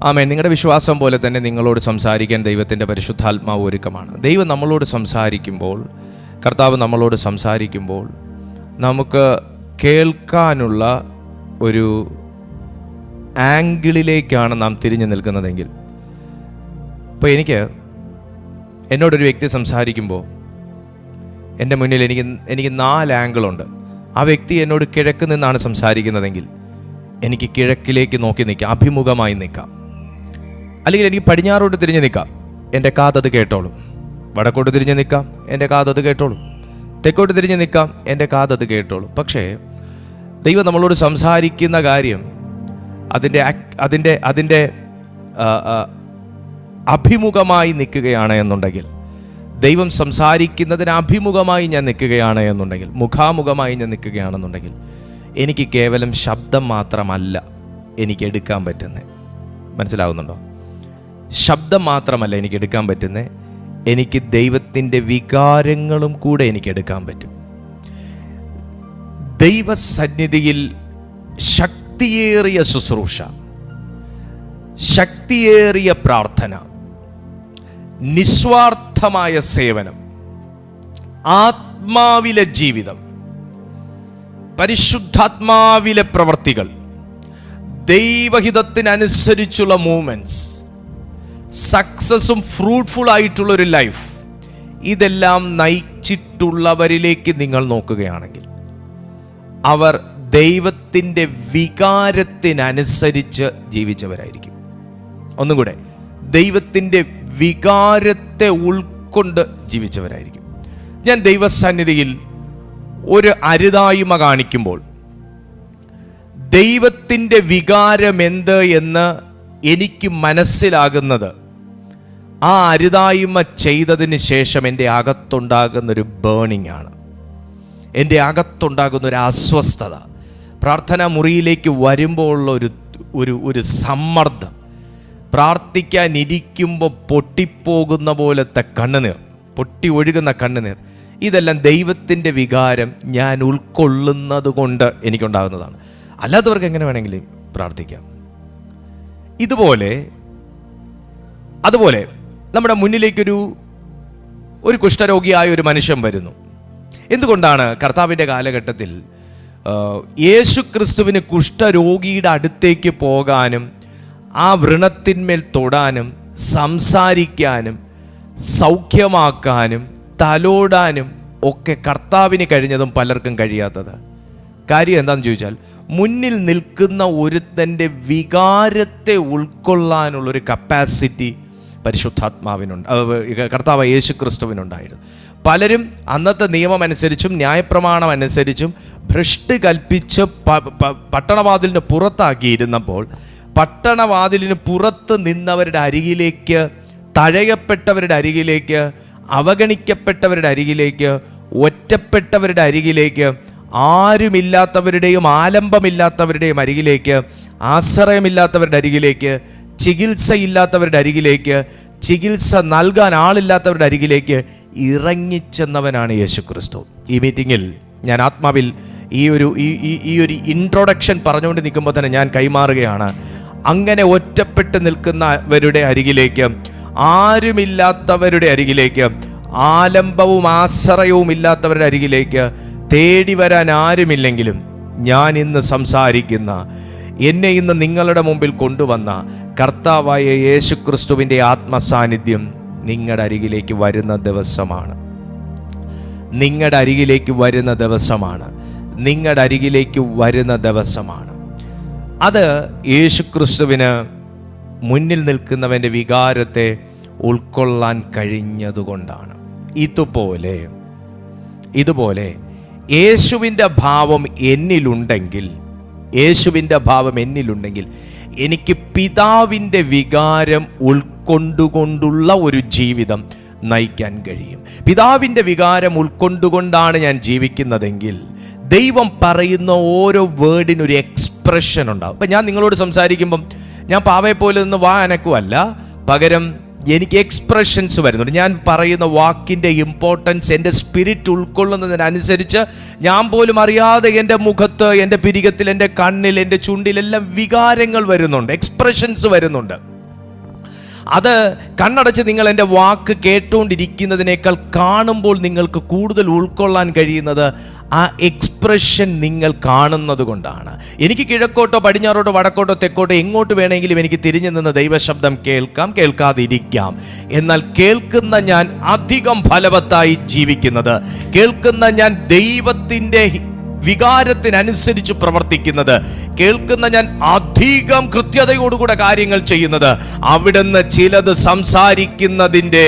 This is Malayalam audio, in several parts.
ആമേൻ. നിങ്ങളുടെ വിശ്വാസം പോലെ തന്നെ നിങ്ങളോട് സംസാരിക്കാൻ ദൈവത്തിൻ്റെ പരിശുദ്ധാത്മാവ് ഒരുക്കമാണ്. ദൈവം നമ്മളോട് സംസാരിക്കുമ്പോൾ, കർത്താവ് നമ്മളോട് സംസാരിക്കുമ്പോൾ നമുക്ക് കേൾക്കാനുള്ള ഒരു ആംഗിളിലേക്കാണ് നാം തിരിഞ്ഞു നിൽക്കുന്നതെങ്കിൽ, ഇപ്പോൾ എന്നോടൊരു വ്യക്തി സംസാരിക്കുമ്പോൾ എൻ്റെ മുന്നിൽ എനിക്ക് 4 ആംഗിളുണ്ട്. ആ വ്യക്തി എന്നോട് കിഴക്ക് നിന്നാണ് സംസാരിക്കുന്നതെങ്കിൽ എനിക്ക് കിഴക്കിലേക്ക് നോക്കി നിൽക്കാം, അഭിമുഖമായി നിൽക്കാം. അല്ലെങ്കിൽ എനിക്ക് പടിഞ്ഞാറോട്ട് തിരിഞ്ഞ് നിൽക്കാം, എൻ്റെ കാതത് കേട്ടോളും. വടക്കോട്ട് തിരിഞ്ഞ് നിൽക്കാം, എൻ്റെ കാതത് കേട്ടോളും. തെക്കോട്ട് തിരിഞ്ഞ് നിൽക്കാം, എൻ്റെ കാതത് കേട്ടോളും. പക്ഷേ ദൈവം നമ്മളോട് സംസാരിക്കുന്ന കാര്യം അതിൻ്റെ അഭിമുഖമായി നിൽക്കുകയാണ് എന്നുണ്ടെങ്കിൽ, ദൈവം സംസാരിക്കുന്നതിന് അഭിമുഖമായി ഞാൻ നിൽക്കുകയാണ് എന്നുണ്ടെങ്കിൽ, മുഖാമുഖമായി ഞാൻ നിൽക്കുകയാണെന്നുണ്ടെങ്കിൽ, എനിക്ക് കേവലം ശബ്ദം മാത്രമല്ല എനിക്ക് എടുക്കാൻ പറ്റുന്നത്. മനസ്സിലാവുന്നുണ്ടോ? ശബ്ദം മാത്രമല്ല എനിക്ക് എടുക്കാൻ പറ്റുന്നത്, എനിക്ക് ദൈവത്തിൻ്റെ വികാരങ്ങളും കൂടെ എനിക്ക് എടുക്കാൻ പറ്റും. ദൈവസന്നിധിയിൽ ശക്തിയേറിയ ശുശ്രൂഷ, ശക്തിയേറിയ പ്രാർത്ഥന, നിസ്വാർത്ഥമായ സേവനം, ആത്മാവിലെ ജീവിതം, പരിശുദ്ധാത്മാവിലെ പ്രവർത്തികൾ, ദൈവഹിതത്തിനനുസരിച്ചുള്ള മൂവ്മെന്റ്സ്, സക്സസും ഫ്രൂട്ട്ഫുൾ ആയിട്ടുള്ളൊരു ലൈഫ്, ഇതെല്ലാം നയിച്ചിട്ടുള്ളവരിലേക്ക് നിങ്ങൾ നോക്കുകയാണെങ്കിൽ അവർ ദൈവത്തിൻ്റെ വികാരത്തിനനുസരിച്ച് ജീവിച്ചവരായിരിക്കും. ഒന്നും കൂടെ, ദൈവത്തിൻ്റെ വികാരത്തെ ഉൾക്കൊണ്ട് ജീവിച്ചവരായിരിക്കും. ഞാൻ ദൈവസന്നിധിയിൽ ഒരു അരുതായ്മ കാണിക്കുമ്പോൾ ദൈവത്തിൻ്റെ വികാരം എന്ത് എന്ന് എനിക്ക് മനസ്സിലാകുന്നത് ആ അരുതായ്മ ചെയ്തതിന് ശേഷം എൻ്റെ അകത്തുണ്ടാകുന്നൊരു ബേണിംഗ് ആണ്, എൻ്റെ അകത്തുണ്ടാകുന്നൊരു അസ്വസ്ഥത, പ്രാർത്ഥനാ മുറിയിലേക്ക് വരുമ്പോൾ ഒരു സമ്മർദ്ദം, പ്രാർത്ഥിക്കാനിരിക്കുമ്പോൾ പൊട്ടിപ്പോകുന്ന പോലത്തെ കണ്ണുനീർ, പൊട്ടി ഒഴുകുന്ന കണ്ണുനീർ, ഇതെല്ലാം ദൈവത്തിൻ്റെ വികാരം ഞാൻ ഉൾക്കൊള്ളുന്നത് കൊണ്ട് എനിക്കുണ്ടാകുന്നതാണ്. അല്ലാത്തവർക്ക് എങ്ങനെ വേണമെങ്കിലും പ്രാർത്ഥിക്കാം. അതുപോലെ നമ്മുടെ മുന്നിലേക്കൊരു കുഷ്ഠരോഗിയായ ഒരു മനുഷ്യൻ വരുന്നു. എന്തുകൊണ്ടാണ് കർത്താവിൻ്റെ കാലഘട്ടത്തിൽ യേശു ക്രിസ്തുവിന് കുഷ്ഠരോഗിയുടെ അടുത്തേക്ക് പോകാനും ആ വ്രണത്തിന്മേൽ തൊടാനും സംസാരിക്കാനും സൗഖ്യമാക്കാനും തലോടാനും ഒക്കെ കർത്താവിന് കഴിഞ്ഞതും പലർക്കും കഴിയാത്തത്? കാര്യം എന്താണെന്ന് ചോദിച്ചാൽ, മുന്നിൽ നിൽക്കുന്ന ഒരുത്തൻ്റെ വികാരത്തെ ഉൾക്കൊള്ളാനുള്ളൊരു കപ്പാസിറ്റി പരിശുദ്ധാത്മാവിനുണ്ട്, കർത്താവ് യേശു ക്രിസ്തുവിനുണ്ടായിരുന്നു. പലരും അന്നത്തെ നിയമം അനുസരിച്ചും ന്യായപ്രമാണം അനുസരിച്ചും ഭ്രഷ്ട് കൽപ്പിച്ച് പട്ടണവാതിലിന് പുറത്താക്കിയിരുന്നപ്പോൾ പട്ടണവാതിലിന് പുറത്ത് നിന്നവരുടെ അരികിലേക്ക്, തഴയപ്പെട്ടവരുടെ അരികിലേക്ക്, അവഗണിക്കപ്പെട്ടവരുടെ അരികിലേക്ക്, ഒറ്റപ്പെട്ടവരുടെ അരികിലേക്ക്, ആരുമില്ലാത്തവരുടെയും ആലംബമില്ലാത്തവരുടെയും അരികിലേക്ക്, ആശ്രയമില്ലാത്തവരുടെ അരികിലേക്ക്, ചികിത്സയില്ലാത്തവരുടെ അരികിലേക്ക്, ചികിത്സ നൽകാൻ ആളില്ലാത്തവരുടെ അരികിലേക്ക് ഇറങ്ങിച്ചെന്നവനാണ് യേശു ക്രിസ്തു. ഈ മീറ്റിങ്ങിൽ ഞാൻ ആത്മാവിൽ ഈ ഒരു ഇൻട്രൊഡക്ഷൻ പറഞ്ഞുകൊണ്ട് നിൽക്കുമ്പോൾ തന്നെ ഞാൻ കൈമാറുകയാണ്. അങ്ങനെ ഒറ്റപ്പെട്ട് നിൽക്കുന്നവരുടെ അരികിലേക്ക്, ആരുമില്ലാത്തവരുടെ അരികിലേക്ക്, ആലംബവും ആശ്രയവും ഇല്ലാത്തവരുടെ അരികിലേക്ക് തേടി വരാൻ ആരുമില്ലെങ്കിലും ഞാൻ ഇന്ന് സംസാരിക്കുന്ന, എന്നെ ഇന്ന് നിങ്ങളുടെ മുമ്പിൽ കൊണ്ടുവന്ന കർത്താവായ യേശു ക്രിസ്തുവിൻ്റെ ആത്മസാന്നിധ്യം നിങ്ങളുടെ അരികിലേക്ക് വരുന്ന ദിവസമാണ്. നിങ്ങളുടെ അരികിലേക്ക് വരുന്ന ദിവസമാണ്. നിങ്ങളുടെ അരികിലേക്ക് വരുന്ന ദിവസമാണ്. അത് യേശു ക്രിസ്തുവിന് മുന്നിൽ നിൽക്കുന്നവൻ്റെ വികാരത്തെ ഉൾക്കൊള്ളാൻ കഴിഞ്ഞതുകൊണ്ടാണ്. ഇതുപോലെ യേശുവിൻ്റെ ഭാവം എന്നിലുണ്ടെങ്കിൽ എനിക്ക് പിതാവിൻ്റെ വികാരം ഉൾക്കൊണ്ടുകൊണ്ടുള്ള ഒരു ജീവിതം നയിക്കാൻ കഴിയും. പിതാവിൻ്റെ വികാരം ഉൾക്കൊണ്ടുകൊണ്ടാണ് ഞാൻ ജീവിക്കുന്നതെങ്കിൽ ദൈവം പറയുന്ന ഓരോ വേർഡിനൊരു എക്സ്പ്രഷൻ ഉണ്ടാവും. ഇപ്പം ഞാൻ നിങ്ങളോട് സംസാരിക്കുമ്പം ഞാൻ പാവയെ പോലെ നിന്ന് വാ അനക്കുമല്ല, പകരം എനിക്ക് എക്സ്പ്രഷൻസ് വരുന്നുണ്ട്. ഞാൻ പറയുന്ന വാക്കിൻ്റെ ഇമ്പോർട്ടൻസ് എൻ്റെ സ്പിരിറ്റ് ഉൾക്കൊള്ളുന്നതിനനുസരിച്ച് ഞാൻ പോലും അറിയാതെ എൻ്റെ മുഖത്ത്, എൻ്റെ പിരികത്തിൽ, എൻ്റെ കണ്ണിൽ, എൻ്റെ ചുണ്ടിലെല്ലാം വികാരങ്ങൾ വരുന്നുണ്ട്, എക്സ്പ്രഷൻസ് വരുന്നുണ്ട്. അത് കണ്ണടച്ച് നിങ്ങൾ എൻ്റെ വാക്ക് കേട്ടുകൊണ്ടിരിക്കുന്നതിനേക്കാൾ കാണുമ്പോൾ നിങ്ങൾക്ക് കൂടുതൽ ഉൾക്കൊള്ളാൻ കഴിയുന്നത് ആ എക്സ്പ്രഷൻ നിങ്ങൾ കാണുന്നത് കൊണ്ടാണ്. എനിക്ക് കിഴക്കോട്ടോ പടിഞ്ഞാറോട്ടോ വടക്കോട്ടോ തെക്കോട്ടോ എങ്ങോട്ട് വേണമെങ്കിലും എനിക്ക് തിരിഞ്ഞു നിന്ന് ദൈവശബ്ദം കേൾക്കാം, കേൾക്കാതിരിക്കാം. എന്നാൽ കേൾക്കുന്ന ഞാൻ അധികം ഫലവത്തായി ജീവിക്കുന്നത്, കേൾക്കുന്ന ഞാൻ ദൈവത്തിൻ്റെ വികാരത്തിനനുസരിച്ച് പ്രവർത്തിക്കുന്നത്, കേൾക്കുന്ന ഞാൻ അധികം കൃത്യതയോടുകൂടെ കാര്യങ്ങൾ ചെയ്യുന്നത്, അവിടുന്ന് ചിലത് സംസാരിക്കുന്നതിൻ്റെ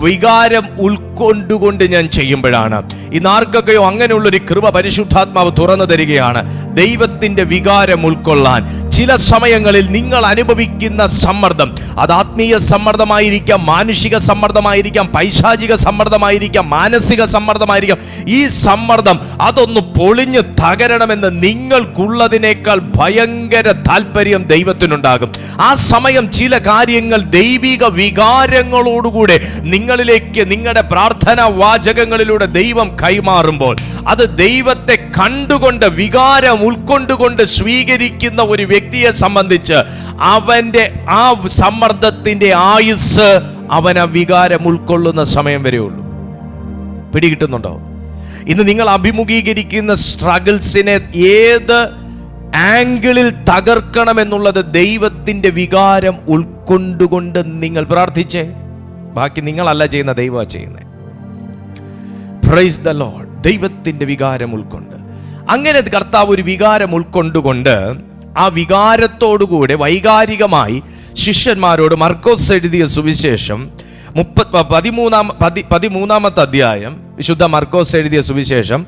വികാരം ഉൾക്കൊണ്ടുകൊണ്ട് ഞാൻ ചെയ്യുമ്പോഴാണ്. ഇന്ന് ആർക്കൊക്കെയോ അങ്ങനെയുള്ളൊരു കൃപ പരിശുദ്ധാത്മാവ് തുറന്നു തരികയാണ്. ദൈവത്തിൻ്റെ വികാരം ഉൾക്കൊള്ളാൻ ചില സമയങ്ങളിൽ നിങ്ങൾ അനുഭവിക്കുന്ന സമ്മർദ്ദം, അത് ആത്മീയ സമ്മർദ്ദമായിരിക്കാം, മാനുഷിക സമ്മർദ്ദമായിരിക്കാം, പൈശാചിക സമ്മർദ്ദമായിരിക്കാം, മാനസിക സമ്മർദ്ദമായിരിക്കാം. ഈ സമ്മർദ്ദം അതൊന്ന് പൊളിഞ്ഞ് തകരണമെന്ന് നിങ്ങൾക്കുള്ളതിനേക്കാൾ ഭയങ്കര താല്പര്യം ദൈവത്തിനുണ്ടാകും. ആ സമയം ചില കാര്യങ്ങൾ ദൈവിക വികാരങ്ങളോടുകൂടെ നിങ്ങളിലേക്ക് നിങ്ങളുടെ പ്രാർത്ഥനാ വാചകങ്ങളിലൂടെ ദൈവം കൈമാറുമ്പോൾ, അത് ദൈവത്തെ കണ്ടുകൊണ്ട് വികാരം ഉൾക്കൊണ്ടുകൊണ്ട് സ്വീകരിക്കുന്ന ഒരു വ്യക്തിയെ സംബന്ധിച്ച് അവൻ്റെ ആ സമ്മർദ്ദത്തിൻ്റെ ആയുസ് അവൻ ആ വികാരം ഉൾക്കൊള്ളുന്ന സമയം വരെ ഉള്ളൂ. പിടികിട്ടുന്നുണ്ടോ? ഇന്ന് നിങ്ങൾ അഭിമുഖീകരിക്കുന്ന സ്ട്രഗിൾസിനെ ഏത് ആംഗിളിൽ തകർക്കണമെന്നുള്ളത് ദൈവത്തിൻ്റെ വികാരം ഉൾക്കൊണ്ടുകൊണ്ട് നിങ്ങൾ പ്രാർത്ഥിച്ചേ. ബാക്കി നിങ്ങളല്ല ചെയ്യുന്ന, ദൈവമാണ് ചെയ്യുന്നത്. Praise the Lord. ദൈവത്തിൻ്റെ വികാരം ഉൾക്കൊണ്ട്, അങ്ങനെ കർത്താവ് ഒരു വികാരം ഉൾക്കൊണ്ടുകൊണ്ട് ആ വികാരത്തോടുകൂടെ വൈകാരികമായി ശിഷ്യന്മാരോട് മർക്കോസ് എഴുതിയ സുവിശേഷം 13-ാമത്തെ അധ്യായം, വിശുദ്ധ മർക്കോസ് എഴുതിയ സുവിശേഷം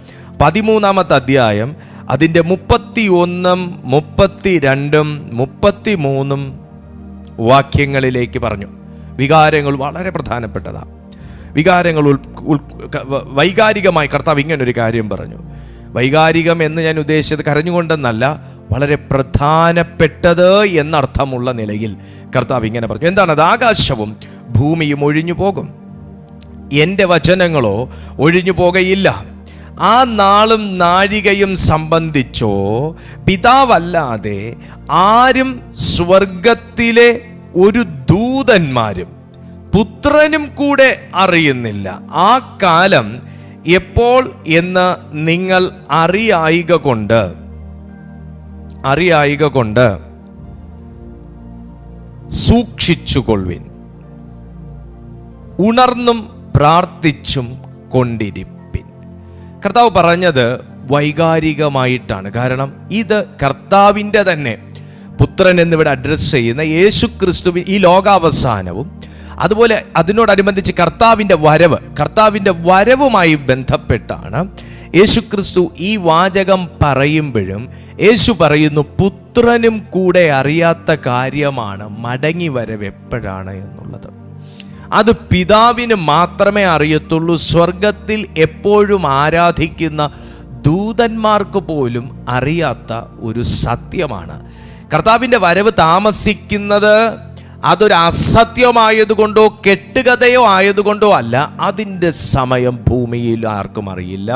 13-ാമത്തെ അധ്യായം അതിൻ്റെ 31, 32, 33 വാക്യങ്ങളിലേക്ക് പറഞ്ഞു. വികാരങ്ങൾ വളരെ പ്രധാനപ്പെട്ടതാണ്. വികാരങ്ങൾ വൈകാരികമായി കർത്താവ് ഇങ്ങനൊരു കാര്യം പറഞ്ഞു. വൈകാരികം എന്ന് ഞാൻ ഉദ്ദേശിച്ചത് കരഞ്ഞുകൊണ്ടെന്നല്ല, വളരെ പ്രധാനപ്പെട്ടത് എന്നർത്ഥമുള്ള നിലയിൽ കർത്താവ് ഇങ്ങനെ പറഞ്ഞു. എന്താണത്? ആകാശവും ഭൂമിയും ഒഴിഞ്ഞു പോകും, എൻ്റെ വചനങ്ങളോ ഒഴിഞ്ഞു പോകയില്ല. ആ നാളും നാഴികയും സംബന്ധിച്ചോ പിതാവല്ലാതെ ആരും സ്വർഗത്തിലെ ഒരു ദൂതന്മാരും പുത്രനും കൂടെ അറിയുന്നില്ല. ആ കാലം എപ്പോൾ എന്ന് നിങ്ങൾ അറിയായിക കൊണ്ട് സൂക്ഷിച്ചുകൊള്ളുവിൻ, ഉണർന്നും പ്രാർത്ഥിച്ചും കൊണ്ടിരിപ്പിൻ. കർത്താവ് പറഞ്ഞത് വൈകാരികമായിട്ടാണ്. കാരണം ഇത് കർത്താവിൻ്റെ തന്നെ പുത്രൻ എന്നിവിടെ അഡ്രസ്സ് ചെയ്യുന്ന യേശു ക്രിസ്തു ഈ ലോകാവസാനവും അതുപോലെ അതിനോടനുബന്ധിച്ച് കർത്താവിൻ്റെ വരവുമായി ബന്ധപ്പെട്ടാണ് യേശു ക്രിസ്തു ഈ വാചകം പറയുമ്പോഴും യേശു പറയുന്നു, പുത്രനും കൂടെ അറിയാത്ത കാര്യമാണ് മടങ്ങി വരവ് എപ്പോഴാണ് എന്നുള്ളത്. അത് പിതാവിന് മാത്രമേ അറിയത്തുള്ളൂ. സ്വർഗത്തിൽ എപ്പോഴും ആരാധിക്കുന്ന ദൂതന്മാർക്ക് പോലും അറിയാത്ത ഒരു സത്യമാണ്. കർത്താവിൻ്റെ വരവ് താമസിക്കുന്നത് അതൊരു അസത്യമായതുകൊണ്ടോ കെട്ടുകഥയോ ആയതുകൊണ്ടോ അല്ല. അതിൻ്റെ സമയം ഭൂമിയിൽ ആർക്കും അറിയില്ല.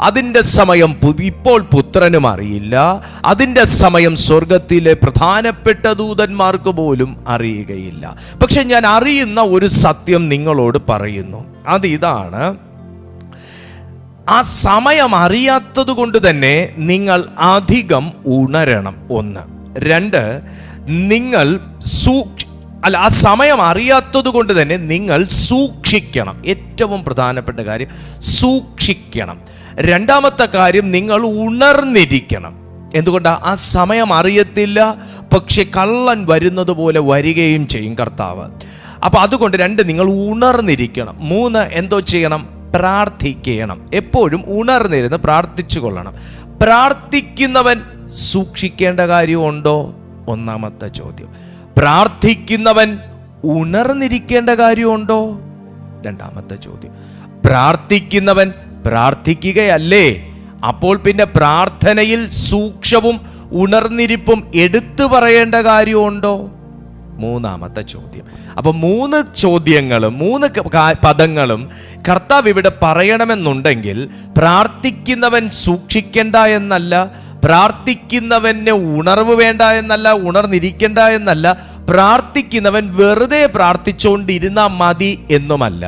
അതിൻ്റെ സമയം ഇപ്പോൾ പുത്രനും അറിയില്ല. അതിൻ്റെ സമയം സ്വർഗത്തിലെ പ്രധാനപ്പെട്ട ദൂതന്മാർക്ക് പോലും അറിയുകയില്ല. പക്ഷെ ഞാൻ അറിയുന്ന ഒരു സത്യം നിങ്ങളോട് പറയുന്നു. അത് ഇതാണ്: ആ സമയം അറിയാത്തത് കൊണ്ട് തന്നെ നിങ്ങൾ അധികം ഉണരണം. 1. 2, നിങ്ങൾ ആ സമയം അറിയാത്തത് കൊണ്ട് തന്നെ നിങ്ങൾ സൂക്ഷിക്കണം. ഏറ്റവും പ്രധാനപ്പെട്ട കാര്യം സൂക്ഷിക്കണം. 2ാമത്തെ കാര്യം, നിങ്ങൾ ഉണർന്നിരിക്കണം. എന്തുകൊണ്ടാണ്? ആ സമയം അറിയത്തില്ല, പക്ഷെ കള്ളൻ വരുന്നത് പോലെ വരികയും ചെയ്യും കർത്താവ്. അപ്പോൾ അതുകൊണ്ട് 2, നിങ്ങൾ ഉണർന്നിരിക്കണം. 3, എന്തോ ചെയ്യണം? പ്രാർത്ഥിക്കണം. എപ്പോഴും ഉണർന്നിരുന്ന് പ്രാർത്ഥിച്ചു കൊള്ളണം. പ്രാർത്ഥിക്കുന്നവൻ സൂക്ഷിക്കേണ്ട കാര്യമുണ്ടോ? 1ാമത്തെ ചോദ്യം. പ്രാർത്ഥിക്കുന്നവൻ ഉണർന്നിരിക്കേണ്ട കാര്യമുണ്ടോ? 2ാമത്തെ ചോദ്യം. പ്രാർത്ഥിക്കുന്നവൻ പ്രാർത്ഥിക്കുകയല്ലേ? അപ്പോൾ പിന്നെ പ്രാർത്ഥനയിൽ സൂക്ഷ്മവും ഉണർന്നിരിപ്പും എടുത്തു പറയേണ്ട കാര്യമുണ്ടോ? 3ാമത്തെ ചോദ്യം. അപ്പൊ 3 ചോദ്യങ്ങളും 3 പദങ്ങളും കർത്താവ് ഇവിടെ പറയണമെന്നുണ്ടെങ്കിൽ പ്രാർത്ഥിക്കുന്നവൻ സൂക്ഷിക്കേണ്ട എന്നല്ല, പ്രാർത്ഥിക്കുന്നവന് ഉണർവ് വേണ്ട എന്നല്ല, ഉണർന്നിരിക്കേണ്ട എന്നല്ല, പ്രാർത്ഥിക്കുന്നവൻ വെറുതെ പ്രാർത്ഥിച്ചുകൊണ്ടിരുന്നാൽ മതി എന്നുമല്ല.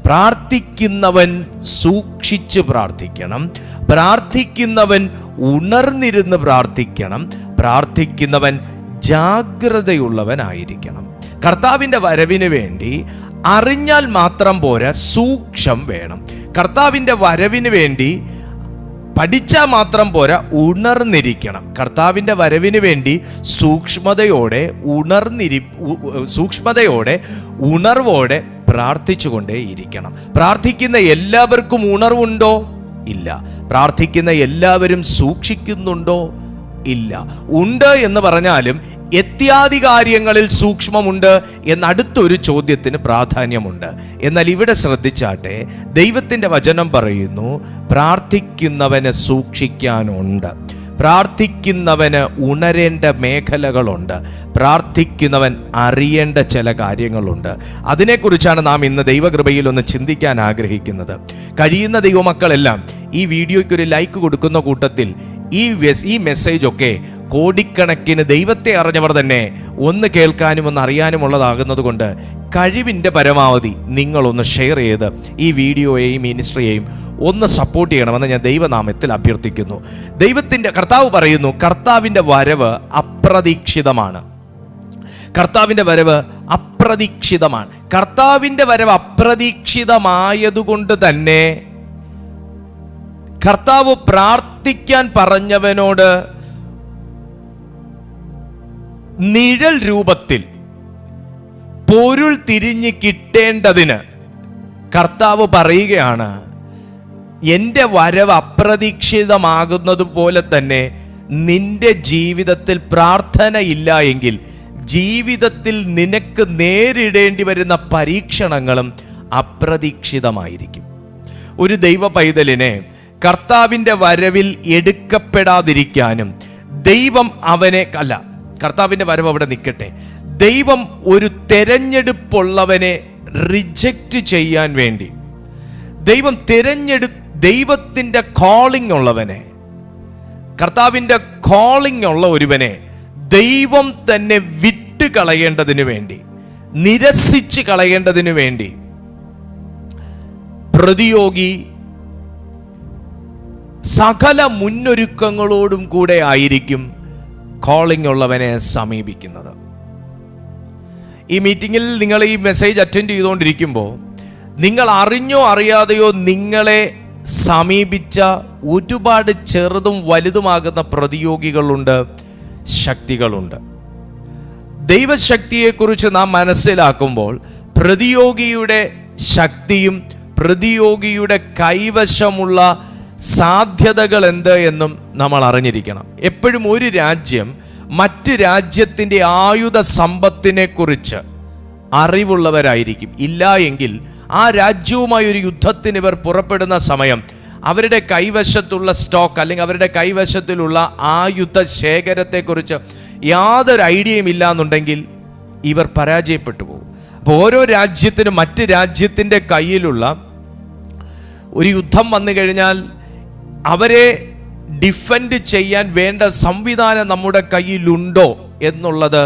പ്രാർത്ഥിക്കുന്നവൻ സൂക്ഷിച്ച് പ്രാർത്ഥിക്കണം. പ്രാർത്ഥിക്കുന്നവൻ ഉണർന്നിരുന്ന് പ്രാർത്ഥിക്കണം. പ്രാർത്ഥിക്കുന്നവൻ ജാഗ്രതയുള്ളവനായിരിക്കണം. കർത്താവിൻ്റെ വരവിന് വേണ്ടി അറിഞ്ഞാൽ മാത്രം പോരാ, സൂക്ഷം വേണം. കർത്താവിൻ്റെ വരവിന് വേണ്ടി പഠിച്ചാൽ മാത്രം പോരാ, ഉണർന്നിരിക്കണം. കർത്താവിൻ്റെ വരവിന് വേണ്ടി സൂക്ഷ്മതയോടെ ഉണർവോടെ പ്രാർത്ഥിച്ചുകൊണ്ടേ ഇരിക്കണം. പ്രാർത്ഥിക്കുന്ന എല്ലാവർക്കും ഉണർവുണ്ടോ? ഇല്ല. പ്രാർത്ഥിക്കുന്ന എല്ലാവരും സൂക്ഷിക്കുന്നുണ്ടോ? ഇല്ല. ഉണ്ട് എന്ന് പറഞ്ഞാലും എത്യാദി കാര്യങ്ങളിൽ സൂക്ഷ്മമുണ്ട് എന്നടുത്തൊരു ചോദ്യത്തിന് പ്രാധാന്യമുണ്ട്. എന്നാൽ ഇവിടെ ശ്രദ്ധിച്ചാട്ടെ, ദൈവത്തിൻ്റെ വചനം പറയുന്നു, പ്രാർത്ഥിക്കുന്നവന് സൂക്ഷിക്കാനുണ്ട്, പ്രാർത്ഥിക്കുന്നവന് ഉണരേണ്ട മേഖലകളുണ്ട്, പ്രാർത്ഥിക്കുന്നവൻ അറിയേണ്ട ചില കാര്യങ്ങളുണ്ട്. അതിനെക്കുറിച്ചാണ് നാം ഇന്ന് ദൈവകൃപയിൽ ഒന്ന് ചിന്തിക്കാൻ ആഗ്രഹിക്കുന്നത്. കഴിയുന്ന ദൈവമക്കളെല്ലാം ഈ വീഡിയോയ്ക്കൊരു ലൈക്ക് കൊടുക്കുന്ന കൂട്ടത്തിൽ ഈ മെസ്സേജൊക്കെ കോടിക്കണക്കിന് ദൈവത്തെ അറിഞ്ഞവർ തന്നെ ഒന്ന് കേൾക്കാനും ഒന്ന് അറിയാനുമുള്ളതാകുന്നത് കൊണ്ട് കഴിവിൻ്റെ പരമാവധി നിങ്ങളൊന്ന് ഷെയർ ചെയ്ത് ഈ വീഡിയോയെയും മിനിസ്ട്രിയെയും ഒന്ന് സപ്പോർട്ട് ചെയ്യണമെന്ന് ഞാൻ ദൈവനാമത്തിൽ അഭ്യർത്ഥിക്കുന്നു. കർത്താവ് പറയുന്നു, കർത്താവിൻ്റെ വരവ് അപ്രതീക്ഷിതമാണ്. കർത്താവിൻ്റെ വരവ് അപ്രതീക്ഷിതമാണ്. കർത്താവിൻ്റെ വരവ് അപ്രതീക്ഷിതമായതുകൊണ്ട് തന്നെ കർത്താവ് പ്രാർത്ഥിക്കാൻ പറഞ്ഞവനോട് നിഴൽ രൂപത്തിൽ പൊരുൾ തിരിഞ്ഞ് കിട്ടേണ്ടതിന് കർത്താവ് പറയുകയാണ്, എൻ്റെ വരവ് അപ്രതീക്ഷിതമാകുന്നത് പോലെ തന്നെ നിന്റെ ജീവിതത്തിൽ പ്രാർത്ഥനയില്ല എങ്കിൽ ജീവിതത്തിൽ നിനക്ക് നേരിടേണ്ടി വരുന്ന പരീക്ഷണങ്ങളും അപ്രതീക്ഷിതമായിരിക്കും. ഒരു ദൈവ പൈതലിനെ കർത്താവിൻ്റെ വരവിൽ എടുക്കപ്പെടാതിരിക്കാനും ദൈവം കർത്താവിൻ്റെ വരവ് അവിടെ നിൽക്കട്ടെ, ദൈവം ഒരു തെരഞ്ഞെടുപ്പുള്ളവനെ റിജക്റ്റ് ചെയ്യാൻ വേണ്ടി ദൈവത്തിൻ്റെ കോളിംഗ് ഉള്ളവനെ, കർത്താവിൻ്റെ കോളിംഗ് ഉള്ള ഒരുവനെ ദൈവം തന്നെ വിട്ട് കളയേണ്ടതിന് വേണ്ടി, നിരസിച്ച് കളയേണ്ടതിന് വേണ്ടി പ്രതിയോഗി സകല മുന്നൊരുക്കങ്ങളോടും കൂടെ ആയിരിക്കും കോളിംഗ് ഉള്ളവനെ സമീപിക്കുന്നത്. ഈ മീറ്റിങ്ങിൽ നിങ്ങൾ ഈ മെസ്സേജ് അറ്റൻഡ് ചെയ്തുകൊണ്ടിരിക്കുമ്പോൾ നിങ്ങൾ അറിഞ്ഞോ അറിയാതെയോ നിങ്ങളെ സമീപിച്ച ഒരുപാട് ചെറുതും വലുതുമാകുന്ന പ്രതിയോഗികളുണ്ട്, ശക്തികളുണ്ട്. ദൈവശക്തിയെക്കുറിച്ച് നാം മനസ്സിലാക്കുമ്പോൾ പ്രതിയോഗിയുടെ ശക്തിയും പ്രതിയോഗിയുടെ കൈവശമുള്ള സാധ്യതകൾ എന്ത് എന്നും നമ്മൾ അറിഞ്ഞിരിക്കണം. എപ്പോഴും ഒരു രാജ്യം മറ്റ് രാജ്യത്തിൻ്റെ ആയുധ സമ്പത്തിനെ കുറിച്ച് അറിവുള്ളവരായിരിക്കും. ഇല്ല എങ്കിൽ ആ രാജ്യവുമായി ഒരു യുദ്ധത്തിന് ഇവർ പുറപ്പെടുന്ന സമയം അവരുടെ കൈവശത്തുള്ള സ്റ്റോക്ക് അല്ലെങ്കിൽ അവരുടെ കൈവശത്തിലുള്ള ആയുധ ശേഖരത്തെക്കുറിച്ച് യാതൊരു ഐഡിയയും ഇല്ല എന്നുണ്ടെങ്കിൽ ഇവർ പരാജയപ്പെട്ടു പോകും. അപ്പോൾ ഓരോ രാജ്യത്തിനും മറ്റ് രാജ്യത്തിൻ്റെ കയ്യിലുള്ള ഒരു യുദ്ധം വന്നു കഴിഞ്ഞാൽ അവരെ ഡിഫെൻഡ് ചെയ്യാൻ വേണ്ട സംവിധാനം നമ്മുടെ കയ്യിലുണ്ടോ എന്നുള്ളത്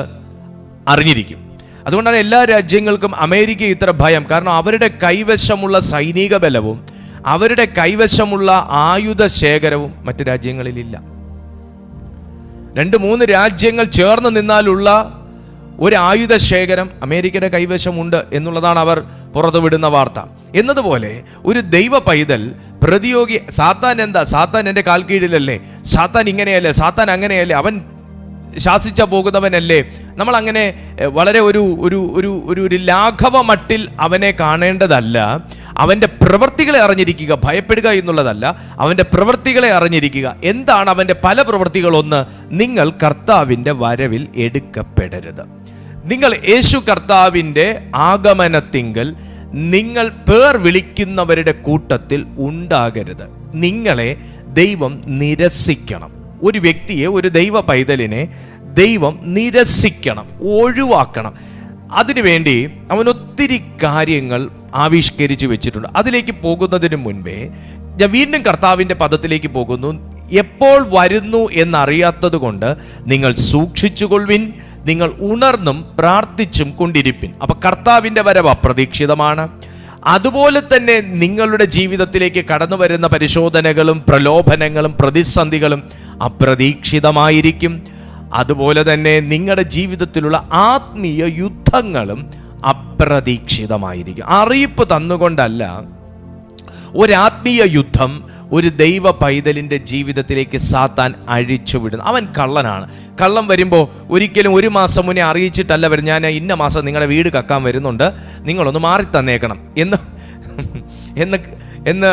അറിഞ്ഞിരിക്കും. അതുകൊണ്ടാണ് എല്ലാ രാജ്യങ്ങൾക്കും അമേരിക്ക ഇത്ര ഭയം. കാരണം അവരുടെ കൈവശമുള്ള സൈനിക ബലവും അവരുടെ കൈവശമുള്ള ആയുധ ശേഖരവും മറ്റു രാജ്യങ്ങളിലില്ല. 2-3 രാജ്യങ്ങൾ ചേർന്ന് നിന്നാലുള്ള ഒരു ആയുധ ശേഖരം അമേരിക്കയുടെ കൈവശമുണ്ട് എന്നുള്ളതാണ് അവർ പുറത്തുവിടുന്ന വാർത്ത. എന്നതുപോലെ ഒരു ദൈവ പൈതൽ പ്രതിയോഗി, സാത്താൻ എൻ്റെ കാൽ കീഴിലല്ലേ, സാത്താൻ ഇങ്ങനെയല്ലേ, സാത്താൻ അങ്ങനെയല്ലേ, അവൻ ശാസിച്ച പോകുന്നവനല്ലേ, നമ്മൾ അങ്ങനെ വളരെ ഒരു ലാഘവ മട്ടിൽ അവനെ കാണേണ്ടതല്ല. അവൻ്റെ പ്രവൃത്തികളെ അറിഞ്ഞിരിക്കുക, ഭയപ്പെടുക എന്നുള്ളതല്ല, അവൻ്റെ പ്രവൃത്തികളെ അറിഞ്ഞിരിക്കുക. എന്താണ് അവൻ്റെ പല പ്രവൃത്തികളൊന്ന്? നിങ്ങൾ കർത്താവിൻ്റെ വരവിൽ എടുക്കപ്പെടരുത്. നിങ്ങൾ യേശു കർത്താവിൻ്റെ ആഗമനത്തിങ്കൽ നിങ്ങൾ പേർ വിളിക്കുന്നവരുടെ കൂട്ടത്തിൽ ഉണ്ടാകരുത്. നിങ്ങളെ ദൈവം നിരസിക്കണം. ഒരു വ്യക്തിയെ, ഒരു ദൈവ പൈതലിനെ ദൈവം നിരസിക്കണം, ഒഴിവാക്കണം. അതിനുവേണ്ടി അവൻ ഒത്തിരി കാര്യങ്ങൾ ആവിഷ്കരിച്ചു വെച്ചിട്ടുണ്ട്. അതിലേക്ക് പോകുന്നതിന് മുൻപേ ഞാൻ വീണ്ടും കർത്താവിൻ്റെ പദത്തിലേക്ക് പോകുന്നു. എപ്പോൾ വരുന്നു എന്നറിയാത്തത് കൊണ്ട് നിങ്ങൾ സൂക്ഷിച്ചുകൊള്ളുവിൻ, നിങ്ങൾ ഉണർന്നും പ്രാർത്ഥിച്ചും കൊണ്ടിരിപ്പിൻ. അപ്പൊ കർത്താവിൻ്റെ വരവ് അപ്രതീക്ഷിതമാണ്. അതുപോലെ തന്നെ നിങ്ങളുടെ ജീവിതത്തിലേക്ക് കടന്നു വരുന്ന പരിശോധനകളും പ്രലോഭനങ്ങളും പ്രതിസന്ധികളും അപ്രതീക്ഷിതമായിരിക്കും. അതുപോലെ തന്നെ നിങ്ങളുടെ ജീവിതത്തിലുള്ള ആത്മീയ യുദ്ധങ്ങളും അപ്രതീക്ഷിതമായിരിക്കും. അറിയിപ്പ് തന്നുകൊണ്ടല്ല ഒരാത്മീയ യുദ്ധം ഒരു ദൈവ പൈതലിൻ്റെ ജീവിതത്തിലേക്ക് സാത്താൻ അഴിച്ചുവിടുന്നു. അവൻ കള്ളനാണ്. കള്ളം വരുമ്പോൾ ഒരിക്കലും ഒരു മാസം മുന്നേ അറിയിച്ചിട്ടല്ല വരും, ഞാൻ ഇന്ന മാസം നിങ്ങളുടെ വീട് കക്കാൻ വരുന്നുണ്ട്, നിങ്ങളൊന്ന് മാറി തന്നേക്കണം എന്ന്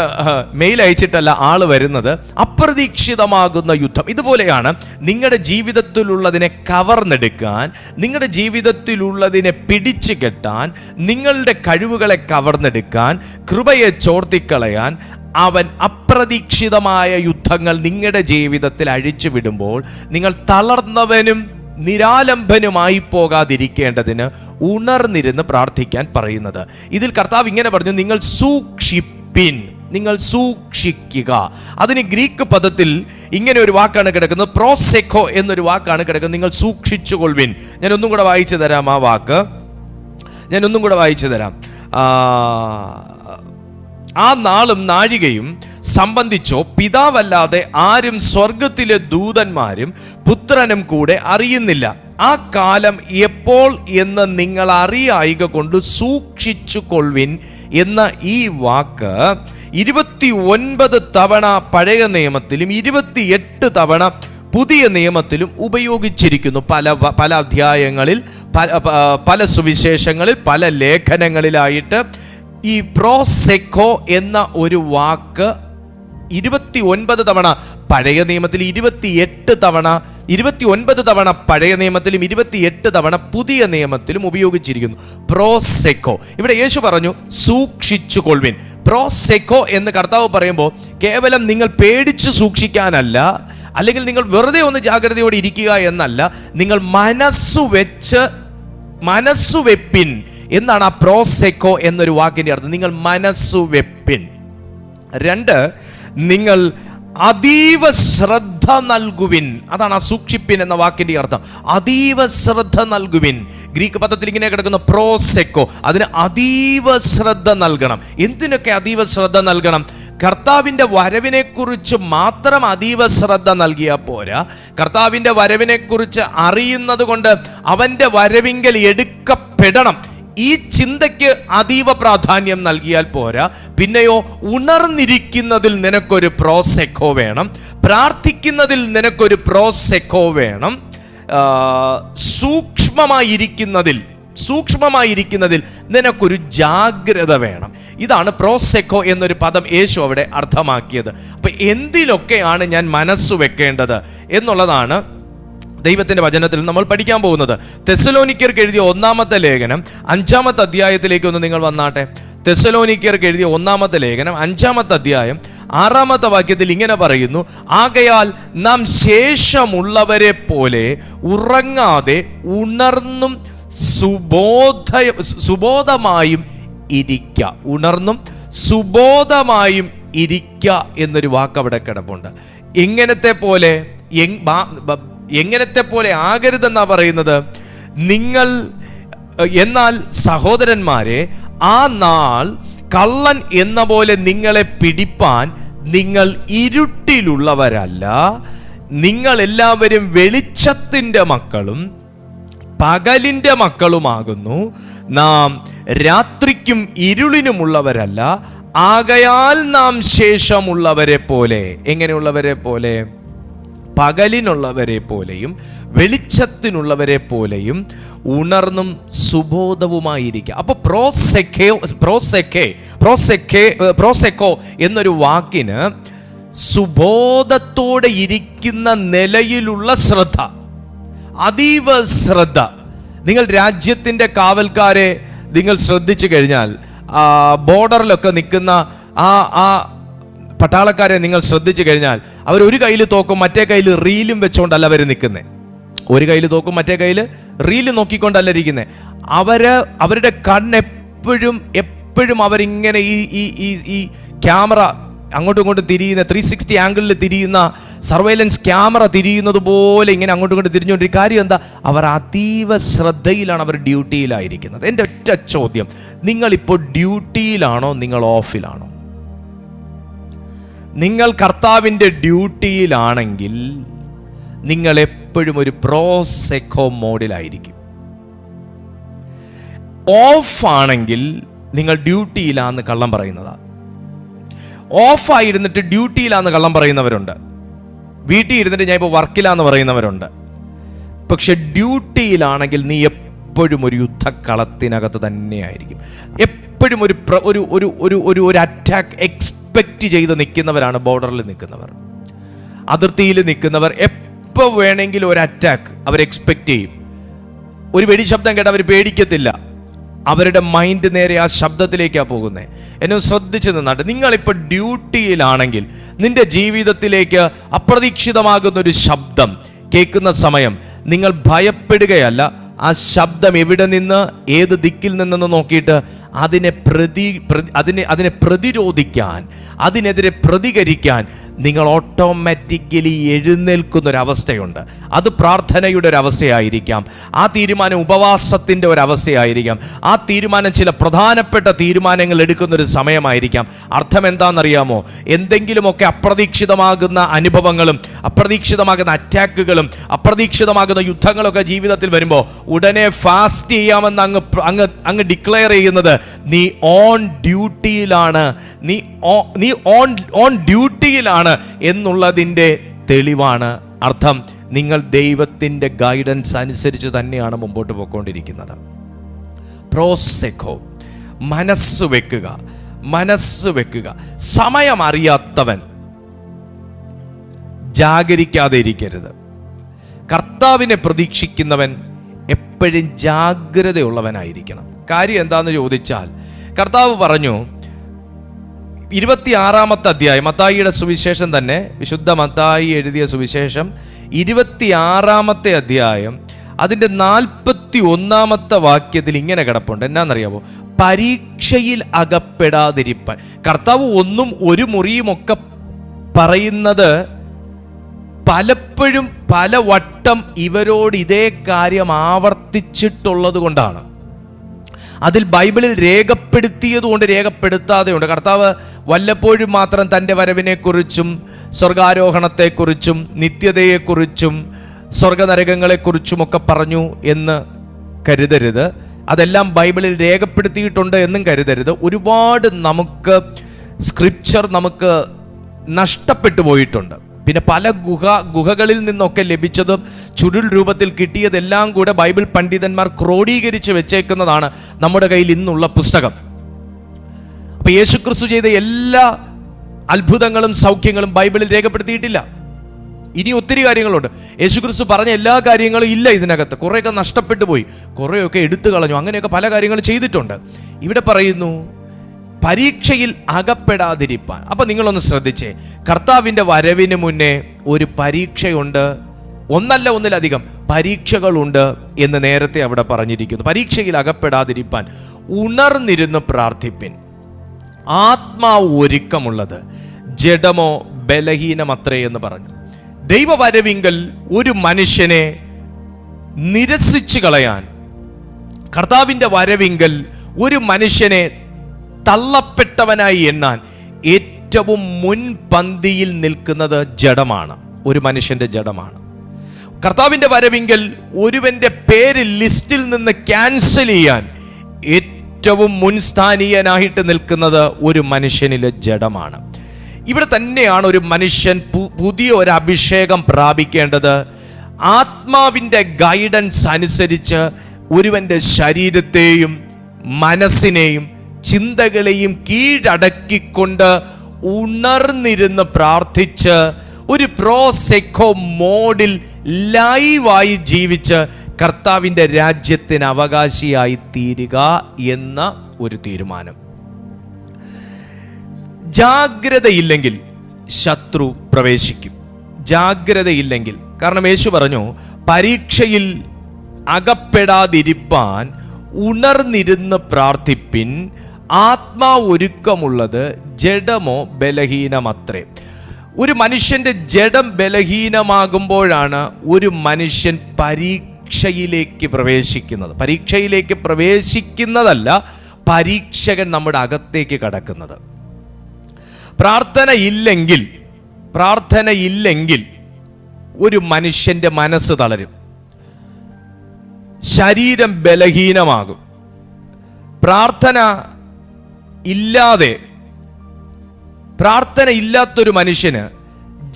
മെയിൽ അയച്ചിട്ടല്ല ആള് വരുന്നത്. അപ്രതീക്ഷിതമാകുന്ന യുദ്ധം ഇതുപോലെയാണ്. നിങ്ങളുടെ ജീവിതത്തിലുള്ളതിനെ കവർന്നെടുക്കാൻ, നിങ്ങളുടെ ജീവിതത്തിലുള്ളതിനെ പിടിച്ചു കെട്ടാൻ, നിങ്ങളുടെ കഴിവുകളെ കവർന്നെടുക്കാൻ, കൃപയെ ചോർത്തിക്കളയാൻ അവൻ അപ്രതീക്ഷിതമായ യുദ്ധങ്ങൾ നിങ്ങളുടെ ജീവിതത്തിൽ അഴിച്ചു വിടുമ്പോൾ നിങ്ങൾ തളർന്നവനും നിരാലംബനുമായി പോകാതിരിക്കേണ്ടതിന് ഉണർന്നിരുന്ന് പ്രാർത്ഥിക്കാൻ പറയുന്നത്. ഇതിൽ കർത്താവ് ഇങ്ങനെ പറഞ്ഞു, നിങ്ങൾ സൂക്ഷിപ്പിൻ, നിങ്ങൾ സൂക്ഷിക്കുക. അതിന് ഗ്രീക്ക് പദത്തിൽ ഇങ്ങനെ ഒരു വാക്കാണ് കിടക്കുന്നത്, പ്രോസെക്കോ എന്നൊരു വാക്കാണ് കിടക്കുന്നത്. നിങ്ങൾ സൂക്ഷിച്ചുകൊള്ളുവിൻ. ഞാൻ ഒന്നും കൂടെ വായിച്ചു തരാം. ആ വാക്ക് ഞാൻ ഒന്നും കൂടെ വായിച്ചു തരാം. ആ നാളും നാഴികയും സംബന്ധിച്ചോ പിതാവല്ലാതെ ആരും സ്വർഗത്തിലെ ദൂതന്മാരും പുത്രനും കൂടെ അറിയുന്നില്ല. ആ കാലം എപ്പോൾ എന്ന് നിങ്ങൾ അറിയായിക കൊണ്ട് സൂക്ഷിച്ചു കൊള്ളുവിൻ എന്ന ഈ വാക്ക് 29 തവണ പഴയ നിയമത്തിലും 28 തവണ പുതിയ നിയമത്തിലും ഉപയോഗിച്ചിരിക്കുന്നു. പല അധ്യായങ്ങളിൽ, പല സുവിശേഷങ്ങളിൽ, പല ലേഖനങ്ങളിലായിട്ട് ഈ പ്രോസെക്കോ എന്ന ഒരു വാക്ക് 29 തവണ പഴയ നിയമത്തിൽ, 29 തവണ പഴയ നിയമത്തിലും 28 തവണ പുതിയ നിയമത്തിലും ഉപയോഗിച്ചിരിക്കുന്നു. പ്രോസെക്കോ. ഇവിടെ യേശു പറഞ്ഞു സൂക്ഷിച്ചു കൊള്ളുവിൻ. പ്രോസെക്കോ എന്ന് കർത്താവ് പറയുമ്പോൾ കേവലം നിങ്ങൾ പേടിച്ച് സൂക്ഷിക്കാനല്ല, അല്ലെങ്കിൽ നിങ്ങൾ വെറുതെ ഒന്ന് ജാഗ്രതയോടെ ഇരിക്കുക എന്നല്ല, നിങ്ങൾ മനസ്സുവെപ്പിൻ എന്നാണ് ആ പ്രോസെക്കോ എന്നൊരു വാക്കിന്റെ അർത്ഥം. നിങ്ങൾ മനസ്സുവെപ്പിൻ. 2, നിങ്ങൾ അതീവ ശ്രദ്ധ നൽകുവിൻ. അതാണ് ആ സൂക്ഷിപ്പിൻ എന്ന വാക്കിന്റെ അർത്ഥം. അതീവ ശ്രദ്ധ നൽകുവിൻ. ഗ്രീക്ക് പദത്തിൽ ഇങ്ങനെ കിടക്കുന്ന പ്രോസെക്കോ, അതിന് അതീവ ശ്രദ്ധ നൽകണം. എന്തിനൊക്കെ അതീവ ശ്രദ്ധ നൽകണം? കർത്താവിൻ്റെ വരവിനെ കുറിച്ച് മാത്രം അതീവ ശ്രദ്ധ നൽകിയാൽ പോരാ. കർത്താവിൻ്റെ വരവിനെ കുറിച്ച് അറിയുന്നത് കൊണ്ട് അവൻ്റെ വരവിങ്കൽ എടുക്കപ്പെടണം, ഈ ചിന്തയ്ക്ക് അതീവ പ്രാധാന്യം നൽകിയാൽ പോരാ. പിന്നെയോ ഉണർന്നിരിക്കുന്നതിൽ നിനക്കൊരു പ്രോസെക്കോ വേണം, പ്രാർത്ഥിക്കുന്നതിൽ നിനക്കൊരു പ്രോസെക്കോ വേണം, സൂക്ഷ്മമായിരിക്കുന്നതിൽ നിനക്കൊരു ജാഗ്രത വേണം. ഇതാണ് പ്രോസെക്കോ എന്നൊരു പദം യേശു അവിടെ അർത്ഥമാക്കിയത്. അപ്പൊ എന്തിലൊക്കെയാണ് ഞാൻ മനസ്സു വെക്കേണ്ടത് എന്നുള്ളതാണ് ദൈവത്തിന്റെ വചനത്തിൽ നമ്മൾ പഠിക്കാൻ പോകുന്നത്. തെസ്സലോനിക്കർക്ക് എഴുതിയ 1-ാമത്തെ ലേഖനം 5-ാമത്തെ അധ്യായത്തിലേക്ക് ഒന്ന് നിങ്ങൾ വന്നാട്ടെ. തെസ്സലോനിക്കർക്ക് എഴുതിയ 1-ാമത്തെ ലേഖനം 5-ാമത്തെ അധ്യായം 6-ാമത്തെ വാക്യത്തിൽ ഇങ്ങനെ പറയുന്നു, ആകയാൽ നാം ശേഷമുള്ളവരെ പോലെ ഉറങ്ങാതെ ഉണർന്നും സുബോധമായും ഇരിക്ക. ഉണർന്നും സുബോധമായും ഇരിക്ക എന്നൊരു വാക്ക് അവിടെ കിടപ്പുണ്ട്. എങ്ങനത്തെ പോലെ ആകരുതെന്നാ പറയുന്നത്. നിങ്ങൾ എന്നാൽ സഹോദരന്മാരെ, ആ നാൾ കള്ളൻ എന്ന പോലെ നിങ്ങളെ പിടിപ്പാൻ നിങ്ങൾ ഇരുട്ടിലുള്ളവരല്ല, നിങ്ങൾ എല്ലാവരും വെളിച്ചത്തിൻ്റെ മക്കളും പകലിൻ്റെ മക്കളുമാകുന്നു. നാം രാത്രിക്കും ഇരുളിനുമുള്ളവരല്ല. ആകയാൽ നാം ശേഷമുള്ളവരെ പോലെ, എങ്ങനെയുള്ളവരെ പോലെ? പകലിനുള്ളവരെ പോലെയും വെളിച്ചത്തിനുള്ളവരെ പോലെയും ഉണർന്നും സുബോധവുമായിരിക്കുക. അപ്പൊ പ്രോസെക്കോ എന്നൊരു വാക്കിന് സുബോധത്തോടെ ഇരിക്കുന്ന നിലയിലുള്ള ശ്രദ്ധ, അതീവ ശ്രദ്ധ. നിങ്ങൾ രാജ്യത്തിൻ്റെ കാവൽക്കാരെ നിങ്ങൾ ശ്രദ്ധിച്ചു കഴിഞ്ഞാൽ, ബോർഡറിലൊക്കെ നിൽക്കുന്ന ആ പട്ടാളക്കാരെ നിങ്ങൾ ശ്രദ്ധിച്ചു കഴിഞ്ഞാൽ, അവർ ഒരു കയ്യിൽ തോക്കും മറ്റേ കയ്യിൽ റീലും വെച്ചുകൊണ്ടല്ല അവർ നിൽക്കുന്നത്. ഒരു കയ്യിൽ തോക്കും മറ്റേ കയ്യിൽ റീല് നോക്കിക്കൊണ്ടല്ല ഇരിക്കുന്നത്. അവരുടെ കണ്ണെപ്പോഴും അവരിങ്ങനെ ഈ ക്യാമറ അങ്ങോട്ടും ഇങ്ങോട്ടും തിരിയുന്ന 360 ആംഗിളിൽ തിരിയുന്ന സർവൈലൻസ് ക്യാമറ തിരിയുന്നത് പോലെ ഇങ്ങനെ അങ്ങോട്ടും ഇങ്ങോട്ടും തിരിഞ്ഞുകൊണ്ടിരിക്കും. കാര്യം എന്താ? അവർ അതീവ ശ്രദ്ധയിലാണ്, അവർ ഡ്യൂട്ടിയിലായിരിക്കുന്നത്. എൻ്റെ ഒറ്റ ചോദ്യം, നിങ്ങളിപ്പോൾ ഡ്യൂട്ടിയിലാണോ, നിങ്ങൾ ഓഫിലാണോ? നിങ്ങൾ കർത്താവിൻ്റെ ഡ്യൂട്ടിയിലാണെങ്കിൽ നിങ്ങൾ എപ്പോഴും ഒരു പ്രോസെക്കോ മോഡിലായിരിക്കും. ഓഫാണെങ്കിൽ നിങ്ങൾ ഡ്യൂട്ടിയിലാന്ന് കള്ളം പറയുന്നതാണ്. ഓഫായിരുന്നിട്ട് ഡ്യൂട്ടിയിലാന്ന് കള്ളം പറയുന്നവരുണ്ട്. വീട്ടിൽ ഇരുന്നിട്ട് ഞാൻ ഇപ്പോൾ വർക്കിലാന്ന് പറയുന്നവരുണ്ട്. പക്ഷെ ഡ്യൂട്ടിയിലാണെങ്കിൽ നീ എപ്പോഴും ഒരു യുദ്ധക്കളത്തിനകത്ത് തന്നെയായിരിക്കും. എപ്പോഴും ഒരു അറ്റാക്ക് എക്സ്പെക്റ്റ് ചെയ്ത് നിൽക്കുന്നവരാണ് ബോർഡറിൽ നിൽക്കുന്നവർ, അതിർത്തിയിൽ നിൽക്കുന്നവർ. എപ്പോൾ വേണമെങ്കിലും ഒരു അറ്റാക്ക് അവർ എക്സ്പെക്റ്റ് ചെയ്യും. ഒരു വെടിശബ്ദം കേട്ട് അവർ പേടിക്കത്തില്ല. അവരുടെ മൈൻഡ് നേരെ ആ ശബ്ദത്തിലേക്കാണ് പോകുന്നത്. എന്നെ ശ്രദ്ധിച്ചു നിന്നാട്ട്, നിങ്ങളിപ്പോൾ ഡ്യൂട്ടിയിലാണെങ്കിൽ നിന്റെ ജീവിതത്തിലേക്ക് അപ്രതീക്ഷിതമാകുന്നൊരു ശബ്ദം കേൾക്കുന്ന സമയം നിങ്ങൾ ഭയപ്പെടുകയല്ല. ആ ശബ്ദം എവിടെ നിന്ന്, ഏത് ദിക്കിൽ നിന്നെന്ന് നോക്കിയിട്ട് അതിനെ പ്രതിരോധിക്കാൻ, അതിനെതിരെ പ്രതികരിക്കാൻ നിങ്ങൾ ഓട്ടോമാറ്റിക്കലി എഴുന്നേൽക്കുന്നൊരവസ്ഥയുണ്ട്. അത് പ്രാർത്ഥനയുടെ ഒരവസ്ഥയായിരിക്കാം, ആ തീരുമാനം ഉപവാസത്തിൻ്റെ ഒരവസ്ഥയായിരിക്കാം, ആ തീരുമാനം ചില പ്രധാനപ്പെട്ട തീരുമാനങ്ങൾ എടുക്കുന്നൊരു സമയമായിരിക്കാം. അർത്ഥം എന്താണെന്നറിയാമോ? എന്തെങ്കിലുമൊക്കെ അപ്രതീക്ഷിതമാകുന്ന അനുഭവങ്ങളും അപ്രതീക്ഷിതമാകുന്ന അറ്റാക്കുകളും അപ്രതീക്ഷിതമാകുന്ന യുദ്ധങ്ങളൊക്കെ ജീവിതത്തിൽ വരുമ്പോൾ ഉടനെ ഫാസ്റ്റ് ചെയ്യാമെന്ന് അങ്ങ് ഡിക്ലെയർ ചെയ്യുന്നത് നീ ഓൺ ഡ്യൂട്ടിയിലാണ്, നീ ഓൺ ഡ്യൂട്ടിയിലാണ് എന്നുള്ളതിൻ്റെ തെളിവാണ്. അർത്ഥം, നിങ്ങൾ ദൈവത്തിൻ്റെ ഗൈഡൻസ് അനുസരിച്ച് തന്നെയാണ് മുമ്പോട്ട് പോയിക്കൊണ്ടിരിക്കുന്നത്. പ്രോസെക്കോ, മനസ്സ് വെക്കുക. സമയം അറിയാത്തവൻ ജാഗരിക്കാതെ ഇരിക്കരുത്. കർത്താവിനെ പ്രതീക്ഷിക്കുന്നവൻ എപ്പോഴും ജാഗ്രതയുള്ളവനായിരിക്കണം. കാര്യം എന്താണെന്ന് ചോദിച്ചാൽ, കർത്താവ് പറഞ്ഞു 26-ാമത്തെ അധ്യായം, മത്തായിയുടെ സുവിശേഷം തന്നെ, വിശുദ്ധ മത്തായി എഴുതിയ സുവിശേഷം 26-ാമത്തെ അധ്യായം അതിൻ്റെ 41-ാമത്തെ വാക്യത്തിൽ ഇങ്ങനെ കിടപ്പുണ്ട്. എന്നാന്നറിയാമോ? പരീക്ഷയിൽ അകപ്പെടാതിരിപ്പാൻ. കർത്താവ് ഒന്നും ഒരു മുറിയുമൊക്കെ പറയുന്നത് പലപ്പോഴും പലവട്ടം ഇവരോട് ഇതേ കാര്യം ആവർത്തിച്ചിട്ടുള്ളത് കൊണ്ടാണ്. അതിൽ ബൈബിളിൽ രേഖപ്പെടുത്തിയതുകൊണ്ട് രേഖപ്പെടുത്താതെയുണ്ട്. കർത്താവ് വല്ലപ്പോഴും മാത്രം തൻ്റെ വരവിനെക്കുറിച്ചും സ്വർഗാരോഹണത്തെക്കുറിച്ചും നിത്യതയെക്കുറിച്ചും സ്വർഗനരകങ്ങളെക്കുറിച്ചുമൊക്കെ പറഞ്ഞു എന്ന് കരുതരുത്. അതെല്ലാം ബൈബിളിൽ രേഖപ്പെടുത്തിയിട്ടുണ്ട് എന്നും കരുതരുത്. ഒരുപാട് നമുക്ക് സ്ക്രിപ്ചർ നമുക്ക് നഷ്ടപ്പെട്ടു പോയിട്ടുണ്ട്. പിന്നെ പല ഗുഹകളിൽ നിന്നൊക്കെ ലഭിച്ചതും ചുരുൾ രൂപത്തിൽ കിട്ടിയതെല്ലാം കൂടെ ബൈബിൾ പണ്ഡിതന്മാർ ക്രോഡീകരിച്ച് വെച്ചേക്കുന്നതാണ് നമ്മുടെ കയ്യിൽ ഇന്നുള്ള പുസ്തകം. അപ്പൊ യേശുക്രിസ്തു ചെയ്ത എല്ലാ അത്ഭുതങ്ങളും സൗഖ്യങ്ങളും ബൈബിളിൽ രേഖപ്പെടുത്തിയിട്ടില്ല. ഇനി ഒത്തിരി കാര്യങ്ങളുണ്ട്. യേശുക്രിസ്തു പറഞ്ഞ എല്ലാ കാര്യങ്ങളും ഇല്ല ഇതിനകത്ത്. കുറേയൊക്കെ നഷ്ടപ്പെട്ടു പോയി, കുറേയൊക്കെ എടുത്തു കളഞ്ഞു, അങ്ങനെയൊക്കെ പല കാര്യങ്ങൾ ചെയ്തിട്ടുണ്ട്. ഇവിടെ പറയുന്നു പരീക്ഷയിൽ അകപ്പെടാതിരിപ്പാൻ. അപ്പൊ നിങ്ങളൊന്ന് ശ്രദ്ധിച്ചേ, കർത്താവിൻ്റെ വരവിന് മുന്നേ ഒരു പരീക്ഷയുണ്ട്. ഒന്നല്ല, ഒന്നിലധികം പരീക്ഷകളുണ്ട് എന്ന് നേരത്തെ അവിടെ പറഞ്ഞിരിക്കുന്നു. പരീക്ഷയിൽ അകപ്പെടാതിരിപ്പാൻ ഉണർന്നിരുന്ന് പ്രാർത്ഥിപ്പിൻ. ആത്മാവ് ഒരുക്കമുള്ളത്, ജഡമോ ബലഹീനമത്രേ എന്ന് പറഞ്ഞു. ദൈവവരവിങ്കൽ ഒരു മനുഷ്യനെ നിരസിച്ചു കളയാൻ, കർത്താവിൻ്റെ വരവിങ്കൽ ഒരു മനുഷ്യനെ തള്ളപ്പെട്ടവനായി എണ്ണാൻ ഏറ്റവും മുൻപന്തിയിൽ നിൽക്കുന്നത് ജഡമാണ്, ഒരു മനുഷ്യന്റെ ജഡമാണ്. കർത്താവിൻ്റെ വരവിങ്കൽ ഒരുവന്റെ പേര് ലിസ്റ്റിൽ നിന്ന് ക്യാൻസൽ ചെയ്യാൻ ഏറ്റവും മുൻസ്ഥാനീയനായിട്ട് നിൽക്കുന്നത് ഒരു മനുഷ്യനിലെ ജഡമാണ്. ഇവിടെ തന്നെയാണ് ഒരു മനുഷ്യൻ പുതിയ ഒരു അഭിഷേകം പ്രാപിക്കേണ്ടത്. ആത്മാവിൻ്റെ ഗൈഡൻസ് അനുസരിച്ച് ഒരുവന്റെ ശരീരത്തെയും മനസ്സിനെയും ചിന്തകളെയും കീഴടക്കിക്കൊണ്ട് ഉണർന്നിരുന്ന് പ്രാർത്ഥിച്ച് ഒരു പ്രോസെക്കോ മോഡിൽ ലൈവായി ജീവിച്ച് കർത്താവിൻ്റെ രാജ്യത്തിന് അവകാശിയായി തീരുക എന്ന ഒരു തീരുമാനം. ജാഗ്രതയില്ലെങ്കിൽ ശത്രു പ്രവേശിക്കും. ജാഗ്രതയില്ലെങ്കിൽ, കാരണം യേശു പറഞ്ഞു പരീക്ഷയിൽ അകപ്പെടാതിരിപ്പാൻ ഉണർന്നിരുന്ന് പ്രാർത്ഥിപ്പിൻ, ആത്മാവ് ഒരുക്കമുള്ളത് ജഡമോ ബലഹീനമത്രേ. ഒരു മനുഷ്യൻ്റെ ജഡം ബലഹീനമാകുമ്പോഴാണ് ഒരു മനുഷ്യൻ പരീക്ഷയിലേക്ക് പ്രവേശിക്കുന്നത്. പരീക്ഷയിലേക്ക് പ്രവേശിക്കുന്നതല്ല, പരീക്ഷകൻ നമ്മുടെ അകത്തേക്ക് കടക്കുന്നത്. പ്രാർത്ഥന ഇല്ലെങ്കിൽ ഒരു മനുഷ്യൻ്റെ മനസ്സ് തളരും, ശരീരം ബലഹീനമാകും. പ്രാർത്ഥന ഇല്ലാത്തൊരു മനുഷ്യന്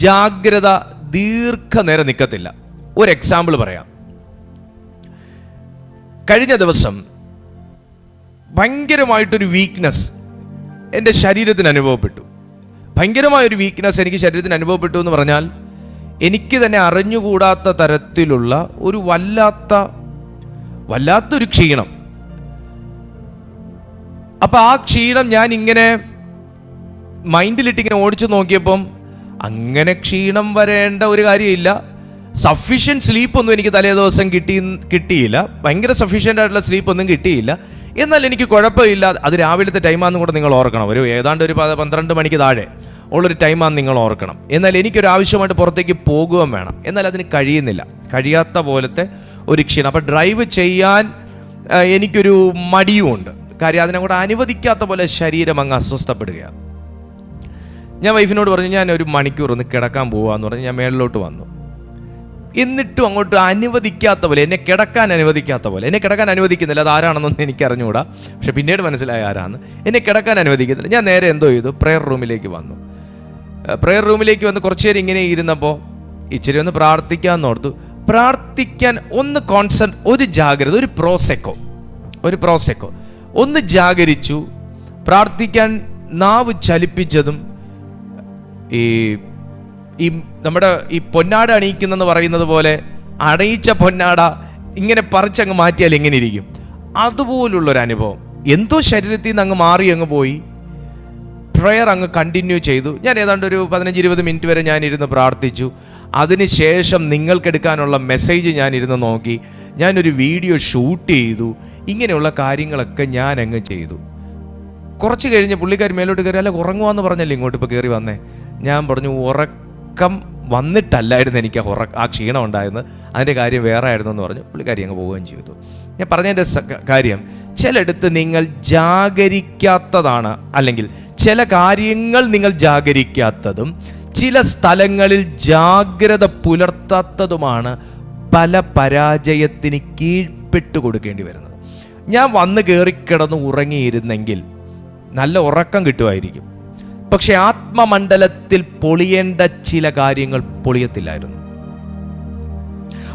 ജാഗ്രത ദീർഘനേരം നിൽക്കത്തില്ല. ഒരു എക്സാമ്പിൾ പറയാം. കഴിഞ്ഞ ദിവസം ഭയങ്കരമായിട്ടൊരു വീക്ക്നെസ് എൻ്റെ ശരീരത്തിന് അനുഭവപ്പെട്ടു. ഭയങ്കരമായൊരു വീക്ക്നെസ് എനിക്ക് ശരീരത്തിന് അനുഭവപ്പെട്ടു എന്ന് പറഞ്ഞാൽ, എനിക്ക് തന്നെ അറിഞ്ഞുകൂടാത്ത തരത്തിലുള്ള ഒരു വല്ലാത്തൊരു ക്ഷീണം. അപ്പം ആ ക്ഷീണം ഞാൻ ഇങ്ങനെ മൈൻഡിലിട്ടിങ്ങനെ ഓടിച്ചു നോക്കിയപ്പം അങ്ങനെ ക്ഷീണം വരേണ്ട ഒരു കാര്യമില്ല. സഫീഷ്യൻറ്റ് സ്ലീപ്പൊന്നും എനിക്ക് തലേ ദിവസം കിട്ടിയില്ല. ഭയങ്കര സഫീഷ്യൻ്റ് ആയിട്ടുള്ള സ്ലീപ്പൊന്നും കിട്ടിയില്ല. എന്നാൽ എനിക്ക് കുഴപ്പമില്ല. അത് രാവിലത്തെ ടൈമാണെന്ന് കൂടെ നിങ്ങൾ ഓർക്കണം. ഏതാണ്ട് ഒരു 12 മണിക്ക് താഴെ ഉള്ളൊരു ടൈമാണെന്ന് നിങ്ങൾ ഓർക്കണം. എന്നാൽ എനിക്കൊരു ആവശ്യമായിട്ട് പുറത്തേക്ക് പോകുകയും വേണം. എന്നാൽ അതിന് കഴിയാത്ത പോലത്തെ ഒരു ക്ഷീണം. അപ്പം ഡ്രൈവ് ചെയ്യാൻ എനിക്കൊരു മടിയുമുണ്ട്. കാര്യം അതിനങ്ങോട്ട് അനുവദിക്കാത്ത പോലെ ശരീരം അങ്ങ് അസ്വസ്ഥപ്പെടുകയാണ്. ഞാൻ വൈഫിനോട് പറഞ്ഞു, ഞാൻ ഒരു മണിക്കൂർ ഒന്ന് കിടക്കാൻ പോവാന്ന് പറഞ്ഞ് ഞാൻ മേളിലോട്ട് വന്നു. എന്നിട്ടും അങ്ങോട്ട് അനുവദിക്കാത്ത പോലെ, എന്നെ കിടക്കാൻ അനുവദിക്കുന്നില്ല. അത് ആരാണെന്നൊന്നും എനിക്ക് അറിഞ്ഞുകൂടാ, പക്ഷെ പിന്നീട് മനസ്സിലായ ആരാന്ന്. എന്നെ കിടക്കാൻ അനുവദിക്കുന്നില്ല. ഞാൻ നേരെ എന്തോ ചെയ്തു, പ്രെയർ റൂമിലേക്ക് വന്നു. കുറച്ചു നേരം ഇങ്ങനെ ഇരുന്നപ്പോൾ ഇച്ചിരി ഒന്ന് പ്രാർത്ഥിക്കാമെന്ന് ഓർത്തു. പ്രാർത്ഥിക്കാൻ ഒരു ജാഗ്രത, ഒരു പ്രോസെക്കോ ഒന്ന് ജാഗരിച്ചു. പ്രാർത്ഥിക്കാൻ നാവ് ചലിപ്പിച്ചതും ഈ നമ്മുടെ ഈ പൊന്നാട അണിയിക്കുന്നെന്ന് പറയുന്നത് പോലെ അണയിച്ച പൊന്നാട ഇങ്ങനെ പറിച്ചങ്ങ് മാറ്റിയാൽ എങ്ങനെ ഇരിക്കും, അതുപോലുള്ളൊരു അനുഭവം. എന്തോ ശരീരത്തിൽ നിന്ന് അങ്ങ് മാറി അങ്ങ് പോയി. പ്രെയർ അങ്ങ് കണ്ടിന്യൂ ചെയ്തു. ഞാൻ ഏതാണ്ട് ഒരു 15-20 മിനിറ്റ് വരെ ഞാനിരുന്ന് പ്രാർത്ഥിച്ചു. അതിനുശേഷം നിങ്ങൾക്കെടുക്കാനുള്ള മെസ്സേജ് ഞാനിരുന്ന് നോക്കി. ഞാനൊരു വീഡിയോ ഷൂട്ട് ചെയ്തു. ഇങ്ങനെയുള്ള കാര്യങ്ങളൊക്കെ ഞാൻ അങ്ങ് ചെയ്തു. കുറച്ച് കഴിഞ്ഞ് പുള്ളിക്കാർ മേലോട്ട് കയറി, അല്ല ഉറങ്ങുവാന്ന് പറഞ്ഞല്ലേ ഇങ്ങോട്ട് ഇപ്പോൾ കയറി വന്നേ. ഞാൻ പറഞ്ഞു, ഉറക്കം വന്നിട്ടല്ലായിരുന്നു എനിക്ക് ആ ക്ഷീണം ഉണ്ടായിരുന്നു, അതിൻ്റെ കാര്യം വേറെ ആയിരുന്നു എന്ന് പറഞ്ഞു. പുള്ളിക്കാരി അങ്ങ് പോവുകയും ചെയ്തു. ഞാൻ പറഞ്ഞതിൻ്റെ കാര്യം, ചിലയിടത്ത് നിങ്ങൾ ജാഗരിക്കാത്തതാണ്, അല്ലെങ്കിൽ ചില കാര്യങ്ങൾ നിങ്ങൾ ജാഗരിക്കാത്തതും ചില സ്ഥലങ്ങളിൽ ജാഗ്രത പുലർത്താത്തതുമാണ് പല പരാജയത്തിന് കീഴ്പ്പെട്ടു കൊടുക്കേണ്ടി വരുന്നത്. ഞാൻ വന്ന് കയറിക്കിടന്ന് ഉറങ്ങിയിരുന്നെങ്കിൽ നല്ല ഉറക്കം കിട്ടുമായിരിക്കും, പക്ഷെ ആത്മമണ്ഡലത്തിൽ പൊളിയേണ്ട ചില കാര്യങ്ങൾ പൊളിയത്തില്ലായിരുന്നു.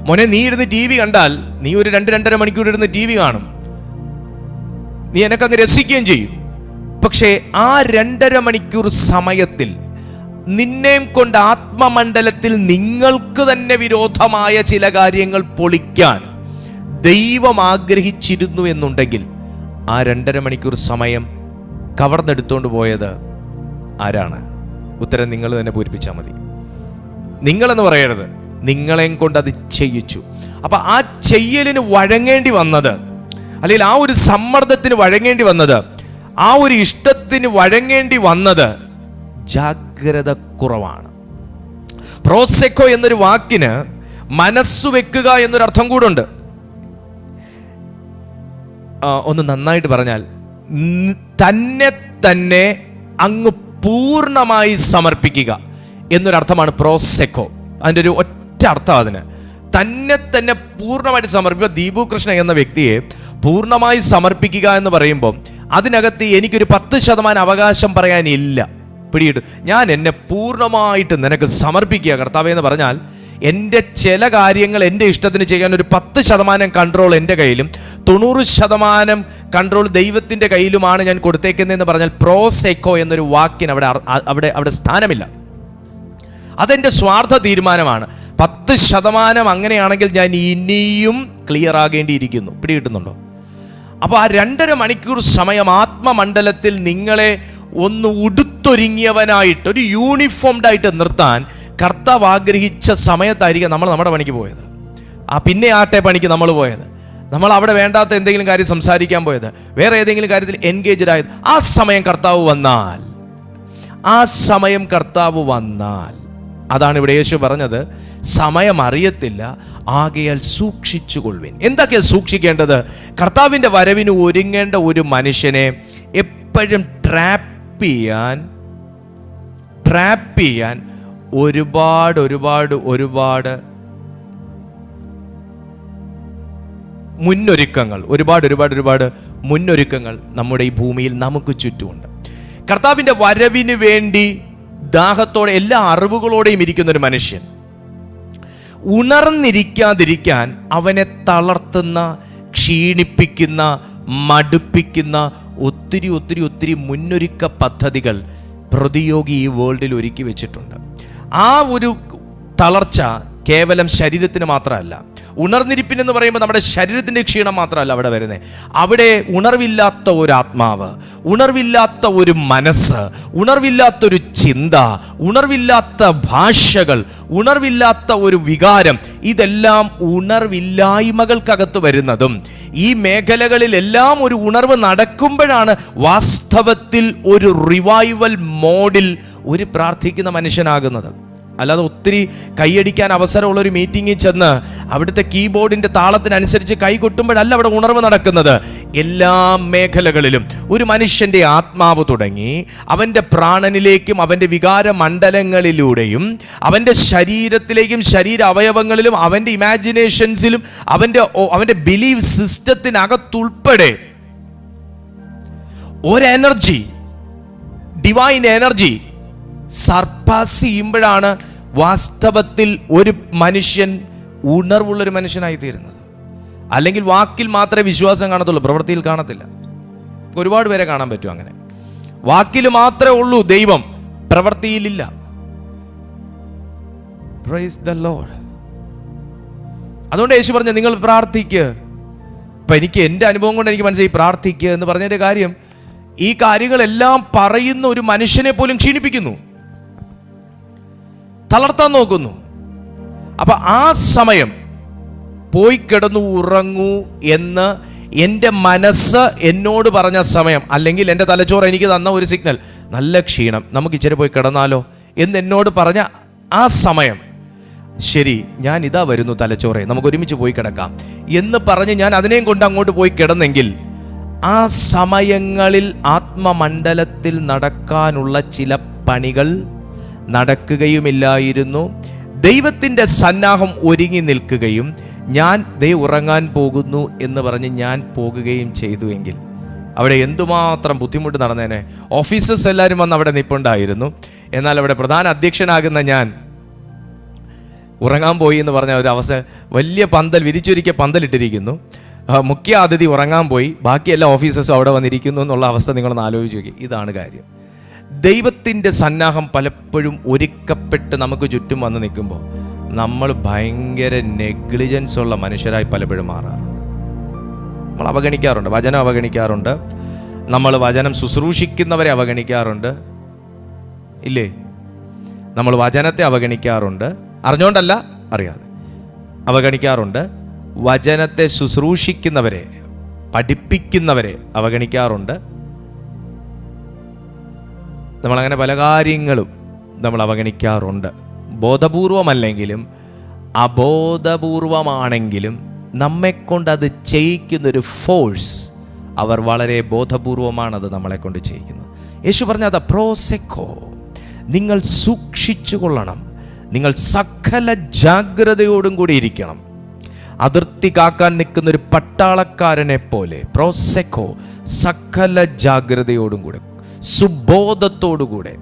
മോനെ, നീ ഇരുന്ന് TV കണ്ടാൽ, നീ ഒരു 2-2.5 മണിക്കൂർ ഇരുന്ന് TV കാണും, നീ എനക്കങ്ങ് രസിക്കുകയും ചെയ്യും. പക്ഷേ ആ 2.5 മണിക്കൂർ സമയത്തിൽ നിന്നെയും കൊണ്ട് ആത്മമണ്ഡലത്തിൽ നിങ്ങൾക്ക് തന്നെ വിരോധമായ ചില കാര്യങ്ങൾ പൊളിക്കാൻ ദൈവം ആഗ്രഹിച്ചിരുന്നു എന്നുണ്ടെങ്കിൽ ആ 2.5 മണിക്കൂർ സമയം കവർന്നെടുത്തോണ്ട് പോയത് ആരാണ്? ഉത്തരം നിങ്ങൾ തന്നെ പൂരിപ്പിച്ചാൽ മതി. നിങ്ങളെന്ന് പറയരുത്, നിങ്ങളെയും കൊണ്ട് അത് ചെയ്യിച്ചു. അപ്പൊ ആ ചെയ്യലിന് വഴങ്ങേണ്ടി വന്നത്, അല്ലെങ്കിൽ ആ ഒരു സമ്മർദ്ദത്തിന് വഴങ്ങേണ്ടി വന്നത്, ആ ഒരു ഇഷ്ടത്തിന് വഴങ്ങേണ്ടി വന്നത് ജാഗ്രത കുറവാണ്. പ്രോസെക്കോ എന്നൊരു വാക്കിന് മനസ്സു വെക്കുക എന്നൊരർത്ഥം കൂടുണ്ട്. ഒന്ന് നന്നായിട്ട് പറഞ്ഞാൽ, തന്നെ അങ്ങ് പൂർണ്ണമായി സമർപ്പിക്കുക എന്നൊരർത്ഥമാണ് പ്രോസെക്കോ. അതിൻ്റെ ഒരു ഒറ്റ അർത്ഥം അതിന്. തന്നെ പൂർണ്ണമായിട്ട് സമർപ്പിക്കുക. ദീപു കൃഷ്ണ എന്ന വ്യക്തിയെ പൂർണ്ണമായി സമർപ്പിക്കുക എന്ന് പറയുമ്പോൾ അതിനകത്ത് എനിക്കൊരു 10% അവകാശം പറയാനില്ല. പിടിയിട്ട് ഞാൻ എന്നെ പൂർണ്ണമായിട്ട് നിനക്ക് സമർപ്പിക്കുക കർത്താവേ എന്ന് പറഞ്ഞാൽ, എൻ്റെ ചില കാര്യങ്ങൾ എൻ്റെ ഇഷ്ടത്തിന് ചെയ്യാൻ ഒരു 10% കൺട്രോൾ എൻ്റെ കയ്യിലും 90% കൺട്രോൾ ദൈവത്തിൻ്റെ കയ്യിലുമാണ് ഞാൻ കൊടുത്തേക്കുന്നതെന്ന് പറഞ്ഞാൽ പ്രോസെക്കോ എന്നൊരു വാക്കിന് അവിടെ സ്ഥാനമില്ല. അതെൻ്റെ സ്വാർത്ഥ തീരുമാനമാണ്. 10% അങ്ങനെയാണെങ്കിൽ ഞാൻ ഇനിയും ക്ലിയർ ആകേണ്ടിയിരിക്കുന്നു. പിടികിട്ടുന്നുണ്ടോ? അപ്പോൾ ആ 2.5 മണിക്കൂർ സമയം ആത്മമണ്ഡലത്തിൽ നിങ്ങളെ ഒന്ന് ഉടുത്തൊരുങ്ങിയവനായിട്ട്, ഒരു യൂണിഫോംഡ് ആയിട്ട് നിർത്താൻ കർത്താവ് ആഗ്രഹിച്ച സമയത്തായിരിക്കും നമ്മൾ നമ്മുടെ പണിക്ക് പോയത്. പിന്നെ ആട്ടെ പണിക്ക് നമ്മൾ പോയത്. നമ്മൾ അവിടെ വേണ്ടാത്ത എന്തെങ്കിലും കാര്യം സംസാരിക്കാൻ പോയത്, വേറെ ഏതെങ്കിലും കാര്യത്തിൽ എൻഗേജ്ഡ് ആയത്, ആ സമയം കർത്താവ് വന്നാൽ അതാണ് ഇവിടെ യേശു പറഞ്ഞത്, സമയം അറിയത്തില്ല, ആകയാൽ സൂക്ഷിച്ചുകൊള്ളുവിൻ. എന്തൊക്കെയാ സൂക്ഷിക്കേണ്ടത്? കർത്താവിൻ്റെ വരവിന് ഒരുങ്ങേണ്ട ഒരു മനുഷ്യനെ എപ്പോഴും ട്രാപ്പ് ചെയ്യാൻ ഒരുപാട് മുന്നൊരുക്കങ്ങൾ നമ്മുടെ ഈ ഭൂമിയിൽ നമുക്ക് ചുറ്റുമുണ്ട്. കർത്താവിൻ്റെ വരവിന് വേണ്ടി ദാഹത്തോടെ എല്ലാ അറിവുകളോടെയും ഇരിക്കുന്ന ഒരു മനുഷ്യൻ ഉണർന്നിരിക്കാതിരിക്കാൻ അവനെ തളർത്തുന്ന, ക്ഷീണിപ്പിക്കുന്ന, മടുപ്പിക്കുന്ന ഒത്തിരി മുന്നൊരുക്ക പദ്ധതികൾ പ്രതിയോഗി ഈ വേൾഡിൽ ഒരുക്കി വെച്ചിട്ടുണ്ട്. ആ ഒരു തളർച്ച കേവലം ശരീരത്തിന് മാത്രമല്ല. ഉണർന്നിരിപ്പിനെന്ന് പറയുമ്പോൾ നമ്മുടെ ശരീരത്തിൻ്റെ ക്ഷീണം മാത്രമല്ല അവിടെ വരുന്നത്. അവിടെ ഉണർവില്ലാത്ത ഒരു ആത്മാവ്, ഉണർവില്ലാത്ത ഒരു മനസ്സ്, ഉണർവില്ലാത്തൊരു ചിന്ത, ഉണർവില്ലാത്ത ഭാഷകൾ, ഉണർവില്ലാത്ത ഒരു വികാരം, ഇതെല്ലാം ഉണർവില്ലായ്മകൾക്കകത്ത് വരുന്നതും ഈ മേഖലകളിലെല്ലാം ഒരു ഉണർവ് നടക്കുമ്പോഴാണ് വാസ്തവത്തിൽ ഒരു റിവൈവൽ മോഡിൽ ഒരു പ്രാർത്ഥിക്കുന്ന മനുഷ്യനാകുന്നത്. അല്ലാതെ ഒത്തിരി കൈയടിക്കാൻ അവസരമുള്ളൊരു മീറ്റിങ്ങിൽ ചെന്ന് അവിടുത്തെ കീബോർഡിൻ്റെ താളത്തിനനുസരിച്ച് കൈ കൊട്ടുമ്പോഴല്ല അവിടെ ഉണർവ് നടക്കുന്നത്. എല്ലാ മേഖലകളിലും ഒരു മനുഷ്യൻ്റെ ആത്മാവ് തുടങ്ങി അവൻ്റെ പ്രാണനിലേക്കും അവൻ്റെ വികാര മണ്ഡലങ്ങളിലൂടെയും അവൻ്റെ ശരീരത്തിലേക്കും ശരീര അവയവങ്ങളിലും അവൻ്റെ ഇമാജിനേഷൻസിലും അവൻ്റെ ബിലീഫ് സിസ്റ്റത്തിനകത്തുൾപ്പെടെ ഒരു എനർജി, ഡിവൈൻ എനർജി സർപ്പാസ് ചെയ്യുമ്പോഴാണ് വാസ്തവത്തിൽ ഒരു മനുഷ്യൻ ഉണർവുള്ളൊരു മനുഷ്യനായി തീരുന്നത്. അല്ലെങ്കിൽ വാക്കിൽ മാത്രമേ വിശ്വാസം കാണത്തുള്ളൂ, പ്രവൃത്തിയിൽ കാണത്തില്ല. ഒരുപാട് പേരെ കാണാൻ പറ്റും അങ്ങനെ. വാക്കിൽ മാത്രമേ ഉള്ളൂ ദൈവം, പ്രവൃത്തിയിലില്ല. Praise the Lord. അതുകൊണ്ട് യേശു പറഞ്ഞു, നിങ്ങൾ പ്രാർത്ഥിക്കുക. ഇപ്പം എനിക്ക് എൻ്റെ അനുഭവം കൊണ്ട് എനിക്ക് മനസ്സിലായി, പ്രാർത്ഥിക്കുക എന്ന് പറഞ്ഞതിൻ്റെ കാര്യം, ഈ കാര്യങ്ങളെല്ലാം പറയുന്ന ഒരു മനുഷ്യനെ പോലും ക്ഷീണിപ്പിക്കുന്നു, തളർത്താൻ നോക്കുന്നു. അപ്പൊ ആ സമയം പോയി കിടന്നു ഉറങ്ങൂ എന്ന് എൻ്റെ മനസ്സ് എന്നോട് പറഞ്ഞ സമയം, അല്ലെങ്കിൽ എൻ്റെ തലച്ചോറ് എനിക്ക് തന്ന ഒരു സിഗ്നൽ, നല്ല ക്ഷീണം, നമുക്ക് ഇച്ചിരി പോയി കിടന്നാലോ എന്ന് എന്നോട് പറഞ്ഞ ആ സമയം, ശരി ഞാൻ ഇതാ വരുന്നു തലച്ചോറെ, നമുക്ക് ഒരുമിച്ച് പോയി കിടക്കാം എന്ന് പറഞ്ഞ് ഞാൻ അതിനെയും കൊണ്ട് അങ്ങോട്ട് പോയി കിടന്നെങ്കിൽ, ആ സമയങ്ങളിൽ ആത്മമണ്ഡലത്തിൽ നടക്കാനുള്ള ചില പണികൾ നടക്കുകയുമില്ലായിരുന്നു. ദൈവത്തിൻ്റെ സന്നാഹം ഒരുങ്ങി നിൽക്കുകയും ഞാൻ ഉറങ്ങാൻ പോകുന്നു എന്ന് പറഞ്ഞ് ഞാൻ പോകുകയും ചെയ്തുവെങ്കിൽ അവിടെ എന്തുമാത്രം ബുദ്ധിമുട്ട് നടന്നേനെ. ഓഫീസേഴ്സ് എല്ലാവരും വന്ന് അവിടെ നിൽപ്പുണ്ടായിരുന്നു. എന്നാൽ അവിടെ പ്രധാന അധ്യക്ഷനാകുന്ന ഞാൻ ഉറങ്ങാൻ പോയി എന്ന് പറഞ്ഞ ഒരു അവസ്ഥ. വലിയ പന്തൽ, വിരിച്ചൊരുക്കിയ പന്തലിട്ടിരിക്കുന്നു, മുഖ്യ അതിഥി ഉറങ്ങാൻ പോയി, ബാക്കി എല്ലാ ഓഫീസേഴ്സും അവിടെ വന്നിരിക്കുന്നു എന്നുള്ള അവസ്ഥ നിങ്ങളൊന്ന് ആലോചിച്ച് നോക്കി. ഇതാണ് കാര്യം. ദൈവത്തിൻ്റെ സന്നാഹം പലപ്പോഴും ഒരുക്കപ്പെട്ട് നമുക്ക് ചുറ്റും വന്ന് നിൽക്കുമ്പോൾ നമ്മൾ ഭയങ്കര നെഗ്ലിജൻസ് ഉള്ള മനുഷ്യരായി പലപ്പോഴും മാറാറുണ്ട്. നമ്മൾ അവഗണിക്കാറുണ്ട്, വചനം അവഗണിക്കാറുണ്ട്, നമ്മൾ വചനം ശുശ്രൂഷിക്കുന്നവരെ അവഗണിക്കാറുണ്ട്, ഇല്ലേ? നമ്മൾ വചനത്തെ അവഗണിക്കാറുണ്ട്, അറിഞ്ഞുകൊണ്ടല്ല അറിയാതെ അവഗണിക്കാറുണ്ട്. വചനത്തെ ശുശ്രൂഷിക്കുന്നവരെ, പഠിപ്പിക്കുന്നവരെ അവഗണിക്കാറുണ്ട്. നമ്മളങ്ങനെ പല കാര്യങ്ങളും നമ്മൾ അവഗണിക്കാറുണ്ട്. ബോധപൂർവമല്ലെങ്കിലും അബോധപൂർവമാണെങ്കിലും നമ്മെക്കൊണ്ട് അത് ചെയ്യിക്കുന്നൊരു ഫോഴ്സ്, അവർ വളരെ ബോധപൂർവമാണത് നമ്മളെക്കൊണ്ട് ചെയ്യിക്കുന്നത്. യേശു പറഞ്ഞത് പ്രോസെക്കോ, നിങ്ങൾ സൂക്ഷിച്ചു കൊള്ളണം, നിങ്ങൾ സകല ജാഗ്രതയോടും കൂടി ഇരിക്കണം. അതിർത്തി കാക്കാൻ നിൽക്കുന്ന ഒരു പട്ടാളക്കാരനെ പോലെ പ്രോസെക്കോ, സകല ജാഗ്രതയോടും കൂടെ, സുബോധത്തോടുകൂടെ.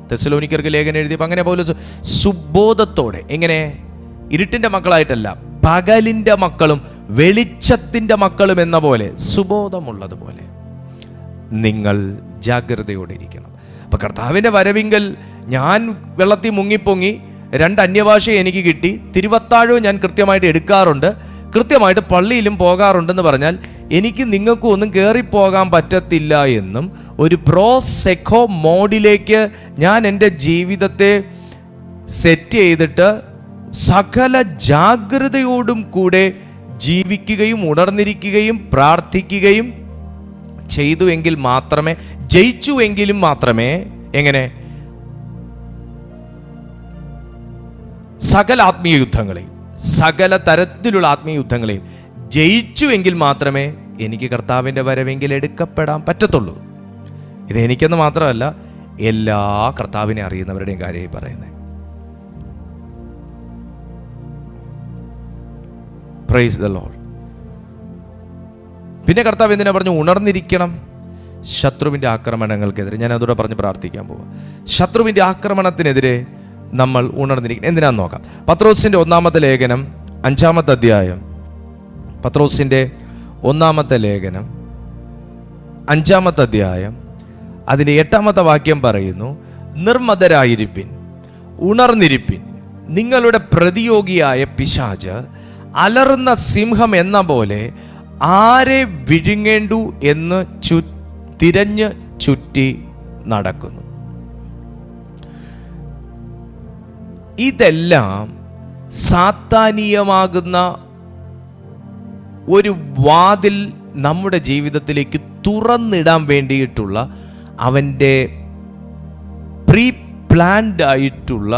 തെസ്സലോനിക്കർക്ക് ലേഖനം എഴുതിയപ്പോൾ അങ്ങനെ പൗലോസ് സുബോധത്തോടെ, എങ്ങനെ? ഇരുട്ടിൻ്റെ മക്കളായിട്ടല്ല, പകലിൻ്റെ മക്കളും വെളിച്ചത്തിൻ്റെ മക്കളും എന്ന പോലെ, സുബോധമുള്ളതുപോലെ നിങ്ങൾ ജാഗ്രതയോടെ ഇരിക്കണം. അപ്പം കർത്താവിൻ്റെ വരവിങ്കൽ ഞാൻ വെള്ളത്തിൽ മുങ്ങിപ്പൊങ്ങി 2 അന്യഭാഷ എനിക്ക് കിട്ടി, തിരുവത്താഴവും ഞാൻ കൃത്യമായിട്ട് എടുക്കാറുണ്ട്, കൃത്യമായിട്ട് പള്ളിയിലും പോകാറുണ്ടെന്ന് പറഞ്ഞാൽ എനിക്ക് നിങ്ങൾക്കും ഒന്നും കയറിപ്പോകാൻ പറ്റത്തില്ല എന്നും ഒരു പ്രോസെക്കോ മോഡിലേക്ക് ഞാൻ എൻ്റെ ജീവിതത്തെ സെറ്റ് ചെയ്തിട്ട് സകല ജാഗ്രതയോടും കൂടെ ജീവിക്കുകയും ഉണർന്നിരിക്കുകയും പ്രാർത്ഥിക്കുകയും ചെയ്തുവെങ്കിൽ മാത്രമേ, ജയിച്ചുവെങ്കിലും മാത്രമേ, എങ്ങനെ? സകല ആത്മീയ യുദ്ധങ്ങളെയും, സകല തരത്തിലുള്ള ആത്മീയ യുദ്ധങ്ങളെയും ജയിച്ചുവെങ്കിൽ മാത്രമേ എനിക്ക് കർത്താവിൻ്റെ വരവെങ്കിൽ എടുക്കപ്പെടാൻ പറ്റത്തുള്ളൂ. ഇത് എനിക്കെന്ന് മാത്രമല്ല, എല്ലാ കർത്താവിനെ അറിയുന്നവരുടെയും കാര്യമായി പറയുന്നത്. Praise the Lord. പിന്നെ കർത്താവ് എന്തിനാ പറഞ്ഞു? ഉണർന്നിരിക്കണം ശത്രുവിൻ്റെ ആക്രമണങ്ങൾക്കെതിരെ. ഞാൻ അതോടെ പറഞ്ഞ് പ്രാർത്ഥിക്കാൻ പോവാം. ശത്രുവിൻ്റെ ആക്രമണത്തിനെതിരെ നമ്മൾ ഉണർന്നിരിക്കണം. എന്തിനാന്ന് നോക്കാം. പത്രോസിൻ്റെ 1-ാമത്തെ ലേഖനം 5-ാമത്തെ അധ്യായം, പത്രോസിൻ്റെ 1-ാമത്തെ ലേഖനം 5-ാമത്തെ അധ്യായം അതിൻ്റെ 8-ാമത്തെ വാക്യം പറയുന്നു, നിർമ്മതരായിരിപ്പിൻ, ഉണർന്നിരിപ്പിൻ, നിങ്ങളുടെ പ്രതിയോഗിയായ പിശാച് അലറുന്ന സിംഹം എന്ന പോലെ ആരെ വിഴുങ്ങേണ്ടു എന്ന് തിരഞ്ഞ് ചുറ്റി നടക്കുന്നു. ഇതെല്ലാം സാത്താനീയമാകുന്ന ഒരു വാതിൽ നമ്മുടെ ജീവിതത്തിലേക്ക് തുറന്നിടാൻ വേണ്ടിയിട്ടുള്ള അവൻ്റെ പ്രീ പ്ലാൻഡ് ആയിട്ടുള്ള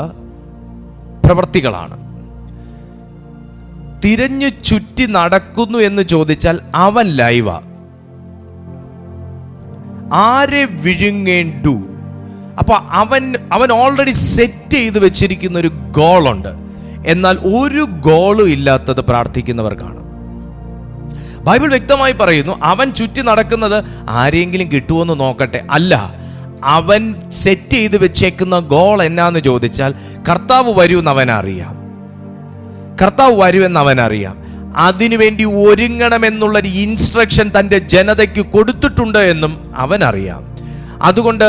പ്രവൃത്തികളാണ്. തിരഞ്ഞു ചുറ്റി നടക്കുന്നു എന്ന് ചോദിച്ചാൽ അവൻ ലൈവാ. ആരെ വിഴുങ്ങേണ്ടു? അപ്പൊ അവൻ ഓൾറെഡി സെറ്റ് ചെയ്ത് വെച്ചിരിക്കുന്ന ഒരു ഗോളുണ്ട്. എന്നാൽ ഒരു ഗോളും ഇല്ലാത്തത് പ്രാർത്ഥിക്കുന്നവർക്കാണ്. ബൈബിൾ വ്യക്തമായി പറയുന്നു, അവൻ ചുറ്റി നടക്കുന്നത് ആരെങ്കിലും കിട്ടുമെന്ന് നോക്കട്ടെ. അല്ല, അവൻ സെറ്റ് ചെയ്ത് വെച്ചേക്കുന്ന ഗോൾ എന്നാന്ന് ചോദിച്ചാൽ കർത്താവ് വരുമെന്ന് അവനറിയാം. കർത്താവ് വരുമെന്ന് അവനറിയാം. അതിനുവേണ്ടി ഒരുങ്ങണമെന്നുള്ളൊരു ഇൻസ്ട്രക്ഷൻ തൻ്റെ ജനതയ്ക്ക് കൊടുത്തിട്ടുണ്ട് എന്നും അവനറിയാം. അതുകൊണ്ട്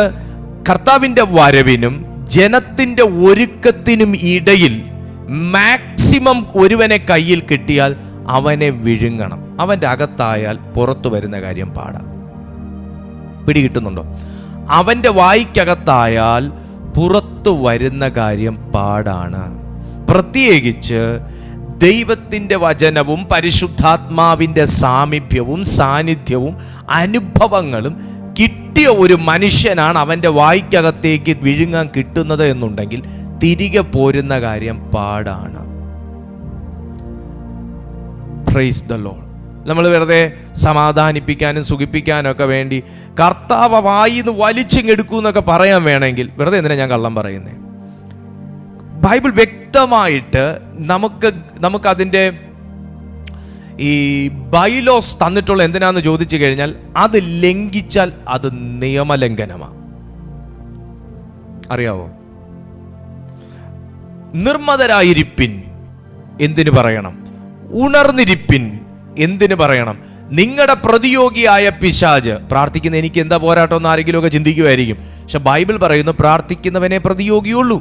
കർത്താവിൻ്റെ വരവിനും ജനത്തിൻ്റെ ഒരുക്കത്തിനും ഇടയിൽ മാക്സിമം ഒരുവനെ കയ്യിൽ കിട്ടിയാൽ അവനെ വിഴുങ്ങണം. അവൻ്റെ അകത്തായാൽ പുറത്തു വരുന്ന കാര്യം പാടാം. പിടികിട്ടുന്നുണ്ടോ? അവൻ്റെ വായ്ക്കകത്തായാൽ പുറത്തു വരുന്ന കാര്യം പാടാണ്. പ്രത്യേകിച്ച് ദൈവത്തിൻ്റെ വചനവും പരിശുദ്ധാത്മാവിൻ്റെ സാമീപ്യവും സാന്നിധ്യവും അനുഭവങ്ങളും കിട്ടിയ ഒരു മനുഷ്യനാണ് അവൻ്റെ വായ്ക്കകത്തേക്ക് വിഴുങ്ങാൻ കിട്ടുന്നത് എന്നുണ്ടെങ്കിൽ തിരികെ പോരുന്ന കാര്യം പാടാണ്. Praise the Lord. നമ്മൾ വെറുതെ സമാധാനിപ്പിക്കാനും സുഖിപ്പിക്കാനും ഒക്കെ വേണ്ടി കർത്താവ് വായിന്ന് വലിച്ചിങ്ങെടുക്കൂ എന്നൊക്കെ പറയാൻ വേണമെങ്കിൽ വെറുതെ എന്തിനാ ഞാൻ കള്ളം പറയുന്നത്? ബൈബിൾ വ്യക്തമായിട്ട് നമുക്കതിൻ്റെ ഈ ബൈലോസ് തന്നിട്ടുള്ള എന്തിനാന്ന് ചോദിച്ചു കഴിഞ്ഞാൽ അത് ലംഘിച്ചാൽ അത് നിയമലംഘനമാണ്. അറിയാവോ? നിർമ്മതരായിരിപ്പിൻ എന്തിനു പറയണം? ഉണർന്നിരിപ്പിൻ എന്തിനു പറയണം? നിങ്ങളുടെ പ്രതിയോഗിയായ പിശാച്. പ്രാർത്ഥിക്കുന്ന എനിക്ക് എന്താ പോരാട്ടം എന്ന് ആരെങ്കിലും ഒക്കെ ചിന്തിക്കുമായിരിക്കും. പക്ഷെ ബൈബിൾ പറയുന്നു, പ്രാർത്ഥിക്കുന്നവനെ പ്രതിയോഗിയുള്ളൂ,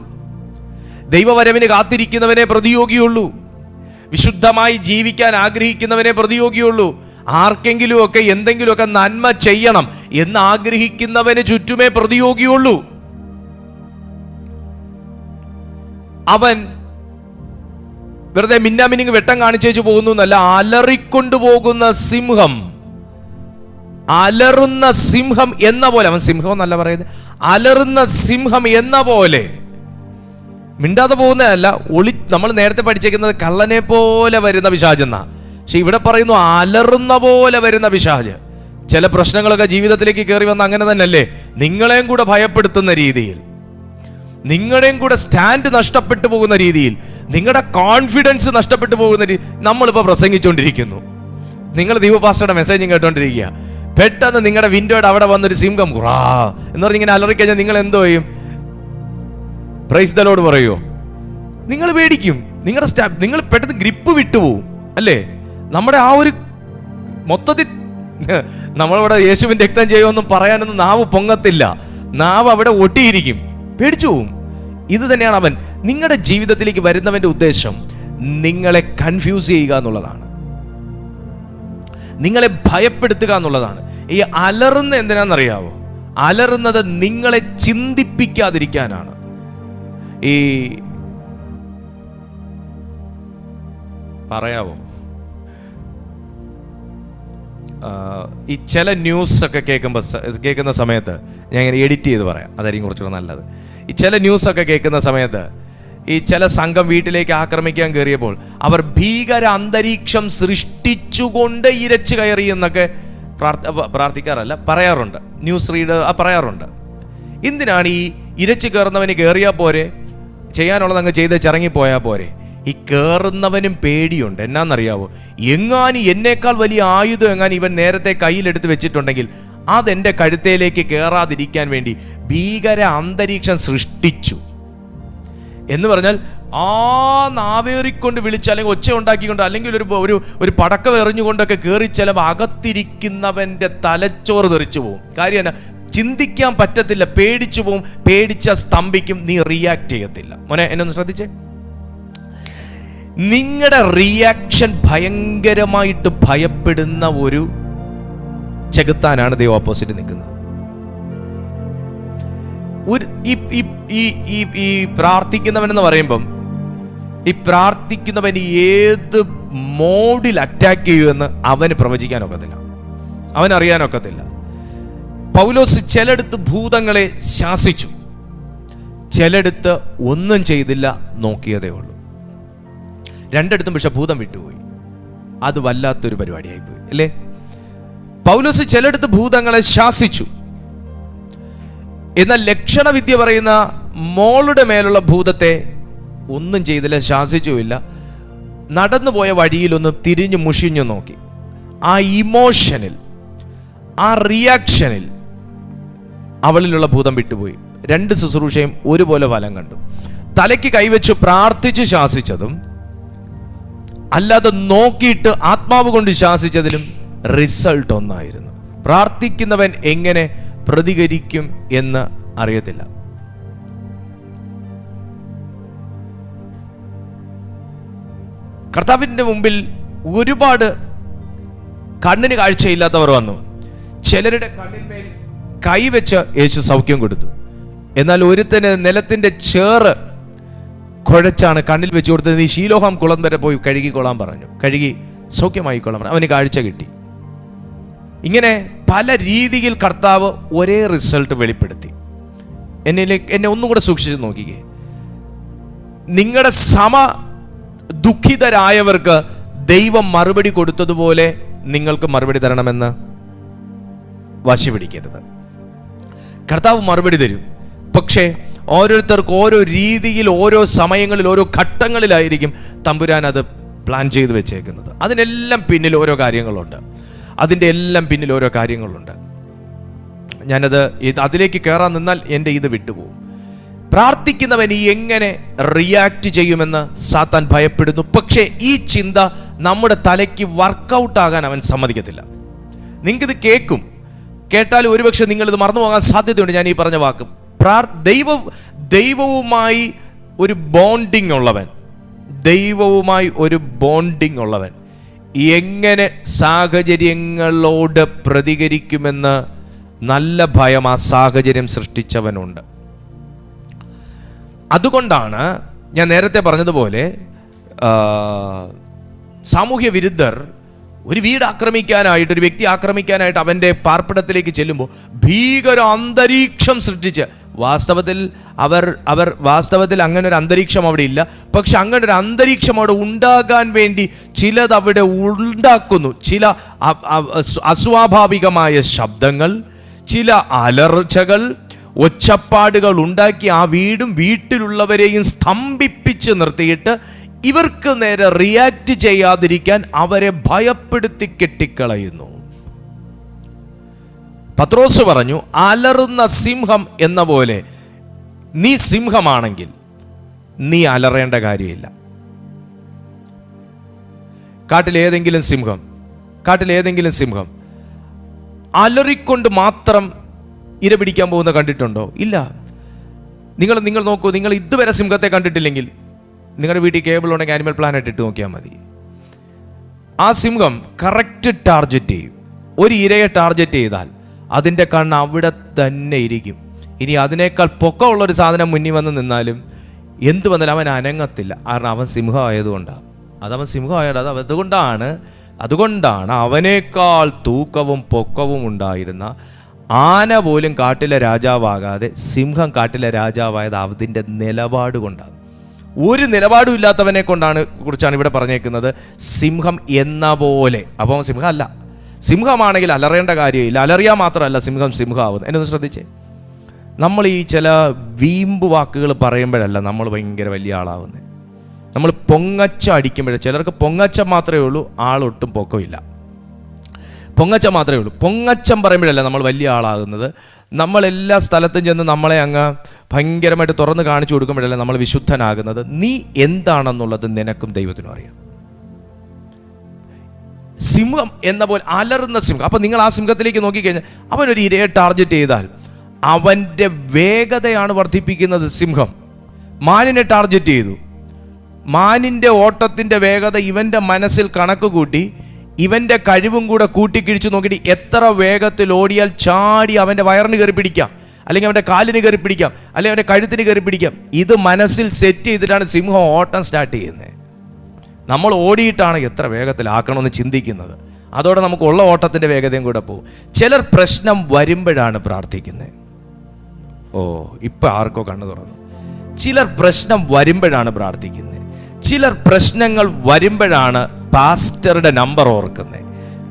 ദൈവവരവിന് കാത്തിരിക്കുന്നവനെ പ്രതിയോഗിയുള്ളൂ, വിശുദ്ധമായി ജീവിക്കാൻ ആഗ്രഹിക്കുന്നവനെ പ്രതിയോഗിയുള്ളൂ, ആർക്കെങ്കിലും ഒക്കെ എന്തെങ്കിലുമൊക്കെ നന്മ ചെയ്യണം എന്ന് ആഗ്രഹിക്കുന്നവന് ചുറ്റുമേ പ്രതിയോഗിയുള്ളൂ. അവൻ വെറുതെ മിന്നാമിനിങ് വെട്ടം കാണിച്ചേച്ച് പോകുന്നു എന്നല്ല, അലറിക്കൊണ്ടുപോകുന്ന സിംഹം, അലറുന്ന സിംഹം എന്ന പോലെ. അവൻ സിംഹം എന്നല്ല പറയുന്നത്, അലറുന്ന സിംഹം എന്ന പോലെ. മിണ്ടാതെ പോകുന്നതല്ല, നമ്മൾ നേരത്തെ പഠിച്ചേക്കുന്നത് കള്ളനെ പോലെ വരുന്ന പിശാചെന്നാ. പക്ഷെ ഇവിടെ പറയുന്നു അലറുന്ന പോലെ വരുന്ന പിശാച്. ചില പ്രശ്നങ്ങളൊക്കെ ജീവിതത്തിലേക്ക് കയറി വന്ന അങ്ങനെ തന്നെയല്ലേ, നിങ്ങളെയും കൂടെ ഭയപ്പെടുത്തുന്ന രീതിയിൽ, നിങ്ങളുടെയും കൂടെ സ്റ്റാൻഡ് നഷ്ടപ്പെട്ടു പോകുന്ന രീതിയിൽ, നിങ്ങളുടെ കോൺഫിഡൻസ് നഷ്ടപ്പെട്ടു പോകുന്ന രീതി. നമ്മളിപ്പോൾ പ്രസംഗിച്ചുകൊണ്ടിരിക്കുന്നു, നിങ്ങൾ ദീപപാസ്റ്ററുടെ മെസ്സേജും കേട്ടോണ്ടിരിക്കുക, പെട്ടെന്ന് നിങ്ങളുടെ വിൻഡോയുടെ അവിടെ വന്നൊരു സിംഹം റാ എന്ന് പറഞ്ഞ് ഇങ്ങനെ അലറിക്കഴിഞ്ഞാൽ നിങ്ങൾ എന്തോ ചെയ്യും? പ്രൈസ് ദ ലോർഡ് പറയുമോ? നിങ്ങൾ പേടിക്കും. നിങ്ങൾ പെട്ടെന്ന് ഗ്രിപ്പ് വിട്ടുപോകും അല്ലേ? നമ്മുടെ ആ ഒരു മൊത്തത്തിൽ നമ്മളിവിടെ യേശുവിൻ്റെ രക്തം ചെയ്യുമെന്നും പറയാനൊന്നും നാവ് പൊങ്ങത്തില്ല, നാവ് അവിടെ ഒട്ടിയിരിക്കും, പേടിച്ചു പോവും. ഇത് തന്നെയാണ് അവൻ നിങ്ങളുടെ ജീവിതത്തിലേക്ക് വരുന്നവന്റെ ഉദ്ദേശം. നിങ്ങളെ കൺഫ്യൂസ് ചെയ്യുക എന്നുള്ളതാണ്, നിങ്ങളെ ഭയപ്പെടുത്തുക എന്നുള്ളതാണ്. ഈ അലറുന്ന എന്തിനാണെന്നറിയാവോ? അലറുന്നത് നിങ്ങളെ ചിന്തിപ്പിക്കാതിരിക്കാനാണ്. പറയാവോ? ഈ ചില ന്യൂസൊക്കെ കേൾക്കുന്ന സമയത്ത് ഞാൻ ഇങ്ങനെ എഡിറ്റ് ചെയ്ത് പറയാം, അതായിരിക്കും കുറച്ചുകൂടെ നല്ലത്. ഈ ചില ന്യൂസൊക്കെ കേൾക്കുന്ന സമയത്ത് ഈ ചില സംഘം വീട്ടിലേക്ക് ആക്രമിക്കാൻ കയറിയപ്പോൾ അവർ ഭീകര അന്തരീക്ഷം സൃഷ്ടിച്ചുകൊണ്ട് ഇരച്ചു കയറി എന്നൊക്കെ പ്രാർത്ഥിക്കാറല്ല, പറയാറുണ്ട്. ന്യൂസ് റീഡർ പറയാറുണ്ട്. എന്തിനാണ് ഈ ഇരച്ചു കയറുന്നവന് കയറിയാൽ പോരെ, ചെയ്യാനുള്ളത് അങ്ങ് ചെയ്ത് ചിറങ്ങിപ്പോയാൽ പോരെ? ഈ കയറുന്നവനും പേടിയുണ്ട്. എന്നാന്നറിയാവോ? എങ്ങാനും എന്നേക്കാൾ വലിയ ആയുധം എങ്ങാനും ഇവൻ നേരത്തെ കയ്യിലെടുത്ത് വെച്ചിട്ടുണ്ടെങ്കിൽ അതെൻ്റെ കഴുത്തേലേക്ക് കയറാതിരിക്കാൻ വേണ്ടി ഭീകര അന്തരീക്ഷം സൃഷ്ടിച്ചു എന്ന് പറഞ്ഞാൽ ആ നാവേറിക്കൊണ്ട് വിളിച്ച് അല്ലെങ്കിൽ ഒച്ച ഉണ്ടാക്കിക്കൊണ്ട് അല്ലെങ്കിൽ ഒരു പടക്കം എറിഞ്ഞുകൊണ്ടൊക്കെ കയറി ചിലപ്പോൾ അകത്തിരിക്കുന്നവൻ്റെ തലച്ചോറ് തെറിച്ചു പോകും. കാര്യം എന്നാ? ചിന്തിക്കാൻ പറ്റത്തില്ല, പേടിച്ചു പോവും. പേടിച്ച സ്തംഭിക്കും, നീ റിയാക്ട് ചെയ്യത്തില്ല. മോനെ എന്നെ ഒന്ന് ശ്രദ്ധിച്ചേ. നിങ്ങളുടെ റിയാക്ഷൻ ഭയങ്കരമായിട്ട് ഭയപ്പെടുന്ന ഒരു ചെകുത്താനാണ് ദൈവം ഓപ്പോസിറ്റ് നിൽക്കുന്നത്. ഒരു ഈ പ്രാർത്ഥിക്കുന്നവനെന്ന് പറയുമ്പം ഈ പ്രാർത്ഥിക്കുന്നവൻ ഏത് മോഡിൽ അറ്റാക്ക് ചെയ്യുമെന്ന് അവന് പ്രവചിക്കാനൊക്കത്തില്ല, അവനറിയാനൊക്കത്തില്ല. പൗലോസ് ചിലയിടത്ത് ഭൂതങ്ങളെ ശാസിച്ചു, ചിലയിടത്ത് ഒന്നും ചെയ്തില്ല, നോക്കിയതേ ഉള്ളൂ. രണ്ടിടത്തും പക്ഷെ ഭൂതം വിട്ടുപോയി. അത് വല്ലാത്തൊരു പരിപാടിയായിപ്പോയി അല്ലേ? പൗലോസ് ചിലയിടത്ത് ഭൂതങ്ങളെ ശാസിച്ചു, എന്നാൽ ലക്ഷണവിദ്യ പറയുന്ന മോളുടെ മേലുള്ള ഭൂതത്തെ ഒന്നും ചെയ്തില്ല, ശാസിച്ചുമില്ല. നടന്നുപോയ വഴിയിലൊന്ന് തിരിഞ്ഞു മുഷിഞ്ഞു നോക്കി. ആ ഇമോഷനിൽ, ആ റിയാക്ഷനിൽ അവളിലുള്ള ഭൂതം വിട്ടുപോയി. രണ്ട് ശുശ്രൂഷയും ഒരുപോലെ ഫലം കണ്ടു. തലയ്ക്ക് കൈവച്ച് പ്രാർത്ഥിച്ച് ശാസിച്ചതും അല്ലാതെ നോക്കിയിട്ട് ആത്മാവ് കൊണ്ട് ശാസിച്ചതിലും റിസൾട്ട് ഒന്നായിരുന്നു. പ്രാർത്ഥിക്കുന്നവൻ എങ്ങനെ പ്രതികരിക്കും എന്ന് അറിയത്തില്ല. കർത്താവിൻ്റെ മുമ്പിൽ ഒരുപാട് കണ്ണിന് കാഴ്ചയില്ലാത്തവർ വന്നു. ചിലരുടെ കണ്ണിന്മേൽ കൈവച്ച് യേശു സൗഖ്യം കൊടുത്തു. എന്നാൽ ഒരുത്തന് നിലത്തിന്റെ ചേറ് കുഴച്ചാണ് കണ്ണിൽ വെച്ച് കൊടുത്തത്. നീ ശീലോഹാം കുളം വരെ പോയി കഴുകിക്കൊള്ളാൻ പറഞ്ഞു. കഴുകി സൗഖ്യമായിക്കൊള്ളാൻ പറഞ്ഞു. അവന് കാഴ്ച കിട്ടി. ഇങ്ങനെ പല രീതിയിൽ കർത്താവ് ഒരേ റിസൾട്ട് വെളിപ്പെടുത്തി. എന്നെ ഒന്നും കൂടെ സൂക്ഷിച്ച് നോക്കിക്കേ. നിങ്ങളുടെ ദുഃഖിതരായവർക്ക് ദൈവം മറുപടി കൊടുത്തതുപോലെ നിങ്ങൾക്ക് മറുപടി തരണമെന്ന് വാശി പിടിക്കരുത്. കർത്താവ് മറുപടി തരും. പക്ഷേ ഓരോരുത്തർക്ക് ഓരോ രീതിയിൽ, ഓരോ സമയങ്ങളിൽ, ഓരോ ഘട്ടങ്ങളിലായിരിക്കും തമ്പുരാൻ അത് പ്ലാൻ ചെയ്ത് വെച്ചേക്കുന്നത്. അതിനെല്ലാം പിന്നിൽ ഓരോ കാര്യങ്ങളുണ്ട്. അതിലേക്ക് കയറാൻ നിന്നാൽ എൻ്റെ ഇത് വിട്ടുപോകും. പ്രാർത്ഥിക്കുന്നവൻ എങ്ങനെ റിയാക്ട് ചെയ്യുമെന്ന് സാത്താൻ ഭയപ്പെടുന്നു. പക്ഷേ ഈ ചിന്ത നമ്മുടെ തലയ്ക്ക് വർക്കൗട്ട് ആകാൻ അവൻ സമ്മതിക്കത്തില്ല. നിങ്ങൾക്കിത് കേട്ടാൽ ഒരുപക്ഷെ നിങ്ങളിത് മറന്നു പോകാൻ സാധ്യതയുണ്ട്. ഞാൻ ഈ പറഞ്ഞ വാക്ക്, ദൈവവുമായി ഒരു ബോണ്ടിങ് ഉള്ളവൻ എങ്ങനെ സാഹചര്യങ്ങളോട് പ്രതികരിക്കുമെന്ന് നല്ല ഭയം ആ സാഹചര്യം സൃഷ്ടിച്ചവനുണ്ട്. അതുകൊണ്ടാണ് ഞാൻ നേരത്തെ പറഞ്ഞതുപോലെ സാമൂഹ്യ വിരുദ്ധർ ഒരു വീട് ആക്രമിക്കാനായിട്ട്, ഒരു വ്യക്തി ആക്രമിക്കാനായിട്ട് അവൻ്റെ പാർപ്പിടത്തിലേക്ക് ചെല്ലുമ്പോൾ ഭീകര അന്തരീക്ഷം സൃഷ്ടിച്ച്, വാസ്തവത്തിൽ അങ്ങനെ ഒരു അന്തരീക്ഷം അവിടെ ഇല്ല. പക്ഷെ അങ്ങനെ ഒരു അന്തരീക്ഷം അവിടെ ഉണ്ടാകാൻ വേണ്ടി ചിലത് അവിടെ ഉണ്ടാക്കുന്നു. ചില അസ്വാഭാവികമായ ശബ്ദങ്ങൾ, ചില അലർച്ചകൾ, ഒച്ചപ്പാടുകൾ ഉണ്ടാക്കി ആ വീട്ടിലുള്ളവരെയും സ്തംഭിപ്പിച്ച് നിർത്തിയിട്ട് ഇവർക്ക് നേരെ റിയാക്ട് ചെയ്യാതിരിക്കാൻ അവരെ ഭയപ്പെടുത്തി കെട്ടിക്കളയുന്നു. പത്രോസ് പറഞ്ഞു, അലറുന്ന സിംഹം എന്ന പോലെ നീ സിംഹമാണെങ്കിൽ നീ അലറേണ്ട കാര്യമില്ല. കാട്ടിലേതെങ്കിലും സിംഹം അലറിക്കൊണ്ട് മാത്രം ഇര പിടിക്കാൻ പോകുന്ന കണ്ടിട്ടുണ്ടോ? ഇല്ല. നിങ്ങൾ നോക്കൂ. നിങ്ങൾ ഇതുവരെ സിംഹത്തെ കണ്ടിട്ടില്ലെങ്കിൽ നിങ്ങളുടെ വീട്ടിൽ കേബിൾ ഉണ്ടെങ്കിൽ ആനിമൽ പ്ലാനറ്റ് ഇട്ട് നോക്കിയാൽ മതി. ആ സിംഹം കറക്റ്റ് ടാർഗറ്റ് ചെയ്യും. ഒരു ഇരയെ ടാർഗറ്റ് ചെയ്താൽ അതിൻ്റെ കണ്ണ് അവിടെ തന്നെ ഇരിക്കും. ഇനി അതിനേക്കാൾ പൊക്കമുള്ളൊരു സാധനം മുന്നിൽ വന്ന് നിന്നാലും എന്ത് വന്നാലും അവൻ അനങ്ങത്തില്ല. കാരണം അവൻ സിംഹമായതുകൊണ്ടാണ്. അതുകൊണ്ടാണ് അതുകൊണ്ടാണ് അവനേക്കാൾ തൂക്കവും പൊക്കവും ഉണ്ടായിരുന്ന ആന പോലും കാട്ടിലെ രാജാവാകാതെ സിംഹം കാട്ടിലെ രാജാവായത് അതിൻ്റെ നിലപാട് കൊണ്ടാണ്. ഒരു നിലപാടും ഇല്ലാത്തവനെ കുറിച്ചാണ് ഇവിടെ പറഞ്ഞേക്കുന്നത്, സിംഹം എന്ന പോലെ. അപ്പം സിംഹം അല്ല. സിംഹമാണെങ്കിൽ അലറേണ്ട കാര്യമില്ല. അലറിയാൽ മാത്രമല്ല സിംഹമാവുന്നത്. എന്നൊന്ന് ശ്രദ്ധിച്ചേ. നമ്മൾ ഈ ചില വീമ്പ് വാക്കുകൾ പറയുമ്പോഴല്ല നമ്മൾ ഭയങ്കര വലിയ ആളാവുന്നത്. നമ്മൾ പൊങ്ങച്ച അടിക്കുമ്പോഴേ, ചിലർക്ക് പൊങ്ങച്ചം മാത്രമേ ഉള്ളൂ, ആളൊട്ടും പൊക്കമില്ല. പൊങ്ങച്ചം മാത്രമേ ഉള്ളൂ. പൊങ്ങച്ചം പറയുമ്പോഴല്ല നമ്മൾ വലിയ ആളാകുന്നത്. നമ്മളെല്ലാ സ്ഥലത്തും ചെന്ന് നമ്മളെ അങ്ങ് ഭയങ്കരമായിട്ട് തുറന്ന് കാണിച്ചു കൊടുക്കുമ്പോഴല്ല നമ്മൾ വിശുദ്ധനാകുന്നത്. നീ എന്താണെന്നുള്ളത് നിനക്കും ദൈവത്തിനും അറിയാം. സിംഹം എന്ന പോലെ അലറുന്ന സിംഹം. അപ്പം നിങ്ങൾ ആ സിംഹത്തിലേക്ക് നോക്കിക്കഴിഞ്ഞാൽ അവനൊരു ഇരയെ ടാർഗറ്റ് ചെയ്താൽ അവൻ്റെ വേഗതയാണ് വർദ്ധിപ്പിക്കുന്നത്. സിംഹം മാനിനെ ടാർഗറ്റ് ചെയ്തു. മാനിൻ്റെ ഓട്ടത്തിൻ്റെ വേഗത ഇവൻ്റെ മനസ്സിൽ കണക്ക് കൂട്ടി ഇവൻ്റെ കഴിവും കൂടെ കൂട്ടിക്കിഴിച്ച് നോക്കിയിട്ട് എത്ര വേഗത്തിൽ ഓടിയാൽ ചാടി അവൻ്റെ വയറിന് കയറി പിടിക്കാം, അല്ലെങ്കിൽ അവൻ്റെ കാലിന് കയറി പിടിക്കാം, അല്ലെങ്കിൽ അവൻ്റെ കഴുത്തിന് കയറി പിടിക്കാം. ഇത് മനസ്സിൽ സെറ്റ് ചെയ്തിട്ടാണ് സിംഹം ഓട്ടം സ്റ്റാർട്ട് ചെയ്യുന്നത്. നമ്മൾ ഓടിയിട്ടാണ് എത്ര വേഗത്തിലാക്കണമെന്ന് ചിന്തിക്കുന്നത്. അതോടെ നമുക്കുള്ള ഓട്ടത്തിൻ്റെ വേഗതയും കൂടെ പോകും. ചിലർ പ്രശ്നം വരുമ്പോഴാണ് പ്രാർത്ഥിക്കുന്നത്. ഇപ്പം ആർക്കോ കണ്ണു തുറന്നു. ചിലർ പ്രശ്നം വരുമ്പോഴാണ് പ്രാർത്ഥിക്കുന്നത്. ചിലർ പ്രശ്നങ്ങൾ വരുമ്പോഴാണ് പാസ്റ്ററുടെ നമ്പർ ഓർക്കുന്നത്.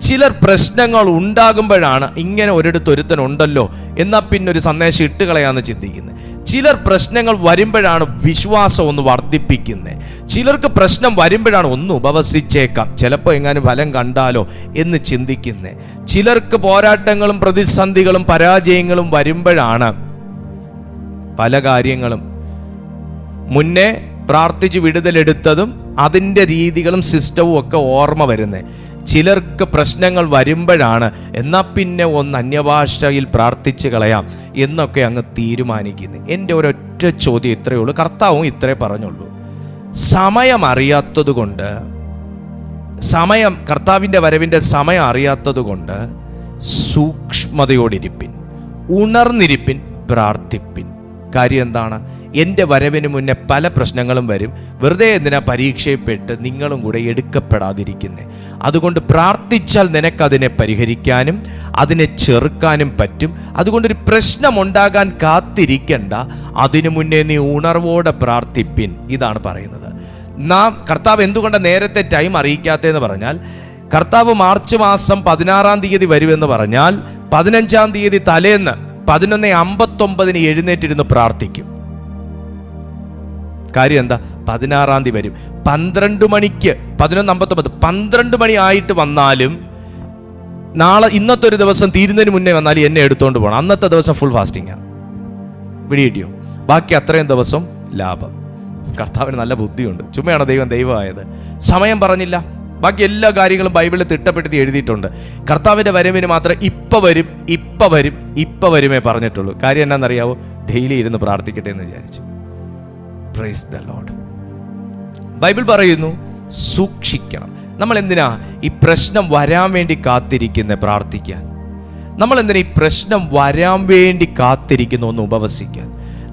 ചിലർ പ്രശ്നങ്ങൾ ഉണ്ടാകുമ്പോഴാണ് ഇങ്ങനെ ഒരുത്തനുണ്ടല്ലോ എന്നാൽ പിന്നെ ഒരു സന്ദേശം ഇട്ട് കളയാന്ന് ചിന്തിക്കുന്നത്. ചിലർ പ്രശ്നങ്ങൾ വരുമ്പോഴാണ് വിശ്വാസം ഒന്ന് വർദ്ധിപ്പിക്കുന്നത്. ചിലർക്ക് പ്രശ്നം വരുമ്പോഴാണ് ഒന്ന് ഉപവസിച്ചേക്കാം, ചിലപ്പോൾ എങ്ങാനും ഫലം കണ്ടാലോ എന്ന് ചിന്തിക്കുന്നത്. ചിലർക്ക് പോരാട്ടങ്ങളും പ്രതിസന്ധികളും പരാജയങ്ങളും വരുമ്പോഴാണ് പല കാര്യങ്ങളും മുന്നേ പ്രാർത്ഥിച്ച് വിടുതലെടുത്തതും അതിൻ്റെ രീതികളും സിസ്റ്റവും ഒക്കെ ഓർമ്മ വരുന്നത്. ചിലർക്ക് പ്രശ്നങ്ങൾ വരുമ്പോഴാണ് എന്നാൽ പിന്നെ ഒന്ന് അന്യഭാഷയിൽ പ്രാർത്ഥിച്ച് കളയാം എന്നൊക്കെ അങ്ങ് തീരുമാനിക്കുന്നത്. എൻ്റെ ഒരൊറ്റ ചോദ്യം ഇത്രയേ ഉള്ളൂ, കർത്താവും ഇത്രേ പറഞ്ഞുള്ളൂ. സമയം അറിയാത്തത് കൊണ്ട്, കർത്താവിൻ്റെ വരവിൻ്റെ സമയം അറിയാത്തത് കൊണ്ട് സൂക്ഷ്മതയോടിരിപ്പിൻ, ഉണർന്നിരിപ്പിൻ, പ്രാർത്ഥിപ്പിൻ. കാര്യം എന്താണ്? എൻ്റെ വരവിന് മുന്നേ പല പ്രശ്നങ്ങളും വരും. വെറുതെ എന്തിനാ പരീക്ഷയപ്പെട്ട് നിങ്ങളും കൂടെ എടുക്കപ്പെടാതിരിക്കുന്നത്? അതുകൊണ്ട് പ്രാർത്ഥിച്ചാൽ നിനക്കതിനെ പരിഹരിക്കാനും അതിനെ ചെറുക്കാനും പറ്റും. അതുകൊണ്ടൊരു പ്രശ്നമുണ്ടാകാൻ കാത്തിരിക്കണ്ട, അതിനു മുന്നേ നീ ഉണർവോടെ പ്രാർത്ഥിപ്പിൻ. ഇതാണ് പറയുന്നത്. കർത്താവ് എന്തുകൊണ്ടാണ് നേരത്തെ ടൈം അറിയിക്കാത്തതെന്ന് പറഞ്ഞാൽ, കർത്താവ് മാർച്ച് മാസം 16-ാം തീയതി വരുമെന്ന് പറഞ്ഞാൽ 15-ാം തീയതി തലേന്ന് 11:59 എഴുന്നേറ്റിരുന്ന് പ്രാർത്ഥിക്കും. കാര്യം എന്താ? 16-ാം തീയതി വരും. 12 മണിക്ക് 11:59 12 മണി ആയിട്ട് വന്നാലും നാളെ ഇന്നത്തെ ഒരു ദിവസം തീരുന്നതിന് മുന്നേ വന്നാലും എന്നെ എടുത്തുകൊണ്ട് പോകണം. അന്നത്തെ ദിവസം ഫുൾ ഫാസ്റ്റിംഗാണ്. പിടികിട്ടിയോ? ബാക്കി അത്രയും ദിവസം ലാഭം. കർത്താവിന് നല്ല ബുദ്ധിയുണ്ട്. ചുമ്മയാണ് ദൈവമായത്. സമയം പറഞ്ഞില്ല. ബാക്കി എല്ലാ കാര്യങ്ങളും ബൈബിളിൽ തിട്ടപ്പെടുത്തി എഴുതിയിട്ടുണ്ട്. കർത്താവിൻ്റെ വരവിന് മാത്രം ഇപ്പം വരുമേ പറഞ്ഞിട്ടുള്ളൂ. കാര്യം എന്നാണെന്നറിയാവോ? ഡെയിലി ഇരുന്ന് പ്രാർത്ഥിക്കട്ടെ എന്ന് വിചാരിച്ചു. Praise the Lord. ബൈബിൾ പറയുന്നു സൂക്ഷിക്കണം. നമ്മൾ എന്തിനാ ഈ പ്രശ്നം വരാൻ വേണ്ടി കാത്തിരിക്കുന്നത്? പ്രാർത്ഥിക്കാൻ. നമ്മൾ എന്തിനാ ഈ പ്രശ്നം വരാൻ വേണ്ടി കാത്തിരിക്കുന്നു? ഒന്ന് ഉപവസിക്കാൻ.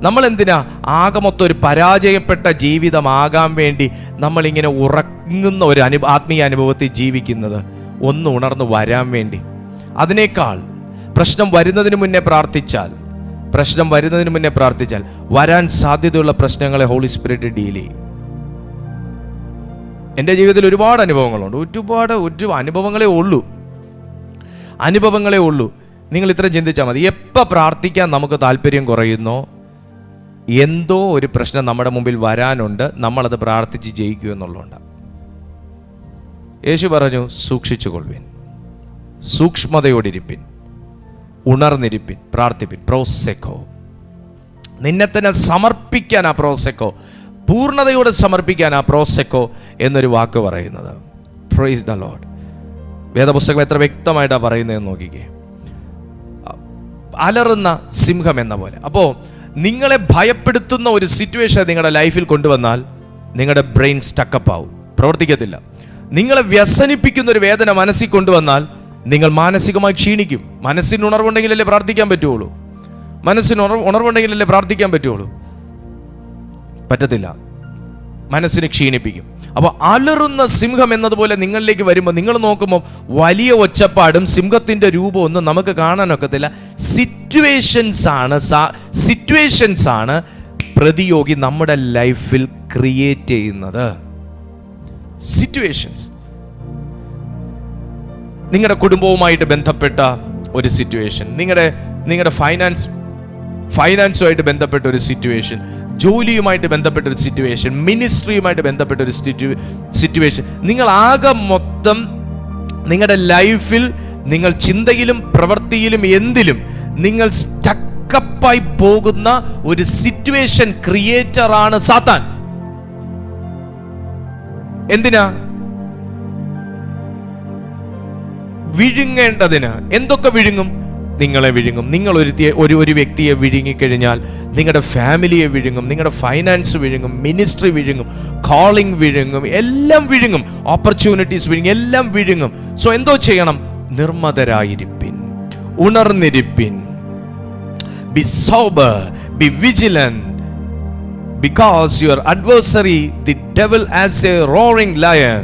നമ്മൾ എന്തിനാ ആകെ മൊത്തം ഒരു പരാജയപ്പെട്ട ജീവിതമാകാൻ വേണ്ടി നമ്മളിങ്ങനെ ഉറങ്ങുന്ന ഒരു ആത്മീയ അനുഭവത്തിൽ ജീവിക്കുന്നത്? ഒന്ന് ഉണർന്ന് വരാൻ വേണ്ടി. അതിനേക്കാൾ പ്രശ്നം വരുന്നതിന് മുന്നേ പ്രാർത്ഥിച്ചാൽ വരാൻ സാധ്യതയുള്ള പ്രശ്നങ്ങളെ ഹോളി സ്പിരിറ്റ് ഡീൽ ചെയ്യും. എൻ്റെ ജീവിതത്തിൽ ഒരുപാട് അനുഭവങ്ങളുണ്ട്. ഒരുപാട് അനുഭവങ്ങളേ ഉള്ളൂ. നിങ്ങൾ ഇത്ര ചിന്തിച്ചാൽ മതി. എപ്പോൾ പ്രാർത്ഥിക്കാൻ നമുക്ക് താല്പര്യം കുറയുന്നോ, എന്തോ ഒരു പ്രശ്നം നമ്മുടെ മുമ്പിൽ വരാനുണ്ട്, നമ്മളത് പ്രാർത്ഥിച്ച് ജയിക്കൂ എന്നുള്ളതുകൊണ്ട്. യേശു പറഞ്ഞു സൂക്ഷിച്ചുകൊള്ളുവിൻ, സൂക്ഷ്മതയോടിരിപ്പിൻ, ഉണർന്നിരിപ്പിൻ, പ്രാർത്ഥിപ്പിൻ. പ്രോസെക്കോ, നിന്നെ തന്നെ സമർപ്പിക്കാൻ ആ പ്രോസെക്കോ, പൂർണ്ണതയോടെ സമർപ്പിക്കാൻ ആ പ്രോസെക്കോ എന്നൊരു വാക്ക് പറയുന്നത്. Praise the Lord. വേദപുസ്തകം എത്ര വ്യക്തമായിട്ടാണ് പറയുന്നതെന്ന് നോക്കിക്കേ. അലറുന്ന സിംഹം എന്ന പോലെ. അപ്പോൾ നിങ്ങളെ ഭയപ്പെടുത്തുന്ന ഒരു സിറ്റുവേഷൻ നിങ്ങളുടെ ലൈഫിൽ കൊണ്ടുവന്നാൽ നിങ്ങളുടെ ബ്രെയിൻ സ്റ്റക്കപ്പ് ആവും, പ്രവർത്തിക്കത്തില്ല. നിങ്ങളെ വ്യസനിപ്പിക്കുന്ന ഒരു വേദന മനസ്സിൽ കൊണ്ടുവന്നാൽ നിങ്ങൾ മാനസികമായി ക്ഷീണിക്കും. മനസ്സിന് ഉണർവുണ്ടെങ്കിലല്ലേ പ്രാർത്ഥിക്കാൻ പറ്റുള്ളൂ. പറ്റത്തില്ല. മനസ്സിന് ക്ഷീണിപ്പിക്കും. അപ്പോൾ അലറുന്ന സിംഹം എന്നതുപോലെ നിങ്ങളിലേക്ക് വരുമ്പോൾ നിങ്ങൾ നോക്കുമ്പോൾ വലിയ ഒച്ചപ്പാടും സിംഹത്തിൻ്റെ രൂപമൊന്നും നമുക്ക് കാണാനൊക്കത്തില്ല. സിറ്റുവേഷൻസ് ആണ് പ്രതിയോഗി നമ്മുടെ ലൈഫിൽ ക്രിയേറ്റ് ചെയ്യുന്നത്. സിറ്റുവേഷൻസ്, നിങ്ങളുടെ കുടുംബവുമായിട്ട് ബന്ധപ്പെട്ട ഒരു സിറ്റുവേഷൻ, നിങ്ങളുടെ ഫൈനാൻസുമായിട്ട് ബന്ധപ്പെട്ട ഒരു സിറ്റുവേഷൻ, ജോലിയുമായിട്ട് ബന്ധപ്പെട്ട ഒരു സിറ്റുവേഷൻ, മിനിസ്ട്രിയുമായിട്ട് ബന്ധപ്പെട്ട ഒരു സിറ്റുവേഷൻ, നിങ്ങൾ ആകെ മൊത്തം നിങ്ങളുടെ ലൈഫിൽ നിങ്ങൾ ചിന്തയിലും പ്രവൃത്തിയിലും എന്തിലും നിങ്ങൾ സ്റ്റക്കപ്പായി പോകുന്ന ഒരു സിറ്റുവേഷൻ ക്രിയേറ്റർ ആണ് സാത്താൻ. എന്തിനാ? വിഴുങ്ങേണ്ടതിന്. എന്തൊക്കെ വിഴുങ്ങും? നിങ്ങളെ വിഴുങ്ങും. നിങ്ങൾ ഒരു വ്യക്തിയെ വിഴുങ്ങിക്കഴിഞ്ഞാൽ നിങ്ങളുടെ ഫാമിലിയെ വിഴുങ്ങും, നിങ്ങളുടെ ഫൈനാൻസ് വിഴുങ്ങും, മിനിസ്ട്രി വിഴുങ്ങും, കോളിംഗ് വിഴുങ്ങും, എല്ലാം വിഴുങ്ങും, ഓപ്പർച്യൂണിറ്റീസ് വിഴുങ്ങും, എല്ലാം വിഴുങ്ങും. സോ എന്തോ ചെയ്യണം? നിർമ്മതരായിരിപ്പിൻ, ഉണർന്നിരിപ്പിൻ. Be sober, be vigilant, because your adversary the devil as a roaring lion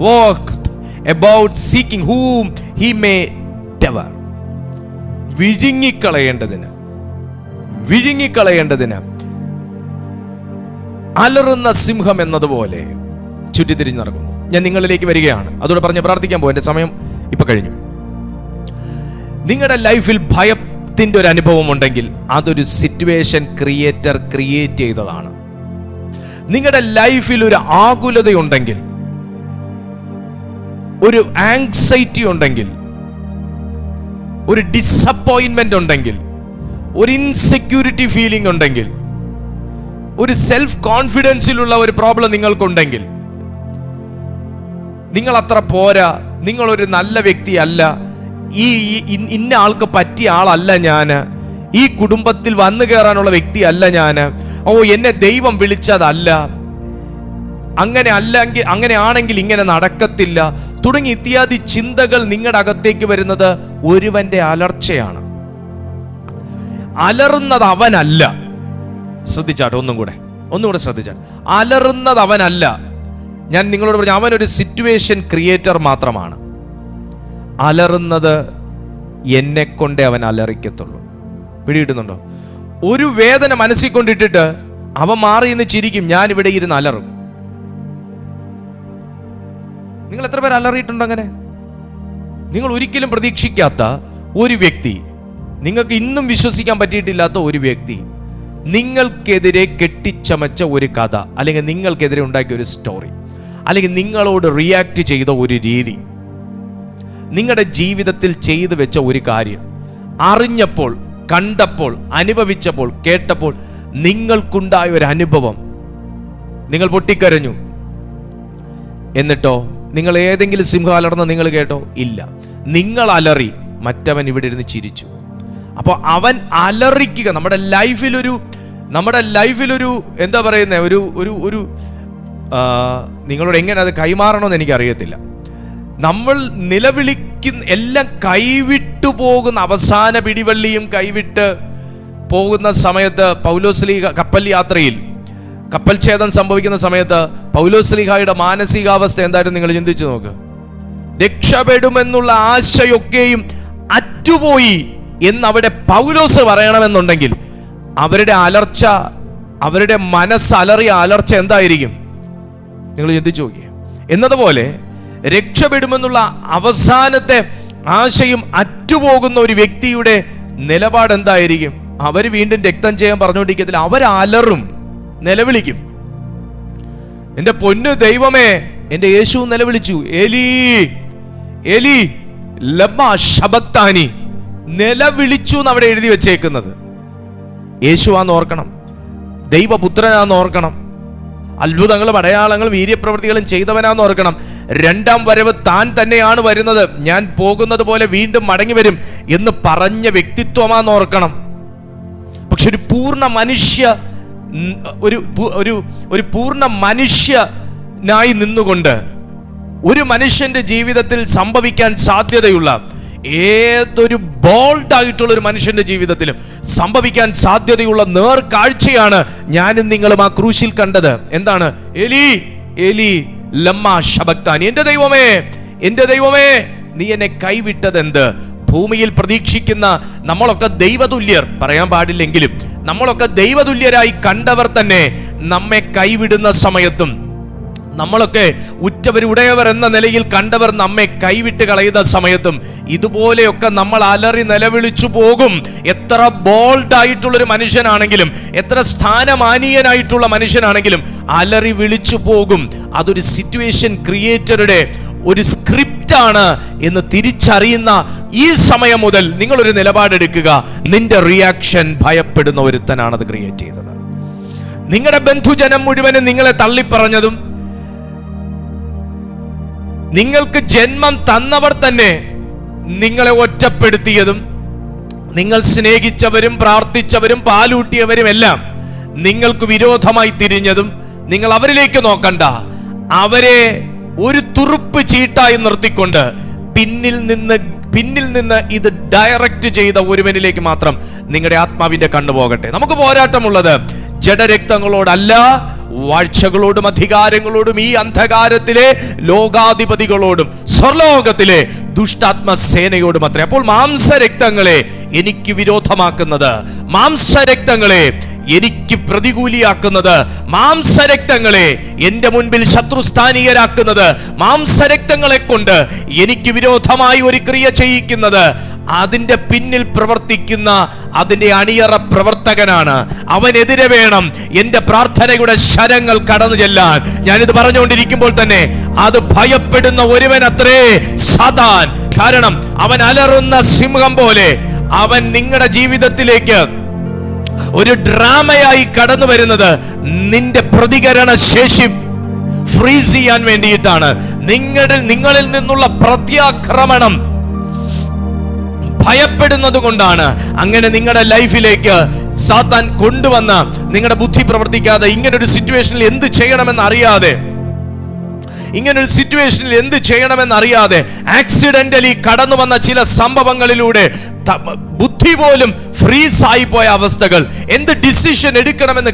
walketh about seeking whom he may devour. വിഴുങ്ങിക്കളയേണ്ടതിന് അലറുന്ന സിംഹം എന്നതുപോലെ ചുറ്റിത്തിരിഞ്ഞ് നടക്കുന്നു. ഞാൻ നിങ്ങളിലേക്ക് വരികയാണ്, അതോടെ പറഞ്ഞ് പ്രാർത്ഥിക്കാൻ പോകും. എൻ്റെ സമയം ഇപ്പൊ കഴിഞ്ഞു. നിങ്ങളുടെ ലൈഫിൽ ഭയത്തിന്റെ ഒരു അനുഭവം ഉണ്ടെങ്കിൽ അതൊരു സിറ്റുവേഷൻ ക്രിയേറ്റ് ചെയ്തതാണ്. നിങ്ങളുടെ ലൈഫിൽ ഒരു ആകുലതയുണ്ടെങ്കിൽ, ഒരു ആങ്സൈറ്റി ഉണ്ടെങ്കിൽ, ഒരു ഡിസപ്പോയിന്റ്മെന്റ് ഉണ്ടെങ്കിൽ, ഒരു ഇൻസെക്യൂരിറ്റി ഫീലിംഗ് ഉണ്ടെങ്കിൽ, ഒരു സെൽഫ് കോൺഫിഡൻസിലുള്ള ഒരു പ്രോബ്ലം നിങ്ങൾക്കുണ്ടെങ്കിൽ, നിങ്ങൾ അത്ര പോരാ, നിങ്ങളൊരു നല്ല വ്യക്തിയല്ല, ഇന്ന ആൾക്ക് പറ്റിയ ആളല്ല ഞാൻ, ഈ കുടുംബത്തിൽ വന്നു കയറാനുള്ള വ്യക്തിയല്ല ഞാൻ, എന്നെ ദൈവം വിളിച്ചതല്ല, അങ്ങനെയാണെങ്കിൽ ഇങ്ങനെ നടക്കത്തില്ല തുടങ്ങി ഇത്യാദി ചിന്തകൾ നിങ്ങളുടെ അകത്തേക്ക് വരുന്നത് ഒരുവന്റെ അലർച്ചയാണ്. അലറുന്നത് അവനല്ല. ശ്രദ്ധിച്ചാട്ടെ, ഒന്നുകൂടെ ശ്രദ്ധിച്ചാട്ടെ. അലറുന്നത് അവനല്ല. ഞാൻ നിങ്ങളോട് പറഞ്ഞു, അവനൊരു സിറ്റുവേഷൻ ക്രിയേറ്റർ മാത്രമാണ്. അലറുന്നത് എന്നെ കൊണ്ടേ അവൻ അലറിക്കത്തുള്ളൂ. പിടികിട്ടുന്നുണ്ടോ? ഒരു വേദന മനസ്സിൽ കൊണ്ടിട്ടിട്ട് അവൻ മാറി നിന്ന് ചിരിക്കും, ഞാൻ ഇവിടെ ഇരുന്ന് അലറും. നിങ്ങൾ എത്ര പേർ അലറിയിട്ടുണ്ടോ അങ്ങനെ? നിങ്ങൾ ഒരിക്കലും പ്രതീക്ഷിക്കാത്ത ഒരു വ്യക്തി, നിങ്ങൾക്ക് ഇന്നും വിശ്വസിക്കാൻ പറ്റിയിട്ടില്ലാത്ത ഒരു വ്യക്തി നിങ്ങൾക്കെതിരെ കെട്ടിച്ചമച്ച ഒരു കഥ, അല്ലെങ്കിൽ നിങ്ങൾക്കെതിരെ ഉണ്ടാക്കിയ ഒരു സ്റ്റോറി, അല്ലെങ്കിൽ നിങ്ങളോട് റിയാക്ട് ചെയ്ത ഒരു രീതി, നിങ്ങളുടെ ജീവിതത്തിൽ ചെയ്തു വെച്ച ഒരു കാര്യം അറിഞ്ഞപ്പോൾ, കണ്ടപ്പോൾ, അനുഭവിച്ചപ്പോൾ, കേട്ടപ്പോൾ നിങ്ങൾക്കുണ്ടായ ഒരു അനുഭവം, നിങ്ങൾ പൊട്ടിക്കരഞ്ഞു. എന്നിട്ടോ നിങ്ങൾ ഏതെങ്കിലും സിംഹം അലർന്ന് നിങ്ങൾ കേട്ടോ? ഇല്ല. നിങ്ങൾ അലറി, മറ്റവൻ ഇവിടെ ഇരുന്ന് ചിരിച്ചു. അപ്പോൾ അവൻ അലറിക്കുക. നമ്മുടെ ലൈഫിലൊരു എന്താ പറയുന്നത്, ഒരു നിങ്ങളോട് എങ്ങനെ അത് കൈമാറണമെന്ന് എനിക്കറിയത്തില്ല. നമ്മൾ നിലവിളിക്കുന്ന എല്ലാം കൈവിട്ടു പോകുന്ന, അവസാന പിടിവള്ളിയും കൈവിട്ട് പോകുന്ന സമയത്ത് പൗലോസ്ലീഹ കപ്പൽ യാത്രയിൽ കപ്പൽ ഛേദം സംഭവിക്കുന്ന സമയത്ത് പൗലോസ്ലീഹായുടെ മാനസികാവസ്ഥ എന്തായിരുന്നു നിങ്ങൾ ചിന്തിച്ചു നോക്ക്. രക്ഷപ്പെടുമെന്നുള്ള ആശയൊക്കെയും അറ്റുപോയി എന്നവിടെ പൗലോസ് പറയണമെന്നുണ്ടെങ്കിൽ അവരുടെ അലർച്ച, അവരുടെ മനസ്സലറിയ അലർച്ച എന്തായിരിക്കും നിങ്ങൾ ചിന്തിച്ചു നോക്കിയേ. എന്നതുപോലെ രക്ഷപ്പെടുമെന്നുള്ള അവസാനത്തെ ആശയും അറ്റുപോകുന്ന ഒരു വ്യക്തിയുടെ നിലപാട് എന്തായിരിക്കും? അവർ വീണ്ടും രക്തം ചെയ്യാൻ പറഞ്ഞുകൊണ്ടിരിക്കത്തില്ല, അവരലറും, നിലവിളിക്കും. എന്റെ പൊന്നു ദൈവമേ, എന്റെ യേശു നിലവിളിച്ചു, എലി എലി ലമാ ശബക്താനി, നിലവിളിച്ചു എന്ന് അവിടെ എഴുതി വെച്ചേക്കുന്നത്. യേശുവാന്ന് ഓർക്കണം, ദൈവപുത്രനാന്ന് ഓർക്കണം, അത്ഭുതങ്ങളും അടയാളങ്ങളും വീര്യപ്രവൃത്തികളും ചെയ്തവനാന്ന് ഓർക്കണം. രണ്ടാം വരവ് താൻ തന്നെയാണ് വരുന്നത്, ഞാൻ പോകുന്നത് പോലെ വീണ്ടും മടങ്ങി വരും എന്ന് പറഞ്ഞ വ്യക്തിത്വമാന്ന് ഓർക്കണം. പക്ഷെ ഒരു പൂർണ്ണ മനുഷ്യനായി നിന്നുകൊണ്ട് ഒരു മനുഷ്യന്റെ ജീവിതത്തിൽ സംഭവിക്കാൻ സാധ്യതയുള്ള ഏതൊരു ബോൾഡ് ആയിട്ടുള്ള ഒരു മനുഷ്യന്റെ ജീവിതത്തിലും സംഭവിക്കാൻ സാധ്യതയുള്ള നേർക്കാഴ്ചയാണ് ഞാനും നിങ്ങളും ആ ക്രൂശിൽ കണ്ടത്. എന്താണ്? എലി എലി ലമ്മാ ശബക്താനി, എൻ്റെ ദൈവമേ, എൻ്റെ ദൈവമേ, നീ എന്നെ കൈവിട്ടതെന്ത്? ഭൂമിയിൽ പ്രതീക്ഷിക്കുന്ന നമ്മളൊക്കെ ദൈവതുല്യർ, പറയാൻ പാടില്ലെങ്കിലും നമ്മളൊക്കെ ദൈവതുല്യരായി കണ്ടവർ തന്നെ നമ്മെ കൈവിടുന്ന സമയത്തും, നമ്മളൊക്കെ ഉറ്റവർ ഉടയവർ എന്ന നിലയിൽ കണ്ടവർ നമ്മെ കൈവിട്ട് കളയുന്ന സമയത്തും ഇതുപോലെയൊക്കെ നമ്മൾ അലറി നിലവിളിച്ചു പോകും. എത്ര ബോൾഡായിട്ടുള്ളൊരു മനുഷ്യനാണെങ്കിലും, എത്ര സ്ഥാനമാനീയനായിട്ടുള്ള മനുഷ്യനാണെങ്കിലും അലറി വിളിച്ചു പോകും. അതൊരു സിറ്റുവേഷൻ ക്രിയേറ്ററുടെ ഒരു സ്ക്രിപ്റ്റാണ് എന്ന് തിരിച്ചറിയുന്ന ഈ സമയം മുതൽ നിങ്ങളൊരു നിലപാടെടുക്കുക. നിന്റെ റിയാക്ഷൻ ഭയപ്പെടുന്ന ഒരുത്തനാണ് അത് ക്രിയേറ്റ് ചെയ്തത്. നിങ്ങളുടെ ബന്ധുജനം മുഴുവനും നിങ്ങളെ തള്ളിപ്പറഞ്ഞതും, നിങ്ങൾക്ക് ജന്മം തന്നവർ തന്നെ നിങ്ങളെ ഒറ്റപ്പെടുത്തിയതും, നിങ്ങൾ സ്നേഹിച്ചവരും പ്രാർത്ഥിച്ചവരും പാലൂട്ടിയവരും എല്ലാം നിങ്ങൾക്ക് വിരോധമായി തിരിഞ്ഞതും, നിങ്ങൾ അവരിലേക്ക് നോക്കണ്ട, അവരെ ഒരു തുറുപ്പ് ചീട്ടായി നിർത്തിക്കൊണ്ട് പിന്നിൽ നിന്ന് ഇത് ഡയറക്റ്റ് ചെയ്ത ഒരുവനിലേക്ക് മാത്രം നിങ്ങളുടെ ആത്മാവിന്റെ കണ്ണു പോകട്ടെ. നമുക്ക് പോരാട്ടമുള്ളത് ജഡരക്തങ്ങളോടല്ല, വാഴ്ചകളോടും അധികാരങ്ങളോടും ഈ അന്ധകാരത്തിലെ ലോകാധിപതികളോടും സ്വർലോകത്തിലെ ദുഷ്ടാത്മസേനയോടും അത്രേ. അപ്പോൾ മാംസരക്തങ്ങളെ എനിക്ക് വിരോധമാക്കുന്നത്, മാംസരക്തങ്ങളെ എനിക്ക് പ്രതികൂലിയാക്കുന്നത്, മാംസരക്തങ്ങളെ എന്റെ മുൻപിൽ ശത്രുസ്ഥാനീയരാക്കുന്നത്, മാംസരക്തങ്ങളെ കൊണ്ട് എനിക്ക് വിരോധമായി ഒരു ക്രിയ ചെയ്യിക്കുന്നത്, അതിന്റെ പിന്നിൽ പ്രവർത്തിക്കുന്ന അതിന്റെ അണിയറ പ്രവർത്തകനാണ്. അവനെതിരെ വേണം എന്റെ പ്രാർത്ഥനയുടെ ശരങ്ങൾ കടന്നു ചെല്ലാൻ. ഞാനിത് പറഞ്ഞുകൊണ്ടിരിക്കുമ്പോൾ തന്നെ അത് ഭയപ്പെടുന്ന ഒരുവൻ അത്രേ സാത്താൻ. കാരണം അവൻ അലറുന്ന സിംഹം പോലെ അവൻ നിങ്ങളുടെ ജീവിതത്തിലേക്ക് ഒരു ഡ്രാമയായി കടന്നു വരുന്നത് നിന്റെ പ്രതികരണ ശേഷി ഫ്രീസ് ചെയ്യാൻ വേണ്ടിയിട്ടാണ്. നിങ്ങളിൽ നിന്നുള്ള പ്രത്യാക്രമണം ഭയപ്പെടുന്നത് കൊണ്ടാണ്. അങ്ങനെ നിങ്ങളുടെ ലൈഫിലേക്ക് സാത്താൻ കൊണ്ടുവന്ന, നിങ്ങളുടെ ബുദ്ധി പ്രവർത്തിക്കാതെ ഇങ്ങനൊരു സിറ്റുവേഷനിൽ എന്ത് ചെയ്യണമെന്നറിയാതെ ആക്സിഡന്റലി കടന്നു വന്ന ചില സംഭവങ്ങളിലൂടെ ബുദ്ധി പോലും ഫ്രീസ് ആയി പോയ അവസ്ഥകൾ, എന്ത് ഡിസിഷൻ എടുക്കണമെന്ന്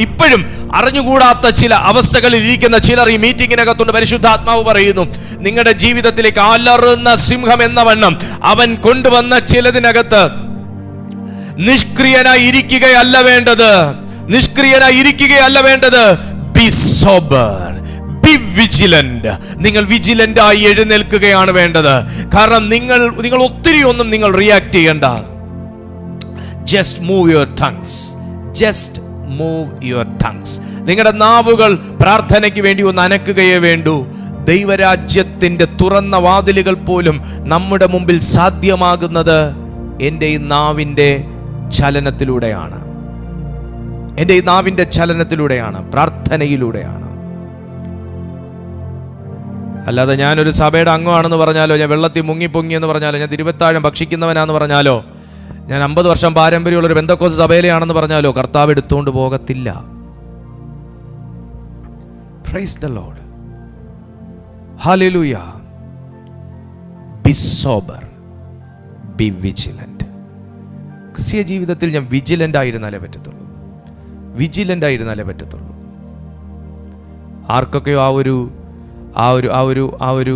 ഇപ്പോഴും അറിഞ്ഞുകൂടാത്ത ചില അവസ്ഥകളിൽ ഇരിക്കുന്ന ചിലർ ഈ മീറ്റിംഗിനകത്തുണ്ട്. പരിശുദ്ധാത്മാവ് പറയുന്നു, നിങ്ങളുടെ ജീവിതത്തിലേക്ക് അലറുന്ന സിംഹം എന്ന വണ്ണം അവൻ കൊണ്ടുവന്ന ചിലതിനകത്ത് നിഷ്ക്രിയനായി ഇരിക്കുകയല്ല വേണ്ടത്. B sober, be vigilant. നിങ്ങൾ വിജിലന്റ് ആയി എഴുന്നേൽക്കുകയാണ് വേണ്ടത്. കാരണം നിങ്ങൾ ഒത്തിരി ഒന്നും നിങ്ങൾ റിയാക്ട് ചെയ്യണ്ട. Just move your tongues. നിങ്ങളുടെ നാവുകൾ പ്രാർത്ഥനയ്ക്ക് വേണ്ടി ഒന്ന് അനക്കുകയേ വേണ്ടൂ. ദൈവരാജ്യത്തിന്റെ തുറന്ന വാതിലുകൾ പോലും നമ്മുടെ മുമ്പിൽ സാധ്യമാകുന്നത് എൻ്റെ ഈ നാവിൻ്റെ ചലനത്തിലൂടെയാണ്, പ്രാർത്ഥനയിലൂടെയാണ്. അല്ലാതെ ഞാനൊരു സഭയുടെ അംഗമാണെന്ന് പറഞ്ഞാലോ, ഞാൻ വെള്ളത്തിൽ മുങ്ങിപ്പൊങ്ങി എന്ന് പറഞ്ഞാലോ, ഞാൻ തിരുവത്താഴം ഭക്ഷിക്കുന്നവനാന്ന് പറഞ്ഞാലോ, ഞാൻ 50 വർഷം പാരമ്പര്യമുള്ളൊരു പെന്തക്കോസ്ത് സഭയിലെയാണെന്ന് പറഞ്ഞാലോ കർത്താവ് എടുത്തുകൊണ്ട് പോകത്തില്ല. Price the Lord, hallelujah. B sober, be vigilant. ക്രിസ്തീയ ജീവിതത്തിൽ ഞാൻ വിജിലന്റ് ആയിരുന്നാലേ പറ്റത്തുള്ളൂ. ആർക്കൊക്കെയോ ആ ഒരു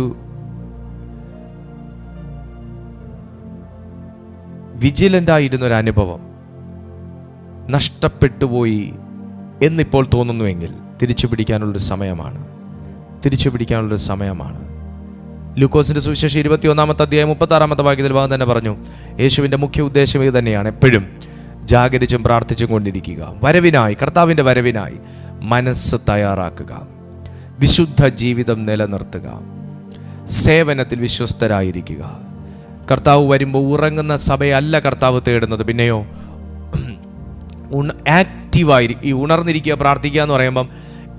വിജിലന്റ് ആയിരുന്ന ഒരു അനുഭവം നഷ്ടപ്പെട്ടുപോയി എന്നിപ്പോൾ തോന്നുന്നുവെങ്കിൽ തിരിച്ചു പിടിക്കാനുള്ളൊരു സമയമാണ്. ലൂക്കോസിന്റെ സുവിശേഷം 21-ാമത്തെ അധ്യായം 36-ാമത്തെ വാക്യത്തിൽ ഭാഗം തന്നെ പറഞ്ഞു, യേശുവിൻ്റെ മുഖ്യ ഉദ്ദേശം ഇത് തന്നെയാണ്. എപ്പോഴും ജാഗരിച്ചും പ്രാർത്ഥിച്ചും കൊണ്ടിരിക്കുക. കർത്താവിൻ്റെ വരവിനായി മനസ്സ് തയ്യാറാക്കുക. വിശുദ്ധ ജീവിതം നിലനിർത്തുക. സേവനത്തിൽ വിശ്വസ്തരായിരിക്കുക. കർത്താവ് വരുമ്പോൾ ഉറങ്ങുന്ന സഭയല്ല കർത്താവ് തേടുന്നത്. പിന്നെയോ ആക്റ്റീവായി ഉണർന്നിരിക്കുക, പ്രാർത്ഥിക്കുക എന്ന് പറയുമ്പം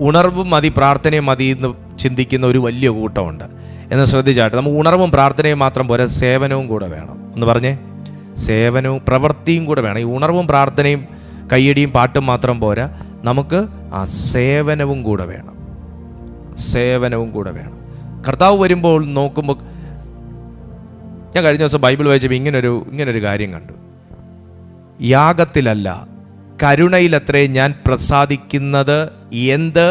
ഉണർവും മതി പ്രാർത്ഥനയും മതി എന്ന് ചിന്തിക്കുന്ന ഒരു വലിയ കൂട്ടമുണ്ട്. എന്ന് ശ്രദ്ധിച്ചാട്ടെ, നമുക്ക് ഉണർവും പ്രാർത്ഥനയും മാത്രം പോരാ, സേവനവും കൂടെ വേണം. ഒന്ന് പറഞ്ഞേ, സേവനവും പ്രവൃത്തിയും കൂടെ വേണം. ഈ ഉണർവും പ്രാർത്ഥനയും കയ്യടിയും പാട്ടും മാത്രം പോരാ, നമുക്ക് ആ സേവനവും കൂടെ വേണം. കർത്താവ് വരുമ്പോൾ നോക്കുമ്പോൾ, ഞാൻ കഴിഞ്ഞ ദിവസം ബൈബിൾ വായിച്ചപ്പോൾ ഇങ്ങനൊരു കാര്യം കണ്ടു. യാഗത്തിലല്ല കരുണയിലത്രേ ഞാൻ പ്രസാദിക്കുന്നത് എന്ത്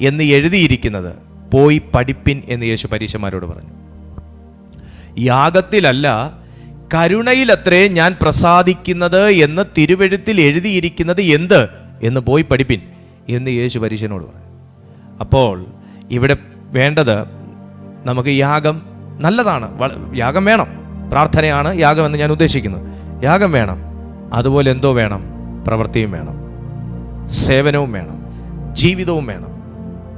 എന്ന് എഴുതിയിരിക്കുന്നത് പോയി പഠിപ്പിൻ എന്ന് യേശു പരീശന്മാരോട് പറഞ്ഞു. യാഗത്തിലല്ല, കരുണയിലത്രേ ഞാൻ പ്രസാദിക്കുന്നത് എന്ന് തിരുവെഴുത്തിൽ എഴുതിയിരിക്കുന്നത് എന്ത് എന്ന് പോയി പഠിപ്പിൻ എന്ന് യേശു പരീശനോട് പറഞ്ഞു. അപ്പോൾ ഇവിടെ വേണ്ടത്, നമുക്ക് യാഗം നല്ലതാണ്, യാഗം വേണം, പ്രാർത്ഥനയാണ് യാഗമെന്ന് ഞാൻ ഉദ്ദേശിക്കുന്നത്. യാഗം വേണം, അതുപോലെ എന്തോ വേണം? പ്രവൃത്തിയും വേണം, സേവനവും വേണം, ജീവിതവും വേണം,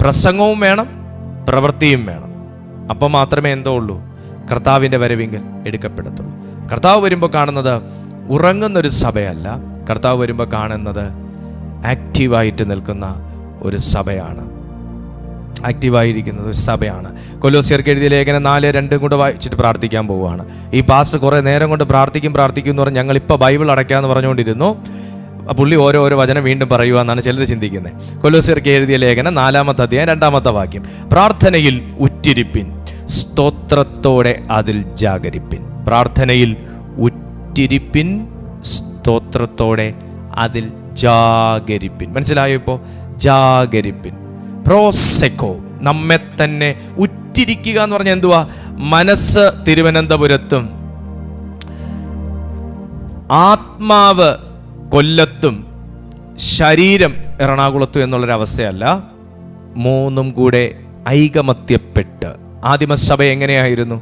പ്രസംഗവും വേണം, പ്രവൃത്തിയും വേണം. അപ്പം മാത്രമേ എന്തോ ഉള്ളൂ? കർത്താവിൻ്റെ വരവിങ്കൽ എടുക്കപ്പെടത്തുള്ളൂ. കർത്താവ് വരുമ്പോൾ കാണുന്നത് ഉറങ്ങുന്നൊരു സഭയല്ല, കർത്താവ് വരുമ്പോൾ കാണുന്നത് ആക്റ്റീവായിട്ട് നിൽക്കുന്ന ഒരു സഭയാണ്, ആക്റ്റീവായിരിക്കുന്നത് ഒരു സഭയാണ്. കൊലോസ്യർക്ക് എഴുതിയ ലേഖനം 4:2 കൂടെ വായിച്ചിട്ട് പ്രാർത്ഥിക്കാൻ പോവുകയാണ്. ഈ പാസ്റ്റർ കുറേ നേരം കൊണ്ട് പ്രാർത്ഥിക്കും എന്ന് പറഞ്ഞ് ഞങ്ങളിപ്പോൾ ബൈബിൾ അടയ്ക്കാമെന്ന് പറഞ്ഞുകൊണ്ടിരുന്നു. പുള്ളി ഓരോ വചനം വീണ്ടും പറയുക എന്നാണ് ചിലർ ചിന്തിക്കുന്നത്. കൊലോസ്യർക്ക് എഴുതിയ ലേഖനം 4-ാമത്തെ അധ്യായം 2-ാമത്തെ വാക്യം, പ്രാർത്ഥനയിൽ ഉറ്റിരിപ്പിൻ, സ്തോത്രത്തോടെ അതിൽ ജാഗരിപ്പിൻ. പ്രാർത്ഥനയിൽ ഉറ്റിരിപ്പിൻ, സ്തോത്രത്തോടെ അതിൽ ജാഗരിപ്പിൻ. മനസ്സിലായോ? ഇപ്പോൾ ജാഗരിപ്പിൻ, പ്രോസെക്കോ, നമ്മെ തന്നെ ഉറ്റിരിക്കുക എന്ന് പറഞ്ഞാൽ എന്തുവാ? മനസ്സ് തിരുവനന്തപുരത്തും ആത്മാവ് കൊല്ലത്തും ശരീരം എറണാകുളത്തും എന്നുള്ളൊരവസ്ഥയല്ല, മൂന്നും കൂടെ ഐകമത്യപ്പെട്ട്. ആദിമസഭ എങ്ങനെയായിരുന്നു?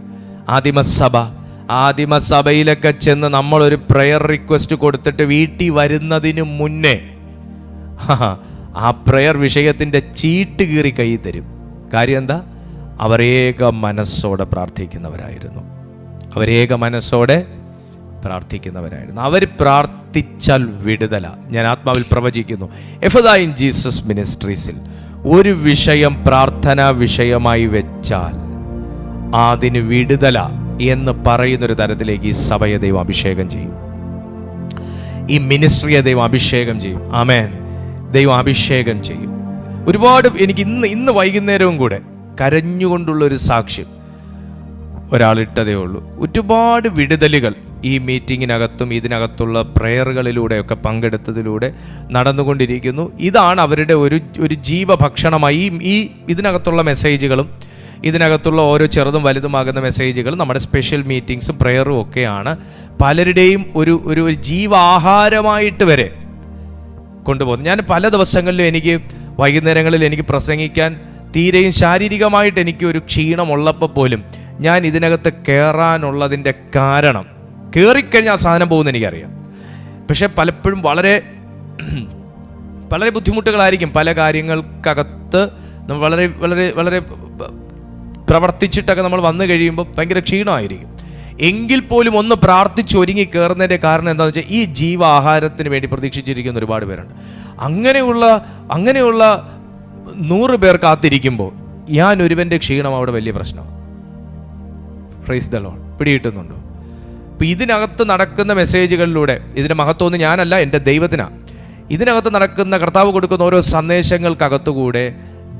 ആദിമസഭയിലൊക്കെ ചെന്ന് നമ്മളൊരു പ്രയർ റിക്വസ്റ്റ് കൊടുത്തിട്ട് വീട്ടിൽ വരുന്നതിന് മുന്നേ ആ പ്രയർ വിഷയത്തിൻ്റെ ചീട്ട് കീറി കൈ തരും. കാര്യം എന്താ? അവരേക മനസ്സോടെ പ്രാർത്ഥിക്കുന്നവരായിരുന്നു. അവർ പ്രാർത്ഥിച്ചാൽ വിടുതല. ഞാൻ ആത്മാവിൽ പ്രവചിക്കുന്നു, എഫദ ഇൻ ജീസസ് മിനിസ്ട്രീസിൽ ഒരു വിഷയം പ്രാർത്ഥനാ വിഷയമായി വെച്ചാൽ അതിന് വിടുതല എന്ന് പറയുന്നൊരു തരത്തിലേക്ക് ഈ സഭയെ ദൈവം അഭിഷേകം ചെയ്യും, ഈ മിനിസ്ട്രിയെ ദൈവം അഭിഷേകം ചെയ്യും. ആമേൻ. ദൈവം അഭിഷേകം ചെയ്യും. ഒരുപാട് എനിക്ക് ഇന്ന് വൈകുന്നേരവും കൂടെ കരഞ്ഞുകൊണ്ടുള്ളൊരു സാക്ഷ്യം ഒരാളിട്ടതേ ഉള്ളൂ. ഒരുപാട് വിടുതലുകൾ ഈ മീറ്റിങ്ങിനകത്തും ഇതിനകത്തുള്ള പ്രയറുകളിലൂടെയൊക്കെ പങ്കെടുത്തതിലൂടെ നടന്നുകൊണ്ടിരിക്കുന്നു. ഇതാണ് അവരുടെ ഒരു ജീവഭക്ഷണമായി. ഈ ഇതിനകത്തുള്ള മെസ്സേജുകളും ഇതിനകത്തുള്ള ഓരോ ചെറുതും വലുതുമാകുന്ന മെസ്സേജുകൾ നമ്മുടെ സ്പെഷ്യൽ മീറ്റിങ്സും പ്രയറും ഒക്കെയാണ് പലരുടെയും ഒരു ജീവാഹാരമായിട്ട് വരെ കൊണ്ടുപോകുന്നത്. ഞാൻ പല ദിവസങ്ങളിലും എനിക്ക് വൈകുന്നേരങ്ങളിൽ എനിക്ക് പ്രസംഗിക്കാൻ തീരെയും ശാരീരികമായിട്ട് എനിക്ക് ഒരു ക്ഷീണമുള്ളപ്പോൾ പോലും ഞാൻ ഇതിനകത്ത് കയറാനുള്ളതിൻ്റെ കാരണം, കയറിക്കഴിഞ്ഞാൽ ആ സാധനം പോകുമെന്ന് എനിക്കറിയാം. പക്ഷെ പലപ്പോഴും വളരെ വളരെ ബുദ്ധിമുട്ടുകളായിരിക്കും. പല കാര്യങ്ങൾക്കകത്ത് നമ്മൾ വളരെ വളരെ വളരെ പ്രവർത്തിച്ചിട്ടൊക്കെ നമ്മൾ വന്നു കഴിയുമ്പോൾ ഭയങ്കര ക്ഷീണമായിരിക്കും. എങ്കിൽ പോലും ഒന്ന് പ്രാർത്ഥിച്ച് ഒരുങ്ങി കയറുന്നതിൻ്റെ കാരണം എന്താണെന്ന് വെച്ചാൽ ഈ ജീവാഹാരത്തിന് വേണ്ടി പ്രതീക്ഷിച്ചിരിക്കുന്ന ഒരുപാട് പേരുണ്ട്. അങ്ങനെയുള്ള 100 പേർ കാത്തിരിക്കുമ്പോൾ ഞാൻ ഒരുവൻ്റെ ക്ഷീണം അവിടെ വലിയ പ്രശ്നമാണ്. Praise the Lord. പിടികിട്ടുന്നുണ്ടോ? ഇപ്പം ഇതിനകത്ത് നടക്കുന്ന മെസ്സേജുകളിലൂടെ, ഇതിൻ്റെ മഹത്വമൊന്നും ഞാനല്ല, എൻ്റെ ദൈവത്തിനാണ്. ഇതിനകത്ത് നടക്കുന്ന കർത്താവ് കൊടുക്കുന്ന ഓരോ സന്ദേശങ്ങൾക്കകത്തുകൂടെ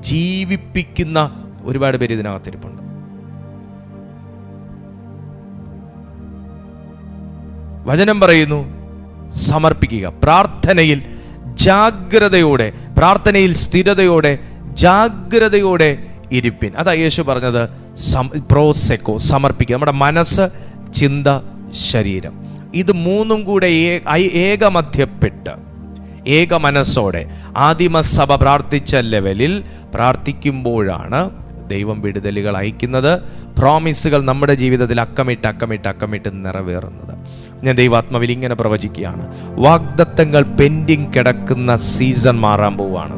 ജീവിപ്പിക്കുന്ന ഒരുപാട് പേര് ഇതിനകത്തിരിപ്പുണ്ട്. വചനം പറയുന്നു, സമർപ്പിക്കുക, പ്രാർത്ഥനയിൽ ജാഗ്രതയോടെ, പ്രാർത്ഥനയിൽ സ്ഥിരതയോടെ, ജാഗ്രതയോടെ ഇരിപ്പിൻ. അതാ യേശു പറഞ്ഞത്, പ്രോസെക്കോ, സമർപ്പിക്കുക. നമ്മുടെ മനസ്സ്, ചിന്ത, ശരീരം, ഇത് മൂന്നും കൂടെ ഏകമധ്യപ്പെട്ട് ഏക മനസ്സോടെ ആദിമസഭ പ്രാർത്ഥിച്ച ലെവലിൽ പ്രാർത്ഥിക്കുമ്പോഴാണ് ദൈവം വിടുതലുകൾ അയക്കുന്നത്, പ്രോമിസുകൾ നമ്മുടെ ജീവിതത്തിൽ അക്കമിട്ട് നിറവേറുന്നത്. ഞാൻ ദൈവാത്മാവിൽ ഇങ്ങനെ പ്രവചിക്കുകയാണ്, വാഗ്ദത്തങ്ങൾ പെൻഡിങ് കിടക്കുന്ന സീസൺ മാറാൻ പോവുകയാണ്.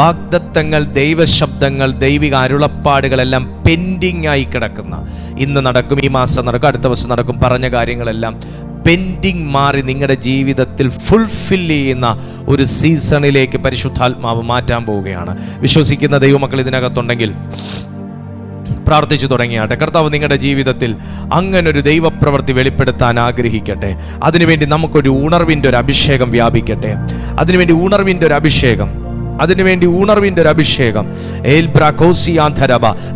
വാഗ്ദത്തങ്ങൾ, ദൈവശബ്ദങ്ങൾ, ദൈവിക അരുളപ്പാടുകളെല്ലാം പെൻഡിങ് ആയി കിടക്കുന്ന, ഇന്ന് നടക്കും, ഈ മാസം നടക്കും, അടുത്ത വർഷം നടക്കും, പറഞ്ഞ കാര്യങ്ങളെല്ലാം പെൻഡിങ് മാറി നിങ്ങളുടെ ജീവിതത്തിൽ ഫുൾഫിൽ ചെയ്യുന്ന ഒരു സീസണിലേക്ക് പരിശുദ്ധാത്മാവ് മാറ്റാൻ പോവുകയാണ്. വിശ്വസിക്കുന്ന ദൈവമക്കൾ ഇതിനകത്തുണ്ടെങ്കിൽ പ്രാർത്ഥിച്ചു തുടങ്ങിയാട്ടെ. കർത്താവ് നിങ്ങളുടെ ജീവിതത്തിൽ അങ്ങനൊരു ദൈവപ്രവൃത്തി വെളിപ്പെടുത്താൻ ആഗ്രഹിക്കട്ടെ. അതിനുവേണ്ടി നമുക്കൊരു ഉണർവിൻ്റെ ഒരു അഭിഷേകം വ്യാപിക്കട്ടെ. അതിനുവേണ്ടി ഉണർവിൻ്റെ ഒരു അഭിഷേകം അതിനുവേണ്ടി ഉണർവിന്റെ ഒരു അഭിഷേകം.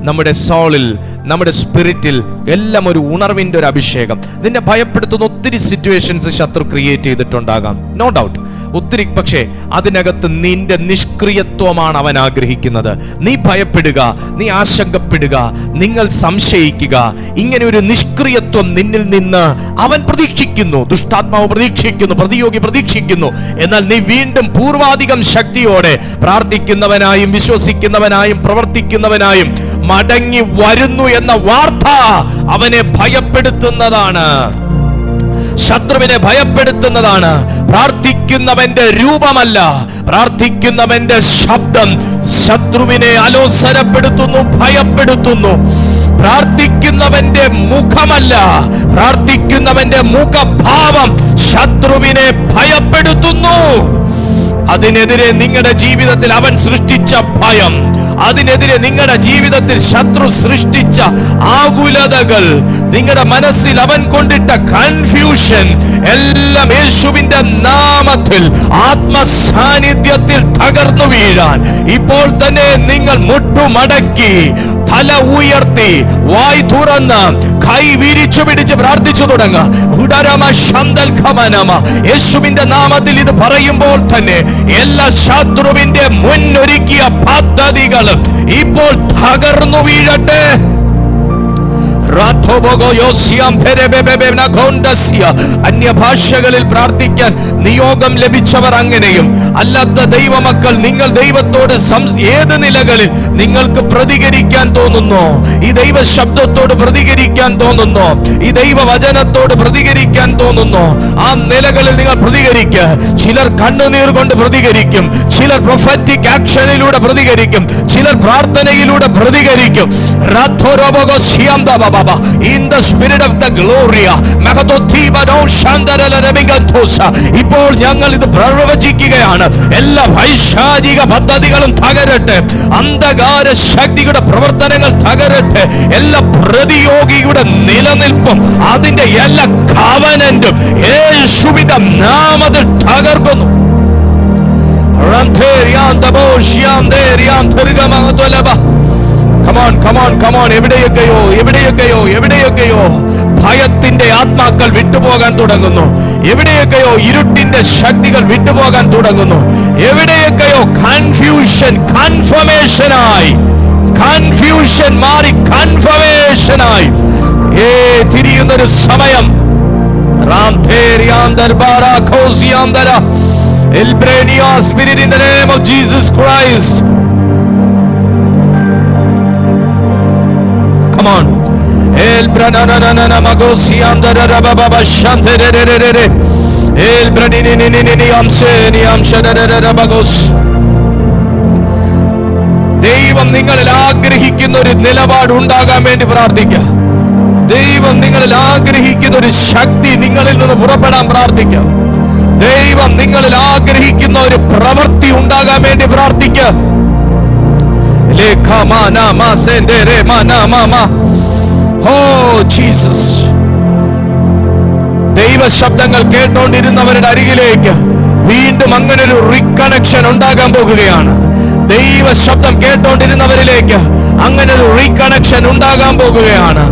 നമ്മുടെ സോളിൽ, നമ്മുടെ സ്പിരിറ്റിൽ എല്ലാം ഒരു ഉണർവിന്റെ ഒരു അഭിഷേകം. നിന്നെ ഭയപ്പെടുത്തുന്ന ഒത്തിരി സിറ്റുവേഷൻസ് ശത്രു ക്രിയേറ്റ് ചെയ്തിട്ടുണ്ടാകാം, നോ ഡൗട്ട് ഒത്തിരി. പക്ഷേ അതിനകത്ത് നിന്റെ നിഷ്ക്രിയത്വമാണ് അവൻ ആഗ്രഹിക്കുന്നത്. നീ ഭയപ്പെടുക, നീ ആശങ്കപ്പെടുക, നിങ്ങൾ സംശയിക്കുക. ഇങ്ങനെ ഒരു നിഷ്ക്രിയത്വം നിന്നിൽ നിന്ന് അവൻ പ്രതീക്ഷിക്കുന്നു, ദുഷ്ടാത്മാവ് പ്രതീക്ഷിക്കുന്നു, പ്രതിയോഗി പ്രതീക്ഷിക്കുന്നു. എന്നാൽ നീ വീണ്ടും പൂർവാധികം ശക്തിയോടെ പ്രാർത്ഥിക്കുന്നവനായും വിശ്വസിക്കുന്നവനായും പ്രവർത്തിക്കുന്നവനായും മടങ്ങി വരുന്നു എന്ന വാർത്ത അവനെ ഭയപ്പെടുത്തുന്നതാണ്, ശത്രുവിനെ ഭയപ്പെടുത്തുന്നതാണ്. പ്രാർത്ഥിക്കുന്നവന്റെ രൂപമല്ല, പ്രാർത്ഥിക്കുന്നവന്റെ ശബ്ദം ശത്രുവിനെ അലോസരപ്പെടുത്തുന്നു, ഭയപ്പെടുത്തുന്നു. പ്രാർത്ഥിക്കുന്നവന്റെ മുഖമല്ല, പ്രാർത്ഥിക്കുന്നവന്റെ മുഖഭാവം ശത്രുവിനെ ഭയപ്പെടുത്തുന്നു. അതിനെതിരെ നിങ്ങളുടെ ജീവിതത്തിൽ അവൻ സൃഷ്ടിച്ച ഭയം, അതിനെതിരെ നിങ്ങളുടെ ജീവിതത്തിൽ ശത്രു സൃഷ്ടിച്ച ആകുലതകൾ, നിങ്ങളുടെ മനസ്സിൽ അവൻ കൊണ്ടിട്ട കൺഫ്യൂഷൻ എല്ലാം യേശുവിന്റെ നാമത്തിൽ ആത്മസാന്നിധ്യത്തിൽ തകർന്നു വീഴാൻ ഇപ്പോൾ തന്നെ നിങ്ങൾ മുട്ടുമടക്കി, തല ഉയർത്തി, വായ് തുറന്ന്, കൈ വിരിച്ചു പിടിച്ച് പ്രാർത്ഥിച്ചു തുടങ്ങുക. യേശുവിന്റെ നാമത്തിൽ ഇത് പറയുമ്പോൾ തന്നെ എല്ലാ ശത്രുവിന്റെ മുന്നൊരുക്കിയ പദ്ധതികളും ഇപ്പോൾ തകർന്നു വീഴട്ടെ. അന്യഭാഷകളിൽ പ്രാർത്ഥിക്കാൻ നിയോഗം ലഭിച്ചവർ അങ്ങനെയും, അല്ലാത്ത ദൈവമക്കൾ നിങ്ങൾ ദൈവത്തോട് ഏത് നിലകളിൽ നിങ്ങൾക്ക് പ്രതികരിക്കാൻ തോന്നുന്നു, ഈ ദൈവ ശബ്ദത്തോട് പ്രതികരിക്കാൻ തോന്നുന്നു, ഈ ദൈവവചനത്തോട് പ്രതികരിക്കാൻ തോന്നുന്നു, ആ നിലകളിൽ നിങ്ങൾ പ്രതികരിക്കുക. ചിലർ കണ്ണുനീർ കൊണ്ട് പ്രതികരിക്കും, ചിലർ പ്രൊഫറ്റിക് ആക്ഷനിലൂടെ പ്രതികരിക്കും, ചിലർ പ്രാർത്ഥനയിലൂടെ പ്രതികരിക്കും. In the spirit of the glory, ഇപ്പോൾ ഞങ്ങൾ ഇത് പ്രവചിക്കുകയാണ്. എല്ലാ പൈശാചിക പദ്ധതികളും തകരട്ടെ, അന്ധകാര ശക്തിയുടെ പ്രവർത്തനങ്ങൾ തകരട്ടെ, എല്ലാ പ്രതിയോഗിയുടെ നിലനിൽപ്പും അതിന്റെ എല്ലാ കവനന്റും യേശുവിന്റെ നാമത്തിൽ തകർക്കുന്നു. എവിടെയൊക്കെയോ ഭയത്തിന്റെ ആത്മാക്കൾ വിട്ടുപോകാൻ തുടങ്ങുന്നു, എവിടെയൊക്കെയോ ഇരുട്ടിന്റെ ശക്തികൾ വിട്ടുപോകാൻ തുടങ്ങുന്നു, എവിടെയൊക്കെയോ കൺഫ്യൂഷൻ കൺഫർമേഷനായി, കൺഫ്യൂഷൻ മാറി കൺഫർമേഷനായി തിരിയുന്നൊരു സമയം. Spirit in the name of Jesus Christ. Come on. El branana magosi andara rababa shantere. El branini amseni amshadara bagos. ദൈവം നിങ്ങളിൽ ആഗ്രഹിക്കുന്ന ഒരു നിലപാട് ഉണ്ടാകാൻ വേണ്ടി പ്രാർത്ഥിക്കുക. ദൈവം നിങ്ങളിൽ ആഗ്രഹിക്കുന്ന ഒരു ശക്തി നിങ്ങളിൽ നിന്ന് പുറപ്പെടാൻ പ്രാർത്ഥിക്കുക. ദൈവം നിങ്ങളിൽ ആഗ്രഹിക്കുന്ന ഒരു പ്രവൃത്തി ഉണ്ടാകാൻ വേണ്ടി പ്രാർത്ഥിക്കുക. ദൈവ ശബ്ദങ്ങൾ കേട്ടോണ്ടിരുന്നവരുടെ അരികിലേക്ക് വീണ്ടും അങ്ങനെ ഒരു റീകണക്ഷൻ ഉണ്ടാകാൻ പോകുകയാണ്. ദൈവ ശബ്ദം കേട്ടോണ്ടിരുന്നവരിലേക്ക് അങ്ങനെ ഒരു റീകണക്ഷൻ ഉണ്ടാകാൻ പോകുകയാണ്.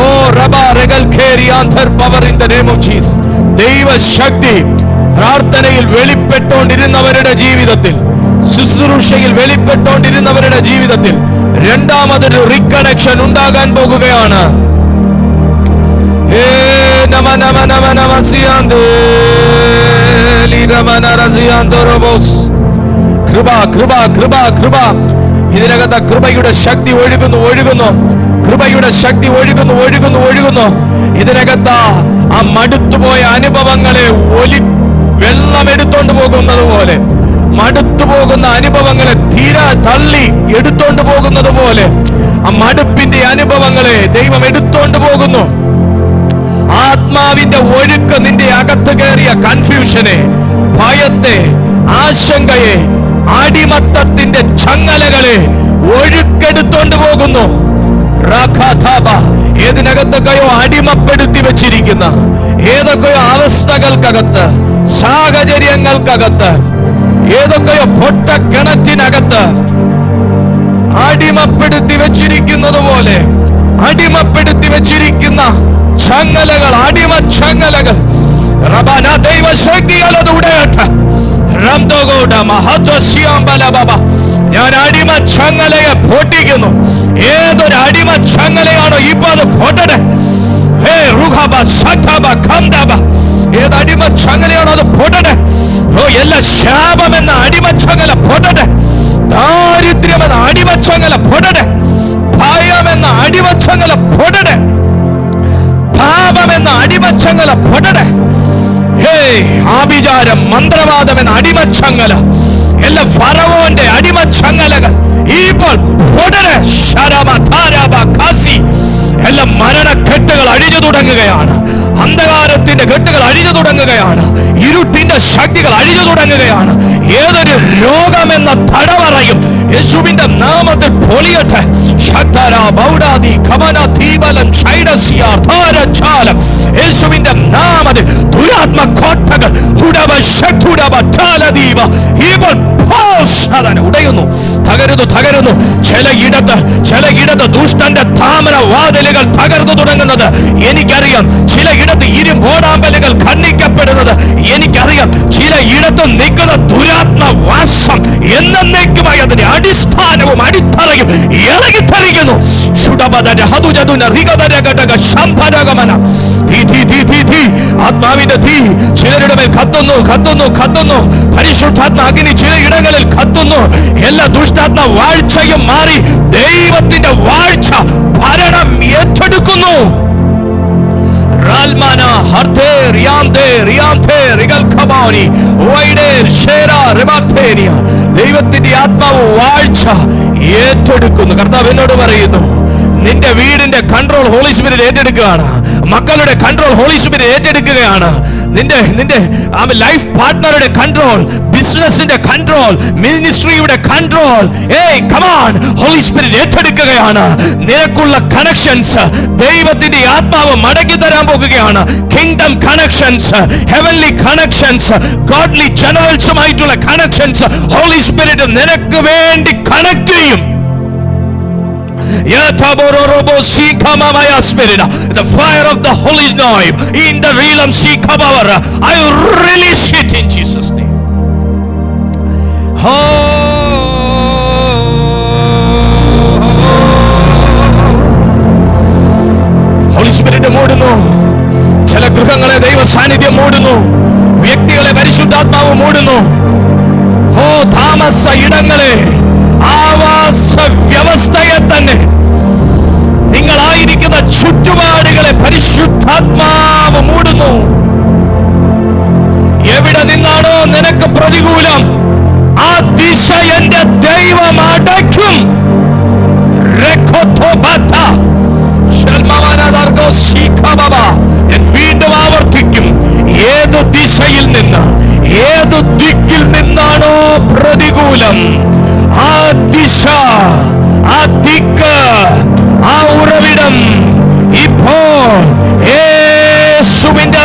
ഓ റബാ റെഗൽ ഖേരിയാന്തർ power in the name of Jesus. ദൈവ ശക്തി പ്രാർത്ഥനയിൽ വെളിപ്പെട്ടുകൊണ്ടിരുന്നവരുടെ ജീവിതത്തിൽ, ശുശ്രൂഷയിൽ വെളിപ്പെട്ടുകൊണ്ടിരുന്നവരുടെ ജീവിതത്തിൽ രണ്ടാമതൊരു റീകണക്ഷൻ ഉണ്ടാകാൻ പോകുകയാണ്. ഇതിനകത്ത് കൃപയുടെ ശക്തി ഒഴുകുന്നു. കൃപയുടെ ശക്തി ഒഴുകുന്നു. ഇതിനകത്ത് ആ മടുത്തുപോയ അനുഭവങ്ങളെ വെള്ളം എടുത്തോണ്ട് പോകുന്നത് പോലെ, മടുത്തുപോകുന്ന അനുഭവങ്ങളെ തീര തള്ളി എടുത്തോണ്ട് പോകുന്നത് പോലെ ആ മടുപ്പിന്റെ അനുഭവങ്ങളെ ദൈവം എടുത്തോണ്ട് പോകുന്നു. ആത്മാവിന്റെ ഒഴുക്ക് നിന്റെ അകത്ത് കയറിയ കൺഫ്യൂഷനെ, ഭയത്തെ, ആശങ്കയെ, അടിമത്തത്തിന്റെ ചങ്ങലകളെ ഒഴുക്കെടുത്തോണ്ട് പോകുന്നു. ഏതിനകത്തൊക്കെയോ അടിമപ്പെടുത്തി വെച്ചിരിക്കുന്ന ഏതൊക്കെയോ അവസ്ഥകൾക്കകത്ത്, സാഹചര്യങ്ങൾക്കകത്ത് ഏതൊക്കെയോ പൊട്ട കിണറ്റിനകത്ത് അടിമപ്പെടുത്തി വെച്ചിരിക്കുന്നത് പോലെ അടിമപ്പെടുത്തി വെച്ചിരിക്കുന്ന ചങ്ങലകൾ, അടിമ ചങ്ങലകൾ റബന ദൈവശക്തിയാൽ അത് ഉടയട്ടെ. ഞാൻ അടിമ ചങ്ങലയെ പൊട്ടിക്കുന്നു. ഏതൊരു അടിമ ചങ്ങലയാണോ ഇപ്പൊ അത് പൊട്ടട്ടെ. ഏത് അടിമ ചങ്ങലയാണോ അത് പൊട്ടട്ടെ. എല്ലാ ശാപം എന്ന അടിമ ചങ്ങല പൊട്ടട്ടെ. ദാരിദ്ര്യം എന്ന അടിമ ചങ്ങല പൊട്ടട്ടെ. ഭയം എന്ന അടിമ ചങ്ങല പൊട്ടട്ടെ. പാപം എന്ന അടിമ ചങ്ങല പൊട്ടട്ടെ. ആഭിചാരം, മന്ത്രവാദം എന്ന അടിമ ചങ്ങല, എല്ലാ ഫറവോന്റെ അടിമ ചങ്ങലകൾ ഇപ്പോൾ പൊടരെ. എല്ലാ മരണക്കെട്ടുകൾ അഴിഞ്ഞു തുടങ്ങുകയാണ്. അന്ധകാരത്തിന്റെ കെട്ടുകൾ അഴിഞ്ഞു തുടങ്ങുകയാണ്. ഇരുട്ടിന്റെ ശക്തികൾ അഴിഞ്ഞു തുടങ്ങുകയാണ്. ഏതൊരു രോഗമെന്ന തടവറയും യേശുവിന്റെ നാമത്തിൽ പൊളിയട്ടെ. യേശുവിന്റെ നാമത്തിൽ ദുരാത്മ കോട്ടകൾ ഉടയുന്നു, തകരുന്നു. ചിലയിടത്ത് ദുഷ്ടന്റെ താമര വാതിലുകൾ തകർന്നു തുടങ്ങുന്നത് എനിക്കറിയാം. ചിലയിടത്ത് ഇരുമ്പോടാമ്പലുകൾ ഖണ്ഡിക്കപ്പെടുന്നത് എനിക്കറിയാം. ചിലയിടത്ത് നിൽക്കുന്ന ദുരാത്മവാസം എന്നേക്കുമായി അതിന്റെ അടിസ്ഥാനവും അടിത്തറയും ഇളകിത്തറിക്കുന്നു. ആത്മാവിന്റെ തീ ചിലരുടെ മേൽ കത്തുന്നു. പരിശുദ്ധാത്മ അഗ്നി ചിലയിടങ്ങളിൽ കത്തുന്നു. എല്ലാ ദുഷ്ടാത്മ വാഴ്ചയും മാറി ദൈവത്തിന്റെ വാഴ്ച ഭരണം ഏറ്റെടുക്കുന്നു. ദൈവത്തിന്റെ ആത്മാവ് വാഴ്ച ഏറ്റെടുക്കുന്നു. കർത്താവ് എന്നോട് പറയുന്നു, നിന്റെ വീടിന്റെ കൺട്രോൾ ഹോളി സ്പിരിറ്റ് ഏറ്റെടുക്കുകയാണ്. മക്കളുടെ കൺട്രോൾ ഹോളി സ്പിരിറ്റ് ഏറ്റെടുക്കുകയാണ്. നിന്റെ ലൈഫ് പാർട്ട്ണറുടെ കൺട്രോൾ, ബിസിനസിന്റെ കൺട്രോൾ, മിനിസ്ട്രിയുടെ കൺട്രോൾ ഹോളി സ്പിരിറ്റ് ഏറ്റെടുക്കുകയാണ്. നിനക്കുള്ള കണക്ഷൻസ് ദൈവത്തിന്റെ ആത്മാവ് മടക്കി തരാൻ പോകുകയാണ്. Kingdom connections, heavenly connections, godly ജനറൽസുമായിട്ടുള്ള കണക്ഷൻസ് ഹോളി സ്പിരിറ്റ് നിനക്ക് വേണ്ടി കണക്ട് ചെയ്യും. The fire of the Holy Spirit in the realm Shikabara, I release it in Jesus' name. Holy Spirit മൂടുന്നു. ചില ഗൃഹങ്ങളെ ദൈവ സാന്നിധ്യം മൂടുന്നു. വ്യക്തികളെ പരിശുദ്ധാത്മാവ് മൂടുന്നു. താമസ ഇടങ്ങളെ, ആവാസ വ്യവസ്ഥയെ തന്നെ, നിങ്ങളായിരിക്കുന്ന ചുറ്റുപാടുകളെ പരിശുദ്ധാത്മാവ് മൂടുന്നു. എവിടെ നിന്നാണോ നിനക്ക് പ്രതികൂലം, ആ ദിശ എന്റെ ദൈവം അടയ്ക്കും. വീണ്ടും ആവർത്തിക്കും. ഏത് ദിശയിൽ നിന്ന്, ഏത് ദിക്കിൽ നിന്നാണോ പ്രതികൂലം, ആ ദിശ, ആ ദിക്ക്, ആ ഉറവിടം ഇപ്പോൾ യേശുവിന്റെ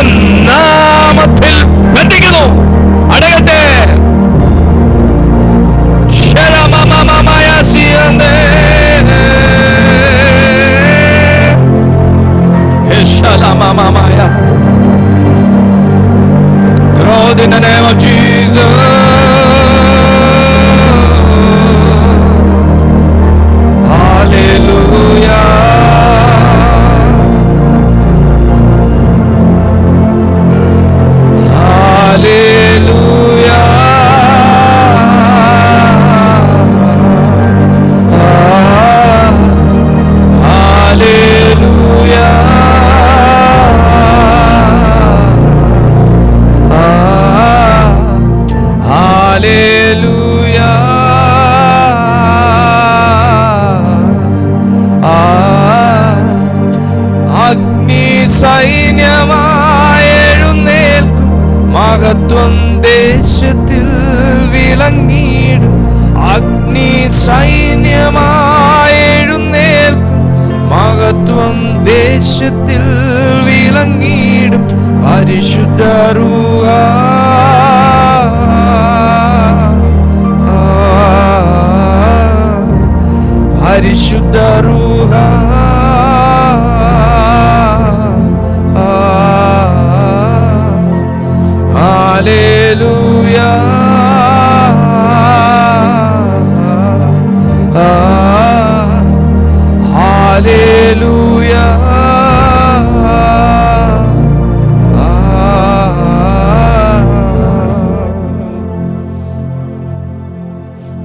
നാമത്തിൽ ബന്ധിക്കുന്നു. അടയട്ടെ. Lord, in the name of Jesus. സൈന്യമായെഴുന്നേൽക്കും, മഹത്വം ദേശത്തിൽ വിളങ്ങിടും. അഗ്നി സൈന്യമായെഴുന്നേൽക്കും, മഹത്വം ദേശത്തിൽ വിളങ്ങിടും. പരിശുദ്ധ റൂഹ ഹല്ലേലൂയാ, ഹല്ലേലൂയാ,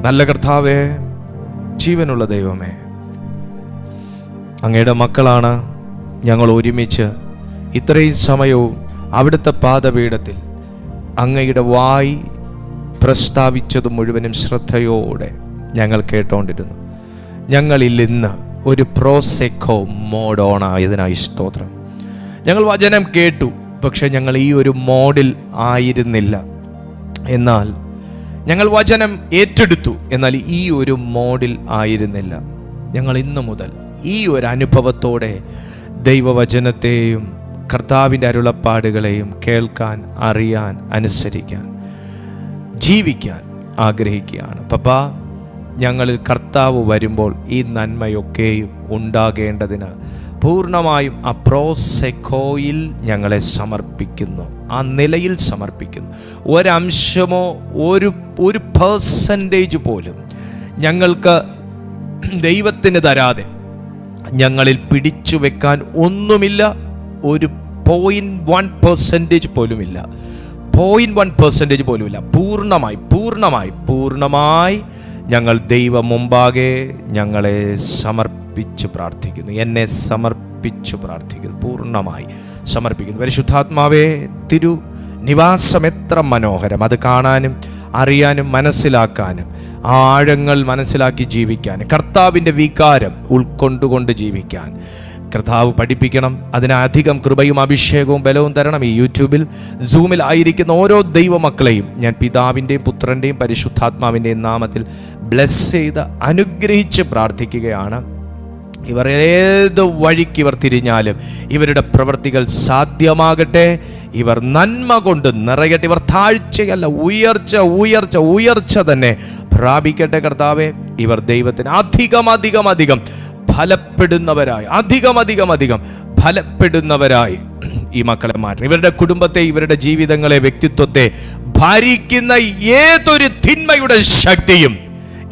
നല്ല കർത്താവേ, ജീവനുള്ള ദൈവമേ, അങ്ങയുടെ മക്കളാണ് ഞങ്ങൾ. ഒരുമിച്ച് ഇത്രയും സമയവും അവിടുത്തെ പാദപീഠത്തിൽ അങ്ങയുടെ വായി പ്രസ്താവിച്ചത് മുഴുവനും ശ്രദ്ധയോടെ ഞങ്ങൾ കേട്ടോണ്ടിരുന്നു. ഞങ്ങളിൽ ഇന്ന് ഒരു പ്രോസെക്കോ മോഡ് ഓൺ ആയതിനായി സ്തോത്രം. ഞങ്ങൾ വചനം കേട്ടു, പക്ഷെ ഞങ്ങൾ ഈ ഒരു മോഡിൽ ആയിരുന്നില്ല. എന്നാൽ ഞങ്ങൾ വചനം ഏറ്റെടുത്തു, എന്നാൽ ഈ ഒരു മോഡിൽ ആയിരുന്നില്ല. ഞങ്ങൾ ഇന്നു മുതൽ ഈ ഒരു അനുഭവത്തോടെ ദൈവവചനത്തെയും കർത്താവിൻ്റെ അരുളപ്പാടുകളെയും കേൾക്കാൻ, അറിയാൻ, അനുസരിക്കാൻ, ജീവിക്കാൻ ആഗ്രഹിക്കുകയാണ്. പപ്പാ, ഞങ്ങളിൽ കർത്താവ് വരുമ്പോൾ ഈ നന്മയൊക്കെയും ഉണ്ടാകേണ്ടതിന് പൂർണ്ണമായും ആ പ്രോസെക്കോയിൽ ഞങ്ങളെ സമർപ്പിക്കുന്നു, ആ നിലയിൽ സമർപ്പിക്കുന്നു. ഒരംശമോ ഒരു പെർസെൻറ്റേജ് പോലും ഞങ്ങൾക്ക് ദൈവത്തിന് തരാതെ ഞങ്ങളിൽ പിടിച്ചു വെക്കാൻ ഒന്നുമില്ല. ഒരു 0.1% പോലുമില്ല, 0.1% പോലുമില്ല. പൂർണ്ണമായി ഞങ്ങൾ ദൈവം മുമ്പാകെ ഞങ്ങളെ സമർപ്പിച്ച് പ്രാർത്ഥിക്കുന്നു. എന്നെ സമർപ്പിച്ചു പ്രാർത്ഥിക്കുന്നു, പൂർണ്ണമായി സമർപ്പിക്കുന്നു. പരിശുദ്ധാത്മാവേ, തിരു നിവാസം എത്ര മനോഹരം! അത് കാണാനും അറിയാനും മനസ്സിലാക്കാനും ആ ആഴങ്ങൾ മനസ്സിലാക്കി ജീവിക്കാനും കർത്താവിൻ്റെ വികാരം ഉൾക്കൊണ്ടുകൊണ്ട് ജീവിക്കാൻ കർത്താവ് പഠിപ്പിക്കണം. അതിനധികം കൃപയും അഭിഷേകവും ബലവും തരണം. ഈ യൂട്യൂബിൽ, സൂമിൽ ആയിരിക്കുന്ന ഓരോ ദൈവമക്കളെയും ഞാൻ പിതാവിൻ്റെയും പുത്രൻ്റെയും പരിശുദ്ധാത്മാവിൻ്റെയും നാമത്തിൽ ബ്ലെസ് ചെയ്ത് അനുഗ്രഹിച്ച് പ്രാർത്ഥിക്കുകയാണ്. ഇവർ ഏത് വഴിക്ക് ഇവർ തിരിഞ്ഞാലും ഇവരുടെ പ്രവൃത്തികൾ സാധ്യമാകട്ടെ. ഇവർ നന്മ കൊണ്ട് നിറയട്ടെ. ഇവർ താഴ്ചയല്ല, ഉയർച്ച തന്നെ പ്രാപിക്കട്ടെ. കർത്താവെ, ഇവർ ദൈവത്തിന് അധികം ഫലപ്പെടുന്നവരായി, അധികം ഫലപ്പെടുന്നവരായി ഈ മക്കളെ മാറ്റണം. ഇവരുടെ കുടുംബത്തെ, ഇവരുടെ ജീവിതങ്ങളെ, വ്യക്തിത്വത്തെ ഭരിക്കുന്ന ഏതൊരു തിന്മയുടെ ശക്തിയും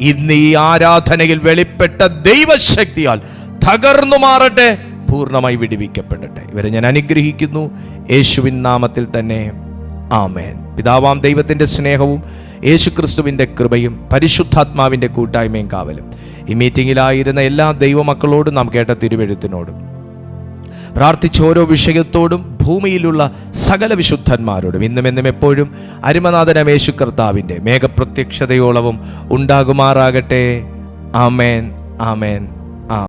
ഇന്ന് ഈ ആരാധനയിൽ വെളിപ്പെട്ട ദൈവശക്തിയാൽ തകർന്നു മാറട്ടെ, പൂർണ്ണമായി വിടുവിക്കപ്പെടട്ടെ. ഇവരെ ഞാൻ അനുഗ്രഹിക്കുന്നു യേശുവിൻ നാമത്തിൽ തന്നെ, ആമേൻ. പിതാവാം ദൈവത്തിൻ്റെ സ്നേഹവും യേശുക്രിസ്തുവിൻ്റെ കൃപയും പരിശുദ്ധാത്മാവിൻ്റെ കൂട്ടായ്മയും കാവലും ഈ മീറ്റിങ്ങിലായിരുന്ന എല്ലാ ദൈവമക്കളോടും നാം കേട്ട തിരുവെഴുത്തിനോടും പ്രാർത്ഥിച്ച ഓരോ വിഷയത്തോടും ഭൂമിയിലുള്ള സകല വിശുദ്ധന്മാരോടും ഇന്നും എന്നും എപ്പോഴും അരുമനാഥനാം യേശു കർത്താവിൻ്റെ മേഘപ്രത്യക്ഷതയോളവും ഉണ്ടാകുമാറാകട്ടെ. ആമേൻ, ആമേൻ.